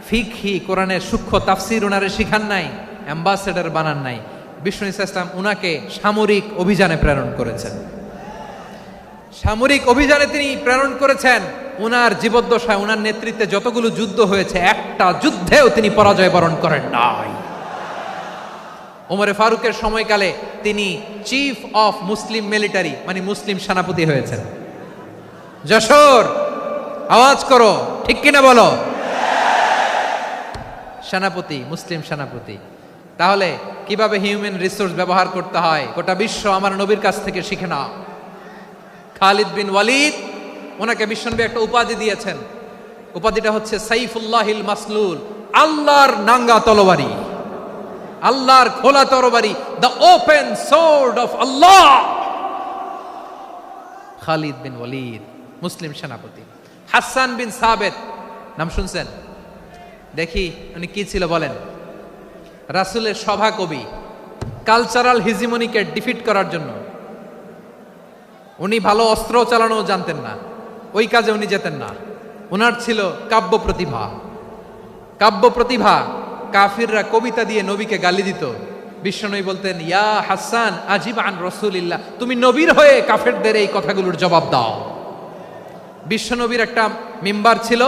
ফিকহি কোরআনের সূক্ষ্ম তাফসীর ওনারে শিখান নাই, অ্যাম্বাসেডর বানান নাই। বিষ্ণু ইসলাম উনাকে সামরিক অভিযানে প্রেরণ করেছেন। সামরিক অভিযানে তিনি প্রেরণ করেছেন। উনার জীবদ্দশায় উনার নেতৃত্বে যতগুলো যুদ্ধ হয়েছে, একটা যুদ্ধেও তিনি পরাজয় বরণ করেন নাই। ওমরে ফারুকের সময়কালে তিনি চিফ অফ মুসলিম মিলিটারি, মানে মুসলিম সেনাপতি হয়েছেন। যশোর আওয়াজ করো, ঠিক কিনা বলো? সেনাপতি, মুসলিম সেনাপতি। তাহলে কিভাবে হিউম্যান রিসোর্স ব্যবহার করতে হয় গোটা বিশ্ব আমার নবীর কাছ থেকে শিখে নাও। খালিদ বিন ওয়ালিদ, ওনাকে বিশ্বনবী একটা উপাধি দিয়েছেন। উপাধিটা হচ্ছে সাইফুল্লাহিল মাসলুল, আল্লাহর নাঙ্গা তরবারি, আল্লাহর খোলা তরবারি, দ্য ওপেন সোর্ড অফ আল্লাহ। খালিদ বিন ওয়ালিদ মুসলিম সেনাপতি। হাসান বিন সাবেত নাম শুনছেন? দেখি উনি কি ছিল বলেন। রাসূলের সভা কবি, কালচারাল হিজিমনিকে ডিফিট করার জন্য। উনি ভালো অস্ত্র চালানো জানতেন না, ওই কাজে উনি যেতেন না। ওনার ছিল কাব্য প্রতিভা। কাব্য প্রতিভা, কাফিররা কবিতা দিয়ে নবীকে গালি দিত। বিশ্বনবী বলতেন, ইয়া হাসান আজিব আন রাসূলিল্লাহ, তুমি নবীর হয়ে কাফেরদের এই কথাগুলোর জবাব দাও। বিশ্বনবীর একটা মিম্বার ছিল,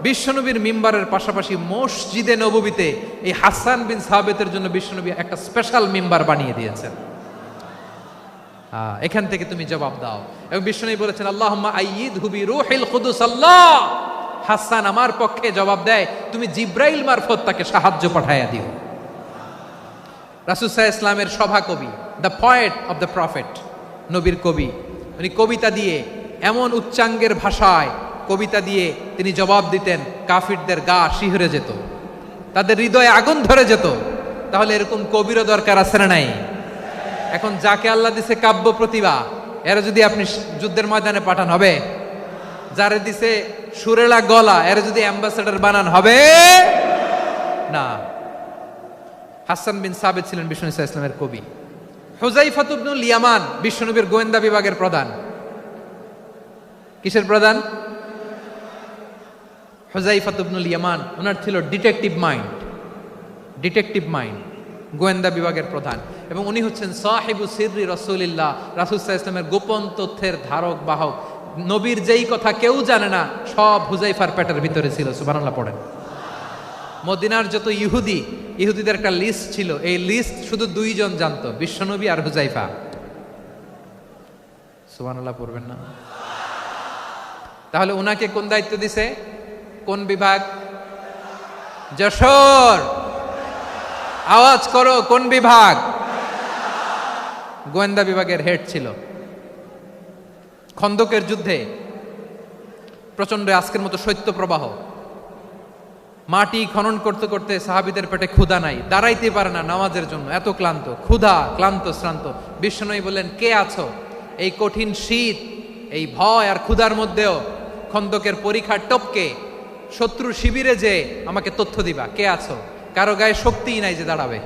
বিশ্বনবীর মিম্বারের পাশাপাশি মসজিদে নববীতে এই হাসান বিন সাবেতের জন্য বিশ্বনবী একটা স্পেশাল মিম্বার বানিয়ে দিয়েছেন। এখান থেকে তুমি জবাব দাও। এবং বিশ্বনবী বলেছেন, আল্লাহুম্মা আইয়িদহু বিরূহিল কুদুস। আল্লাহ, হাসান আমার পক্ষে জবাব দেয়, তুমি জিব্রাইল মারফত তাকে সাহায্য পাঠাইয়া দিও। রাসূল সাল্লাল্লাহু আলাইহি ওয়াসাল্লামের সভা কবি, the poet of the prophet, নবীর কবি। উনি কবিতা দিয়ে, এমন উচ্চাঙ্গের ভাষায় কবিতা দিয়ে তিনি জবাব দিতেন, কাফিরদের গা শিহরে যেত, তাদের হৃদয়ে আগুন ধরে যেত। তাহলে এরকম কবিরও দরকার আছে না নাই? এখন যাকে আল্লাহ দিছে কাব্য প্রতিভা, এরা যদি আপনি যুদ্ধের ময়দানে পাঠান হবে? যারে দিছে সুরেলা গলা, এরা যদি অ্যাম্বাসেডর বানান হবে না। হাসান বিন সাবেত ছিলেন বিষ্ণু ইসলামের কবি। হুযায়ফা ইবনুল ইয়ামান বিশ্বনবীর গোয়েন্দা বিভাগের প্রধান। কিসের প্রধান? হুযায়ফা ইবনুল ইয়ামান। ওনার ছিল ডিটেকটিভ মাইন্ড, ডিটেকটিভ মাইন্ড, গোয়েন্দা বিভাগের প্রধান। এবং উনি হচ্ছেন সাহিবু সিররি রাসূলিল্লাহ, রাসূল সাল্লাল্লাহু আলাইহি ওয়াসাল্লামের গোপন তথ্যের ধারক বাহক। নবীর যেই কথা কেউ জানে না, সব হুযায়ফার পেটের ভিতরে ছিল। সুবহানাল্লাহ পড়েন। মদিনার যত ইহুদিদের একটা লিস্ট ছিল, এই লিস্ট শুধু দুইজন জানতো, বিশ্বনবী আর হুযায়ফা। সুবহানাল্লাহ পড়বেন না? তাহলে উনাকে কোন দায়িত্ব দিছে? কোন বিভাগ? যশোর আওয়াজ করো, কোন বিভাগ? গোয়েন্দা বিভাগের হেড ছিল। খন্দকের যুদ্ধে প্রচন্ড আজকের মতো শৈত্য প্রবাহ, মাটি খনন করতে করতে সাহাবীদের পেটে ক্ষুধা নাই, দাঁড়াইতে পারে না নামাজের জন্য, এত ক্লান্ত, ক্ষুধা, ক্লান্ত, শ্রান্ত। বিশ্বনবী বললেন, কে আছো? এই কঠিন শীত, এই ভয় আর ক্ষুধার মধ্যেও খন্দকের পরীক্ষার টপকে শত্রু শিবিরে যে আমাকে তথ্য দিবা, কে আছো? কারো গায়ে শক্তিই নাই যে দাঁড়াবে,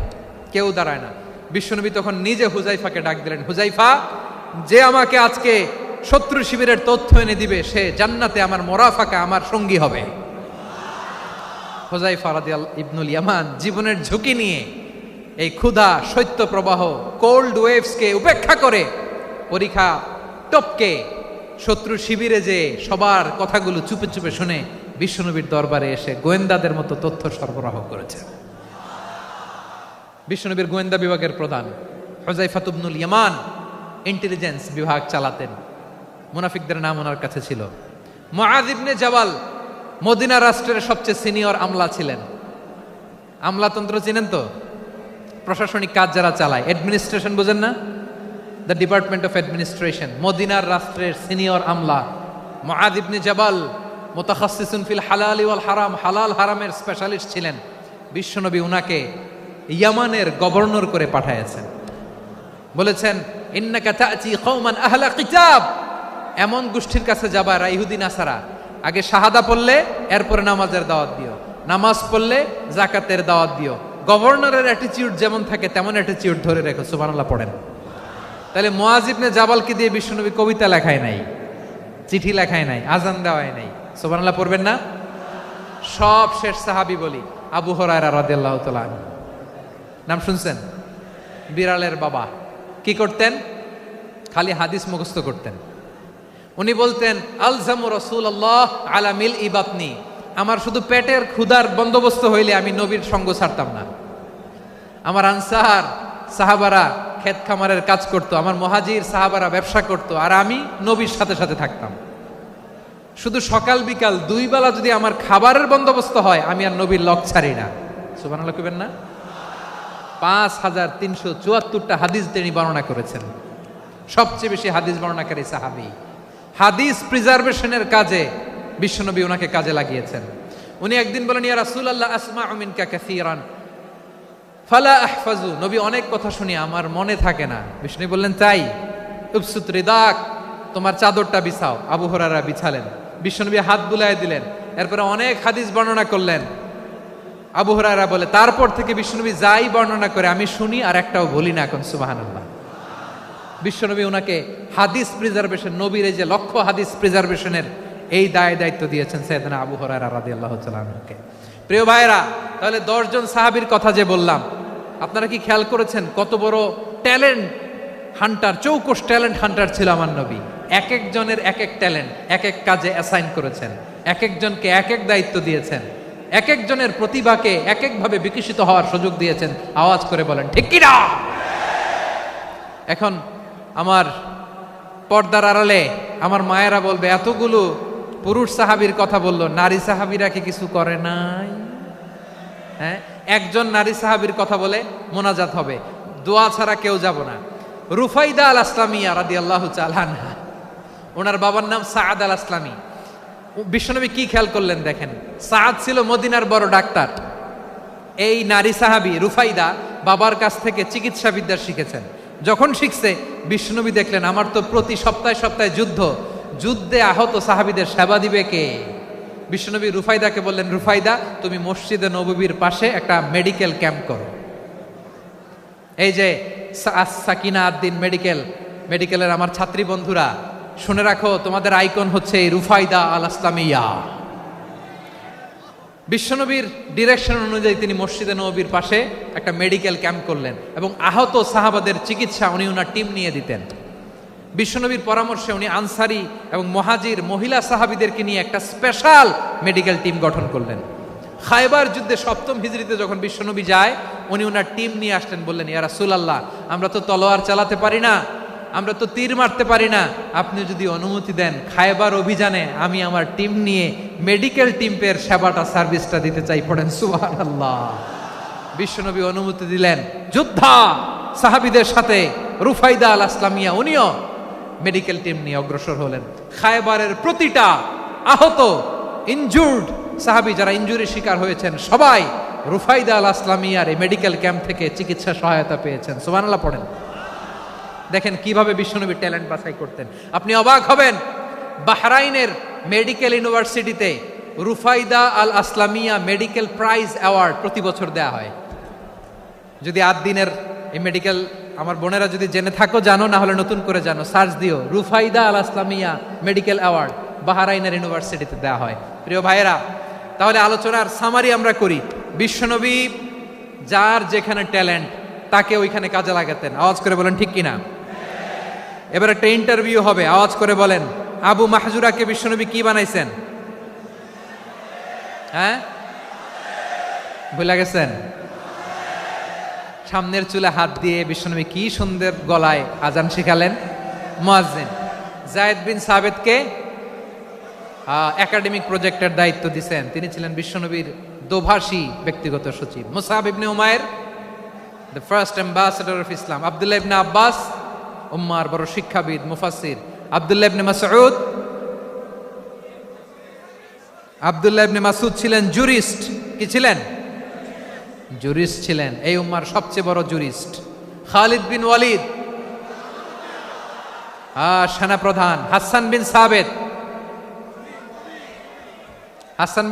কেউ দাঁড়ায় না। বিশ্বনবী তখন নিজে হুযায়ফাকে ডাক দিলেন, হুযায়ফা, যে আমাকে আজকে শত্রু শিবিরের তথ্য এনে দিবে, সে জান্নাতে আমার মোরাফাকা, আমার সঙ্গী হবে। হুযায়ফা রাদিয়াল্লাহু ইবনুল ইয়ামান জীবনের ঝুঁকি নিয়ে এই ক্ষুধা, শৈত্য প্রবাহ, কোল্ড ওয়েভসকে উপেক্ষা করে পরীক্ষা টপকে শত্রু শিবিরে যে সবার কথাগুলো চুপে চুপে শুনে বিশ্বনবীর দরবারে এসে গোয়েন্দাদের মতো তথ্য সরবরাহ করেছে। বিশ্বনবীর গোয়েন্দা বিভাগের প্রধান হুযায়ফা ইবনুল ইয়ামান ইন্টেলিজেন্স বিভাগ চালাতেন। মুনাফিকদের নাম ওনার কাছে ছিল। মুআয ইবনে জাবাল মদিনা রাষ্ট্রের সবচেয়ে সিনিয়র আমলা ছিলেন। আমলাতন্ত্র চিনেন তো? প্রশাসনিক কাজ যারা চালায়, অ্যাডমিনিস্ট্রেশন বুঝেন না? The department of administration. মদিনার রাষ্ট্রের সিনিয়র আমলা মুআয ইবনে জাবাল মুতাখাসসিসুন ফিল হালালি ওয়াল হারাম, হালাল হারামের স্পেশালিস্ট ছিলেন। বিশ্বনবী উনাকে ইয়ামানের গভর্নর করে পাঠাইছেন। বলেছেন, ইন্নাকা তা'তি কওমান আহলা কিতাব, এমন গোষ্ঠীর কাছে যাবা যারা ইহুদি নাসারা, আগে শাহাদা পড়লে এরপরে নামাজের দাওয়াত দিও, নামাজ পড়লে যাকাতের দাওয়াত দিও। গভর্নরের অ্যাটিটিউড যেমন থাকে তেমন অ্যাটিটিউড ধরে রেখো। সুবহানাল্লাহ পড়েন। তাহলে মুআয ইবনে জাবালকে দিয়ে বিশ্বনবী কবিতা লেখায় নাই, চিঠি লেখায় নাই, আজান দেওয়ায় নাই। সুবহানাল্লাহ পড়বেন না? সব শেষ সাহাবী বলি আবু হুরায়রা রাদিয়াল্লাহু তাআলা আনহু। নাম শুনছেন? বিড়ালের বাবা। কি করতেন? খালি হাদিস মুখস্থ করতেন। উনি বলতেন, আলজামু রাসূলুল্লাহ আলা মিল ইবাতনি, আমার শুধু পেটের ক্ষুধার বন্দোবস্ত হইলে আমি নবীর সঙ্গ ছাড়তাম না। আমার আনসার সাহাবারা ক্ষেত খামারের কাজ করত, আমার মুহাজির সাহাবারা ব্যবসা করত, আর আমি নবীর সাথে সাথে থাকতাম। শুধু সকাল বিকাল দুই বেলা যদি আমার খাবারের বন্দোবস্ত হয়, আমি আর নবীর লক ছাড়ি না। সুবহানাল্লাহ কইবেন না? 5374টা হাদিস তিনি বর্ণনা করেছেন। সবচেয়ে বেশি হাদিস বর্ণনাকারী সাহাবী। হাদিস প্রিজার্ভেশনের কাজে বিশ্বনবী ওনাকে কাজে লাগিয়েছেন। উনি একদিন বলেন, ইয়া রাসূলুল্লাহ আসমাউ মিনকা কাসীরান ফালা আহফাজু, নবী অনেক কথা শুনি আমার মনে থাকে না। বিষ্ণু বললেন, তাই? উবসুত রিদাক, তোমার চাদরটা বিছাও। আবু হুরায়রা বিছালেন, বিশ্বনবী হাত বুলায় দিলেন, এরপরে অনেক হাদিস বর্ণনা করলেন। আবু হুরায়রা বলে, তারপর থেকে বিশ্বনবী যাই বর্ণনা করে আমি শুনি আর একটাও বলি না। এখন সুবহানাল্লাহ। বিশ্বনবী ওনাকে হাদিস প্রিজার্ভেশন, নবীর এই যে লক্ষ্য হাদিস প্রিজার্ভেশনের এই দায়িত্ব দিয়েছেন সাইয়েদনা আবু হুরায়রা রাদিয়াল্লাহু তাআলা আনহুকে। প্রিয় ভাইরা, তাহলে 10 জন সাহাবীর কথা যে বললাম, আপনারা কি খেয়াল করেছেন কত বড় ট্যালেন্ট হান্টার, চৌকস ট্যালেন্ট হান্টার ছিল আমার নবী। এক একজনের এক এক ট্যালেন্ট, এক এক কাজে অ্যাসাইন করেছেন, এক একজনকে এক এক দায়িত্ব দিয়েছেন, এক একজনের প্রতিভাকে এক একভাবে বিকশিত হওয়ার সুযোগ দিয়েছেন। আওয়াজ করে বলেন ঠিক কি না? এখন আমার পর্দার আড়ালে আমার মায়েরা বলবে, এতগুলো পুরুষ সাহাবীর কথা বললো, নারী সাহাবীরা কি কিছু করে নাই? হ্যাঁ, একজন নারী সাহাবীর কথা বলে মোনাজাত হবে, দোয়া ছাড়া কেউ যাব না। রুফাইদা আল আসলামিয়া রাদিয়াল্লাহু তাআলা আনহা, ওনার বাবার নাম সাআদ আল আসলামি। বিশ্বনবী কি খেয়াল করলেন দেখেন, সাআদ ছিল মদিনার বড় ডাক্তার। এই নারী সাহাবী রুফাইদা বাবার কাছ থেকে চিকিৎসা বিদ্যা শিখেছেন। যখন শিখছে, বিশ্বনবী দেখলেন আমার তো প্রতি সপ্তাহে সপ্তাহে যুদ্ধে আহত সাহাবীদের সেবা দিবে কে? বিশ্বনবী রুফাইদাকে বললেন, রুফাইদা তুমি মসজিদে নববীর পাশে একটা মেডিকেল ক্যাম্প করো। এই যে সাকিনা আদ্দিন মেডিকেলের আমার ছাত্রী বন্ধুরা, শুনে রাখো, তোমাদের আইকন হচ্ছে এই রুফাইদা আল আসলামিয়া। বিশ্বনবীর ডিরেকশন অনুযায়ী তিনি মসজিদে নববীর পাশে একটা মেডিকেল ক্যাম্প করলেন এবং আহত সাহাবাদের চিকিৎসা উনি ওনার টিম নিয়ে দিতেন। বিশ্বনবীর পরামর্শে উনি আনসারি এবং মুহাজির মহিলা সাহাবীদেরকে নিয়ে একটা স্পেশাল মেডিকেল টিম গঠন করলেন। খায়বার যুদ্ধে 7ম হিজরিতে যখন বিশ্বনবী যায়, উনি ওনার টিম নিয়ে আসলেন, বললেন, ইয়া রাসূলুল্লাহ, আমরা তো তলোয়ার চালাতে পারি না, আমরা তো তীর মারতে পারি না, আপনি যদি অনুমতি দেন খায়বার অভিযানে আমি আমার টিম নিয়ে মেডিকেল টিমের সেবাটা সার্ভিসটা দিতে চাই। পড়েন সুবহানাল্লাহ। বিশ্বনবী অনুমতি দিলেন। যোদ্ধা সাহাবীদের সাথে রুফাইদা আল আসলামিয়া উনিও মেডিকেল টিম নিয়ে অগ্রসর হলেন। খায়বারের প্রতিটা আহত ইনজুর্ড সাহাবী যারা ইনজুরির শিকার হয়েছেন, সবাই রুফাইদা আল আসলামিয়ার এই মেডিকেল ক্যাম্প থেকে চিকিৎসা সহায়তা পেয়েছেন। সুবহানাল্লাহ পড়েন। দেখেন কিভাবে বিশ্বনবী ট্যালেন্ট বাছাই করতেন। আপনি অবাক হবেন, বাহরাইনের মেডিকেল ইউনিভার্সিটিতে রুফাইদা আল আসলামিয়া মেডিকেল প্রাইজ অ্যাওয়ার্ড প্রতি বছর দেয়া হয়। যদি 8 দিনের এই মেডিকেল আমার বোনেরা যদি জেনে থাকো জানো, না হলে নতুন করে জানো, সার্চ দিও, রুফাইদা আল ইসলামিয়া মেডিকেল অ্যাওয়ার্ড বাহরাইনের ইউনিভার্সিটিতে দেওয়া হয়। প্রিয় ভাইয়েরা, তাহলে আলোচনার সামারি আমরা করি। বিশ্বনবী যার যেখানে ট্যালেন্ট তাকে ওইখানে কাজে লাগাতেন। আওয়াজ করে বলেন ঠিক কিনা? এবার একটা ইন্টারভিউ হবে, আওয়াজ করে বলেন, আবু মাহজুরাকে বিশ্বনবী কি বানাইছেন? হ্যাঁ, ভুলে গেছেন? সামনের চুলে হাত দিয়ে বিশ্বনবী কি সুন্দর গলায় আজান শিখালেন। মুয়াজ্জিন যায়েদ বিন সাবেতকে একাডেমিক প্রজেক্টের দায়িত্ব দিয়েছেন, তিনি ছিলেন বিশ্বনবীর দোভাষী ব্যক্তিগত সচিব। মুসআব ইবনে উমাইর the first ambassador of Islam. আব্দুল্লাহ ইবনে আব্বাস উম্মার বড় শিক্ষাবিদ মুফাসসির। আব্দুল্লাহ ইবনে মাসউদ ছিলেন জুরিস্ট। কি ছিলেন? জুরিস্ট ছিলেন, এই উম্মার সবচেয়ে বড় জুরিস্ট। খালিদ বিন ওয়ালিদ সেনাপ্রধান। হাসান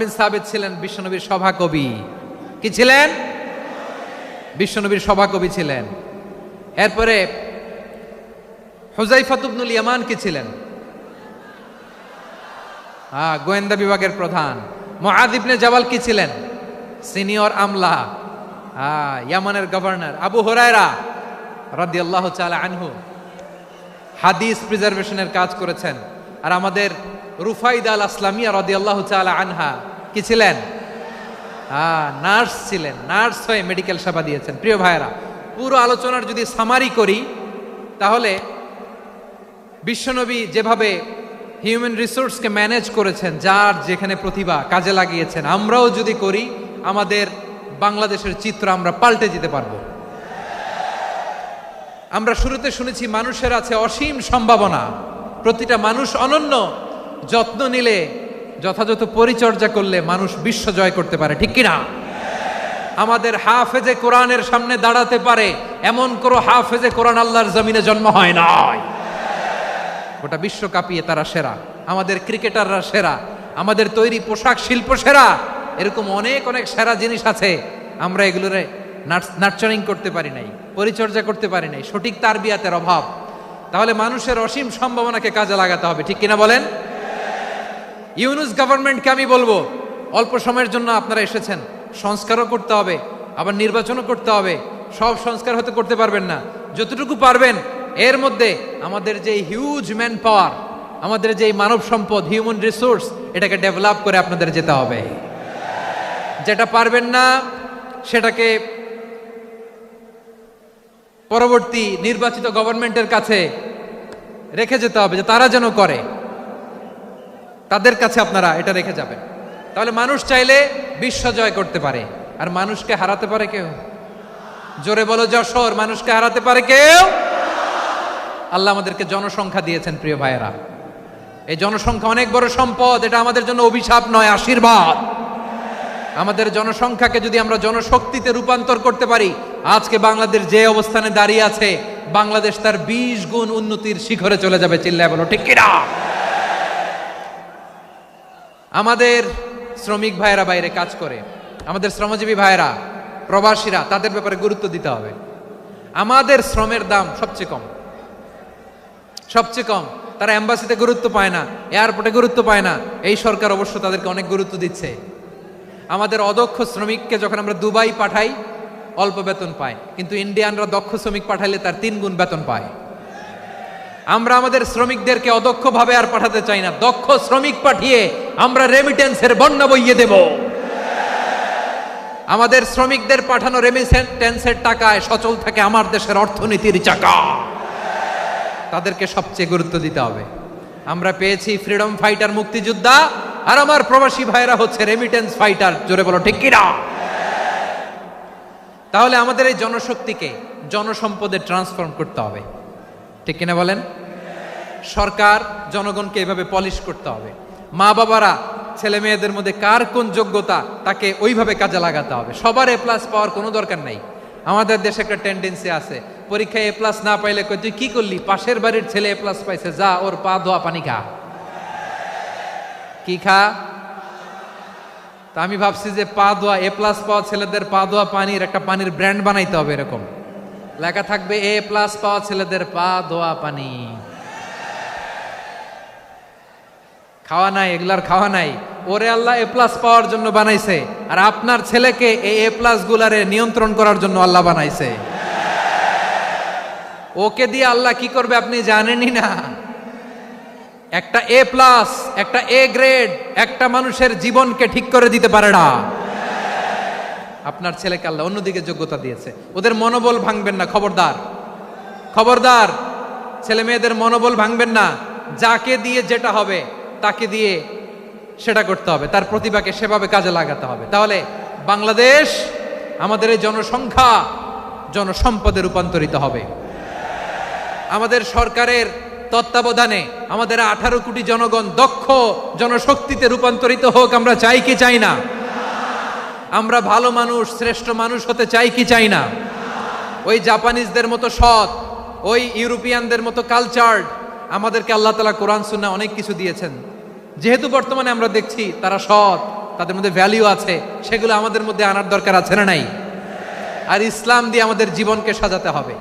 বিন সাবেত ছিলেন বিশ্বনবীর সভাকবি। কি ছিলেন? বিশ্বনবীর সভাকবি ছিলেন। এরপরে হুযায়ফা ইবনুল ইয়ামান কি ছিলেন? গোয়েন্দা বিভাগের প্রধান। মুআয ইবনে জাবাল কি ছিলেন? সিনিয়র আমলা, ইয়ামানের গভর্নর। আবু হুরায়রা রাদিয়াল্লাহু তাআলা আনহু হাদিস প্রিজার্ভেশনের কাজ করেছেন। আর আমাদের রুফাইদা আল ইসলামিয়া রাদিয়াল্লাহু তাআলা আনহা কি ছিলেন? নার্স ছিলেন, নার্স হয়ে মেডিকেল সেবা দিয়েছেন। প্রিয় ভাইয়েরা, পুরো আলোচনার যদি সামারি করি তাহলে বিশ্বনবী যেভাবে হিউম্যান রিসোর্সকে ম্যানেজ করেছেন, যার যেখানে প্রতিভা কাজে লাগিয়েছেন, আমরাও যদি করি আমাদের বাংলাদেশের চিত্র আমরা পাল্টে যেতে পারবো। আমরা শুরুতে শুনেছি মানুষের আছে অসীম সম্ভাবনা, প্রতিটা মানুষ অনন্য, যত্ন নিলে, যথাযথ পরিচর্যা করলে মানুষ বিশ্ব জয় করতে পারে। ঠিক কিনা? আমাদের হাফেজে কোরআনের সামনে দাঁড়াতে পারে এমন কোন হাফেজে কোরআন আল্লাহর জমিনে জন্ম হয় নাই। গোটা বিশ্ব কাঁপিয়ে তারা সেরা, আমাদের ক্রিকেটাররা সেরা, আমাদের তৈরি পোশাক শিল্প সেরা। এরকম অনেক অনেক সেরা জিনিস আছে, আমরা এগুলোরে নার্চারিং করতে পারি নাই, পরিচর্যা করতে পারি নাই, সঠিক তারবিয়াতের অভাব। তাহলে মানুষের অসীম সম্ভাবনাকে কাজে লাগাতে হবে। ঠিক কিনা বলেন? ইউনুস গভর্নমেন্টকে আমি বলবো, অল্প সময়ের জন্য আপনারা এসেছেন, সংস্কারও করতে হবে, আবার নির্বাচনও করতে হবে। সব সংস্কার হয়তো করতে পারবেন না, যতটুকু পারবেন এর মধ্যে আমাদের যে হিউজ ম্যান পাওয়ার, আমাদের যে মানব সম্পদ, হিউম্যান রিসোর্স, এটাকে ডেভেলপ করে আপনাদের যেতে হবে। যেটা পারবেন না সেটাকে পরবর্তী নির্বাচিত গভর্নমেন্টের কাছে রেখে যেতে হবে, যে তারা যেন করে, তাদের কাছে আপনারা এটা রেখে যাবেন। তাহলে মানুষ চাইলে বিশ্ব জয় করতে পারে। আর মানুষকে হারাতে পারে কেউ? জোরে বলো যশোর, মানুষকে হারাতে পারে কেউ? আল্লাহ আমাদেরকে জনসংখ্যা দিয়েছেন। প্রিয় ভাইয়েরা, এই জনসংখ্যা অনেক বড় সম্পদ, এটা আমাদের জন্য অভিশাপ নয়, আশীর্বাদ। আমাদের জনসংখ্যাকে যদি আমরা জনশক্তিতে রূপান্তর করতে পারি, আজকে বাংলাদেশ যে অবস্থানে দাঁড়িয়ে আছে, বাংলাদেশ তার 20 গুণ উন্নতির শিখরে চলে যাবে। চিল্লায় বলো ঠিক কিনা? আমাদের শ্রমিক ভাইয়েরা বাইরে কাজ করে, আমাদের শ্রমজীবী ভাইয়েরা, প্রবাসীরা, তাদের ব্যাপারে গুরুত্ব দিতে হবে। আমাদের শ্রমের দাম সবচেয়ে কম, সবচেয়ে কম। তারা এম্বাসিতে গুরুত্ব পায় না, এয়ারপোর্টে গুরুত্ব পায় না। এই সরকার অবশ্য তাদেরকে অনেক গুরুত্ব দিচ্ছে। আমাদের অদক্ষ শ্রমিককে যখন আমরা দুবাই পাঠাই, অল্প বেতন পায়, কিন্তু ইন্ডিয়ানরা দক্ষ শ্রমিক পাঠাইলে তার 3 গুণ বেতন পায়। আমরা আমাদের শ্রমিকদেরকে অদক্ষভাবে আর পাঠাতে চাই না, দক্ষ শ্রমিক পাঠিয়ে আমরা রেমিটেন্সের বন্যা বইয়ে দেব। আমাদের শ্রমিকদের পাঠানো রেমিটেন্সের টাকায় সচল থাকে আমার দেশের অর্থনীতির চাকা। তাদেরকে সবচেয়ে গুরুত্ব দিতে হবে। আমরা পেয়েছি ফ্রিডম ফাইটার, মুক্তিযোদ্ধা, আর আমার প্রবাসী ভাইরা হচ্ছে রেমিটেন্স ফাইটার। জোরে বলো ঠিক কিনা? তাহলে আমাদের এই জনশক্তিকে জনসম্পদে ট্রান্সফর্ম করতে হবে। ঠিক কিনা বলেন? সরকার জনগণকে এভাবে পলিশ করতে হবে। মা বাবারা ছেলে মেয়েদের মধ্যে কার কোন যোগ্যতা তাকে ওইভাবে কাজে লাগাতে হবে। সবার এ প্লাস পাওয়ার কোনো দরকার নাই। আমাদের দেশে একটা টেন্ডেন্সি আছে, পরীক্ষায় এ প্লাস না পাইলে কই তুই কি করলি, পাশের বাড়ির ছেলে এ প্লাস পাইছে, যা ওর পা ধোয়া পানি খা। কি খা? তা আমি ভাবছি যে পা ধোয়া, এ প্লাস পাওয়া ছেলেদের পা ধোয়া পানির একটা পানির ব্র্যান্ড বানাইতে হবে, এরকম লেখা থাকবে এ প্লাস পাওয়া ছেলেদের পা ধোয়া পানি। খাওয়া নাই, এগুলার খাওয়া নাই। ওরে আল্লাহ এ প্লাস পাওয়ার জন্য বানাইছে, আর আপনার ছেলেকে এই এ প্লাস গুলারে নিয়ন্ত্রণ করার জন্য আল্লাহ বানাইছে। ওকে দিয়ে আল্লাহ কি করবে আপনি জানেনই না। একটা এ প্লাস, একটা এ গ্রেড একটা মানুষের জীবনকে ঠিক করে দিতে পারে না। আপনার ছেলেকে আল্লাহ অন্যদিকে যোগ্যতা দিয়েছে। ওদের মনোবল ভাঙবেন না, খবরদার খবরদার। ছেলে মেয়েদের মনোবল ভাঙবেন না। যাকে দিয়ে যেটা হবে তাকে দিয়ে সেটা করতে হবে, তার প্রতিভাকে সেভাবে কাজে লাগাতে হবে। তাহলে বাংলাদেশ, আমাদের এই জনসংখ্যা জনসম্পদে রূপান্তরিত হবে। আমাদের সরকারের তত্ত্বাবধানে আমাদের 18 কোটি জনগণ দক্ষ জনশক্তিতে রূপান্তরিত হোক, আমরা চাই কি চাই না? আমরা ভালো মানুষ, শ্রেষ্ঠ মানুষ হতে চাই কি চাই না? ওই জাপানিজদের মতো সৎ, ওই ইউরোপিয়ানদের মতো কালচার্ড। আমাদেরকে আল্লাহ তাআলা কোরআন সুন্নাহ অনেক কিছু দিয়েছেন। যেহেতু বর্তমানে আমরা দেখছি তারা সৎ, তাদের মধ্যে ভ্যালিউ আছে, সেগুলো আমাদের মধ্যে আনার দরকার আছে না নাই? আর ইসলাম দিয়ে আমাদের জীবনকে সাজাতে হবে,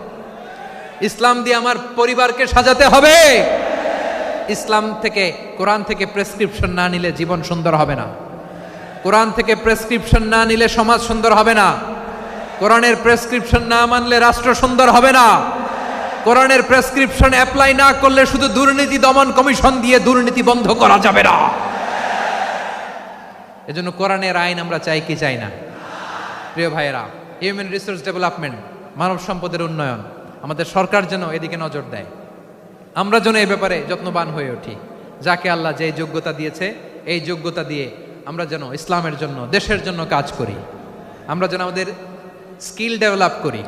ইসলাম দিয়ে আমার পরিবারকে সাজাতে হবে। ইসলাম থেকে, কোরআন থেকে প্রেসক্রিপশন না নিলে জীবন সুন্দর হবে না। কোরআন থেকে প্রেসক্রিপশন না নিলে সমাজ সুন্দর হবে না। কোরআনের প্রেসক্রিপশন না মানলে রাষ্ট্র সুন্দর হবে না। কোরআনের প্রেসক্রিপশন অ্যাপ্লাই না করলে শুধু দুর্নীতি দমন কমিশন দিয়ে দুর্নীতি বন্ধ করা যাবে না। এজন্য কোরআনের আইন আমরা চাই কি চাই না? প্রিয় ভাইয়েরা, হিউম্যান রিসোর্স ডেভেলপমেন্ট, মানব সম্পদের উন্নয়ন, আমাদের সরকার যেন এদিকে নজর দেয়। আমরা যেন এই ব্যাপারে যত্নবান হয়ে উঠি। যাকে আল্লাহ যে যোগ্যতা দিয়েছে, এই যোগ্যতা দিয়ে আমরা যেন ইসলামের জন্য, দেশের জন্য কাজ করি। আমরা যেন আমাদের স্কিল ডেভেলপ করি,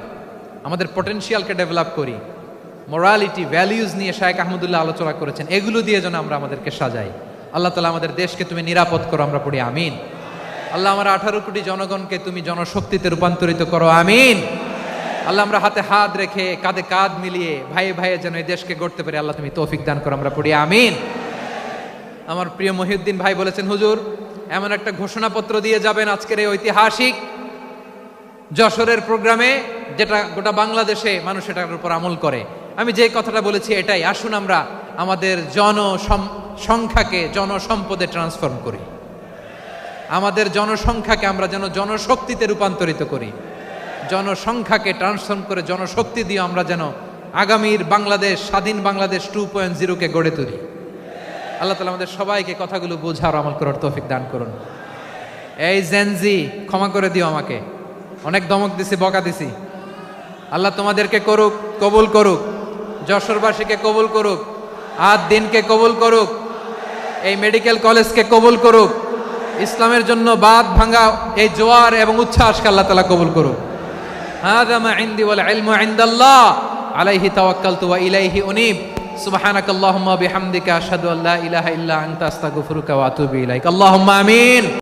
আমাদের পটেনশিয়ালকে ডেভেলপ করি। মোরালিটি, ভ্যালিউজ নিয়ে শায়েখ আহমদুল্লাহ আলোচনা করেছেন, এগুলো দিয়ে যেন আমরা আমাদেরকে সাজাই। আল্লাহ তাআলা আমাদের দেশকে তুমি নিরাপদ করো, আমরা পড়ি আমিন। আল্লাহ আমার 18 কোটি জনগণকে তুমি জনশক্তিতে রূপান্তরিত করো, আমিন। আল্লাহ আমরা হাতে হাত রেখে, কাঁধে কাঁধ মিলিয়ে, ভাইয়ে ভাইয়ে যেন এই দেশকে গড়তে পারি, আল্লাহ তুমি তৌফিক দান করো, আমরা পড়ি আমিন। আমার প্রিয় মহিউদ্দিন ভাই বলেছেন, হুজুর এমন একটা ঘোষণাপত্র দিয়ে যাবেন আজকের এই ঐতিহাসিক যশোরের প্রোগ্রামে, যেটা গোটা বাংলাদেশে মানুষ এটার উপর আমল করে। আমি যে কথাটা বলেছি এটাই, আসুন আমরা আমাদের জনসংখ্যাকে জনসম্পদে ট্রান্সফর্ম করি। আমাদের জনসংখ্যাকে আমরা যেন জনশক্তিতে রূপান্তরিত করি। জনসংখ্যাকে ট্রান্সফর্ম করে জনশক্তি দিয়ে আমরা যেন আগামীর বাংলাদেশ, স্বাধীন বাংলাদেশ 2.0 কে গড়ে তুলি। আল্লাহ তাআলা আমাদের সবাইকে কথাগুলো বোঝার, আমল করার তৌফিক দান করুন। এই জেনজি, ক্ষমা করে দিও আমাকে, অনেক ধমক দিছি, বকা দিছি। আল্লাহ তোমাদেরকে করুক, কবুল করুক, যশোরবাসীকে কবুল করুক, দিনকে কবুল করুক, এই মেডিকেল কলেজকে কবুল করুক, ইসলামের জন্য বাঁধ ভাঙা এই জোয়ার এবং উচ্ছ্বাসকে আল্লাহ তাআলা কবুল করুক। হাযা মা ইনদি ওয়াল ইলমু ইনদাল্লাহ আলাইহি তাওয়াক্কালতু ওয়া ইলাইহি উনীব। সুবহানাকাল্লাহুম্মা বিহামদিকা আশহাদু আল্লা ইলাহা ইল্লা আনতা আস্তাগফিরুকা ওয়া আতুবু ইলাইক। আল্লাহুম্মা আমিন।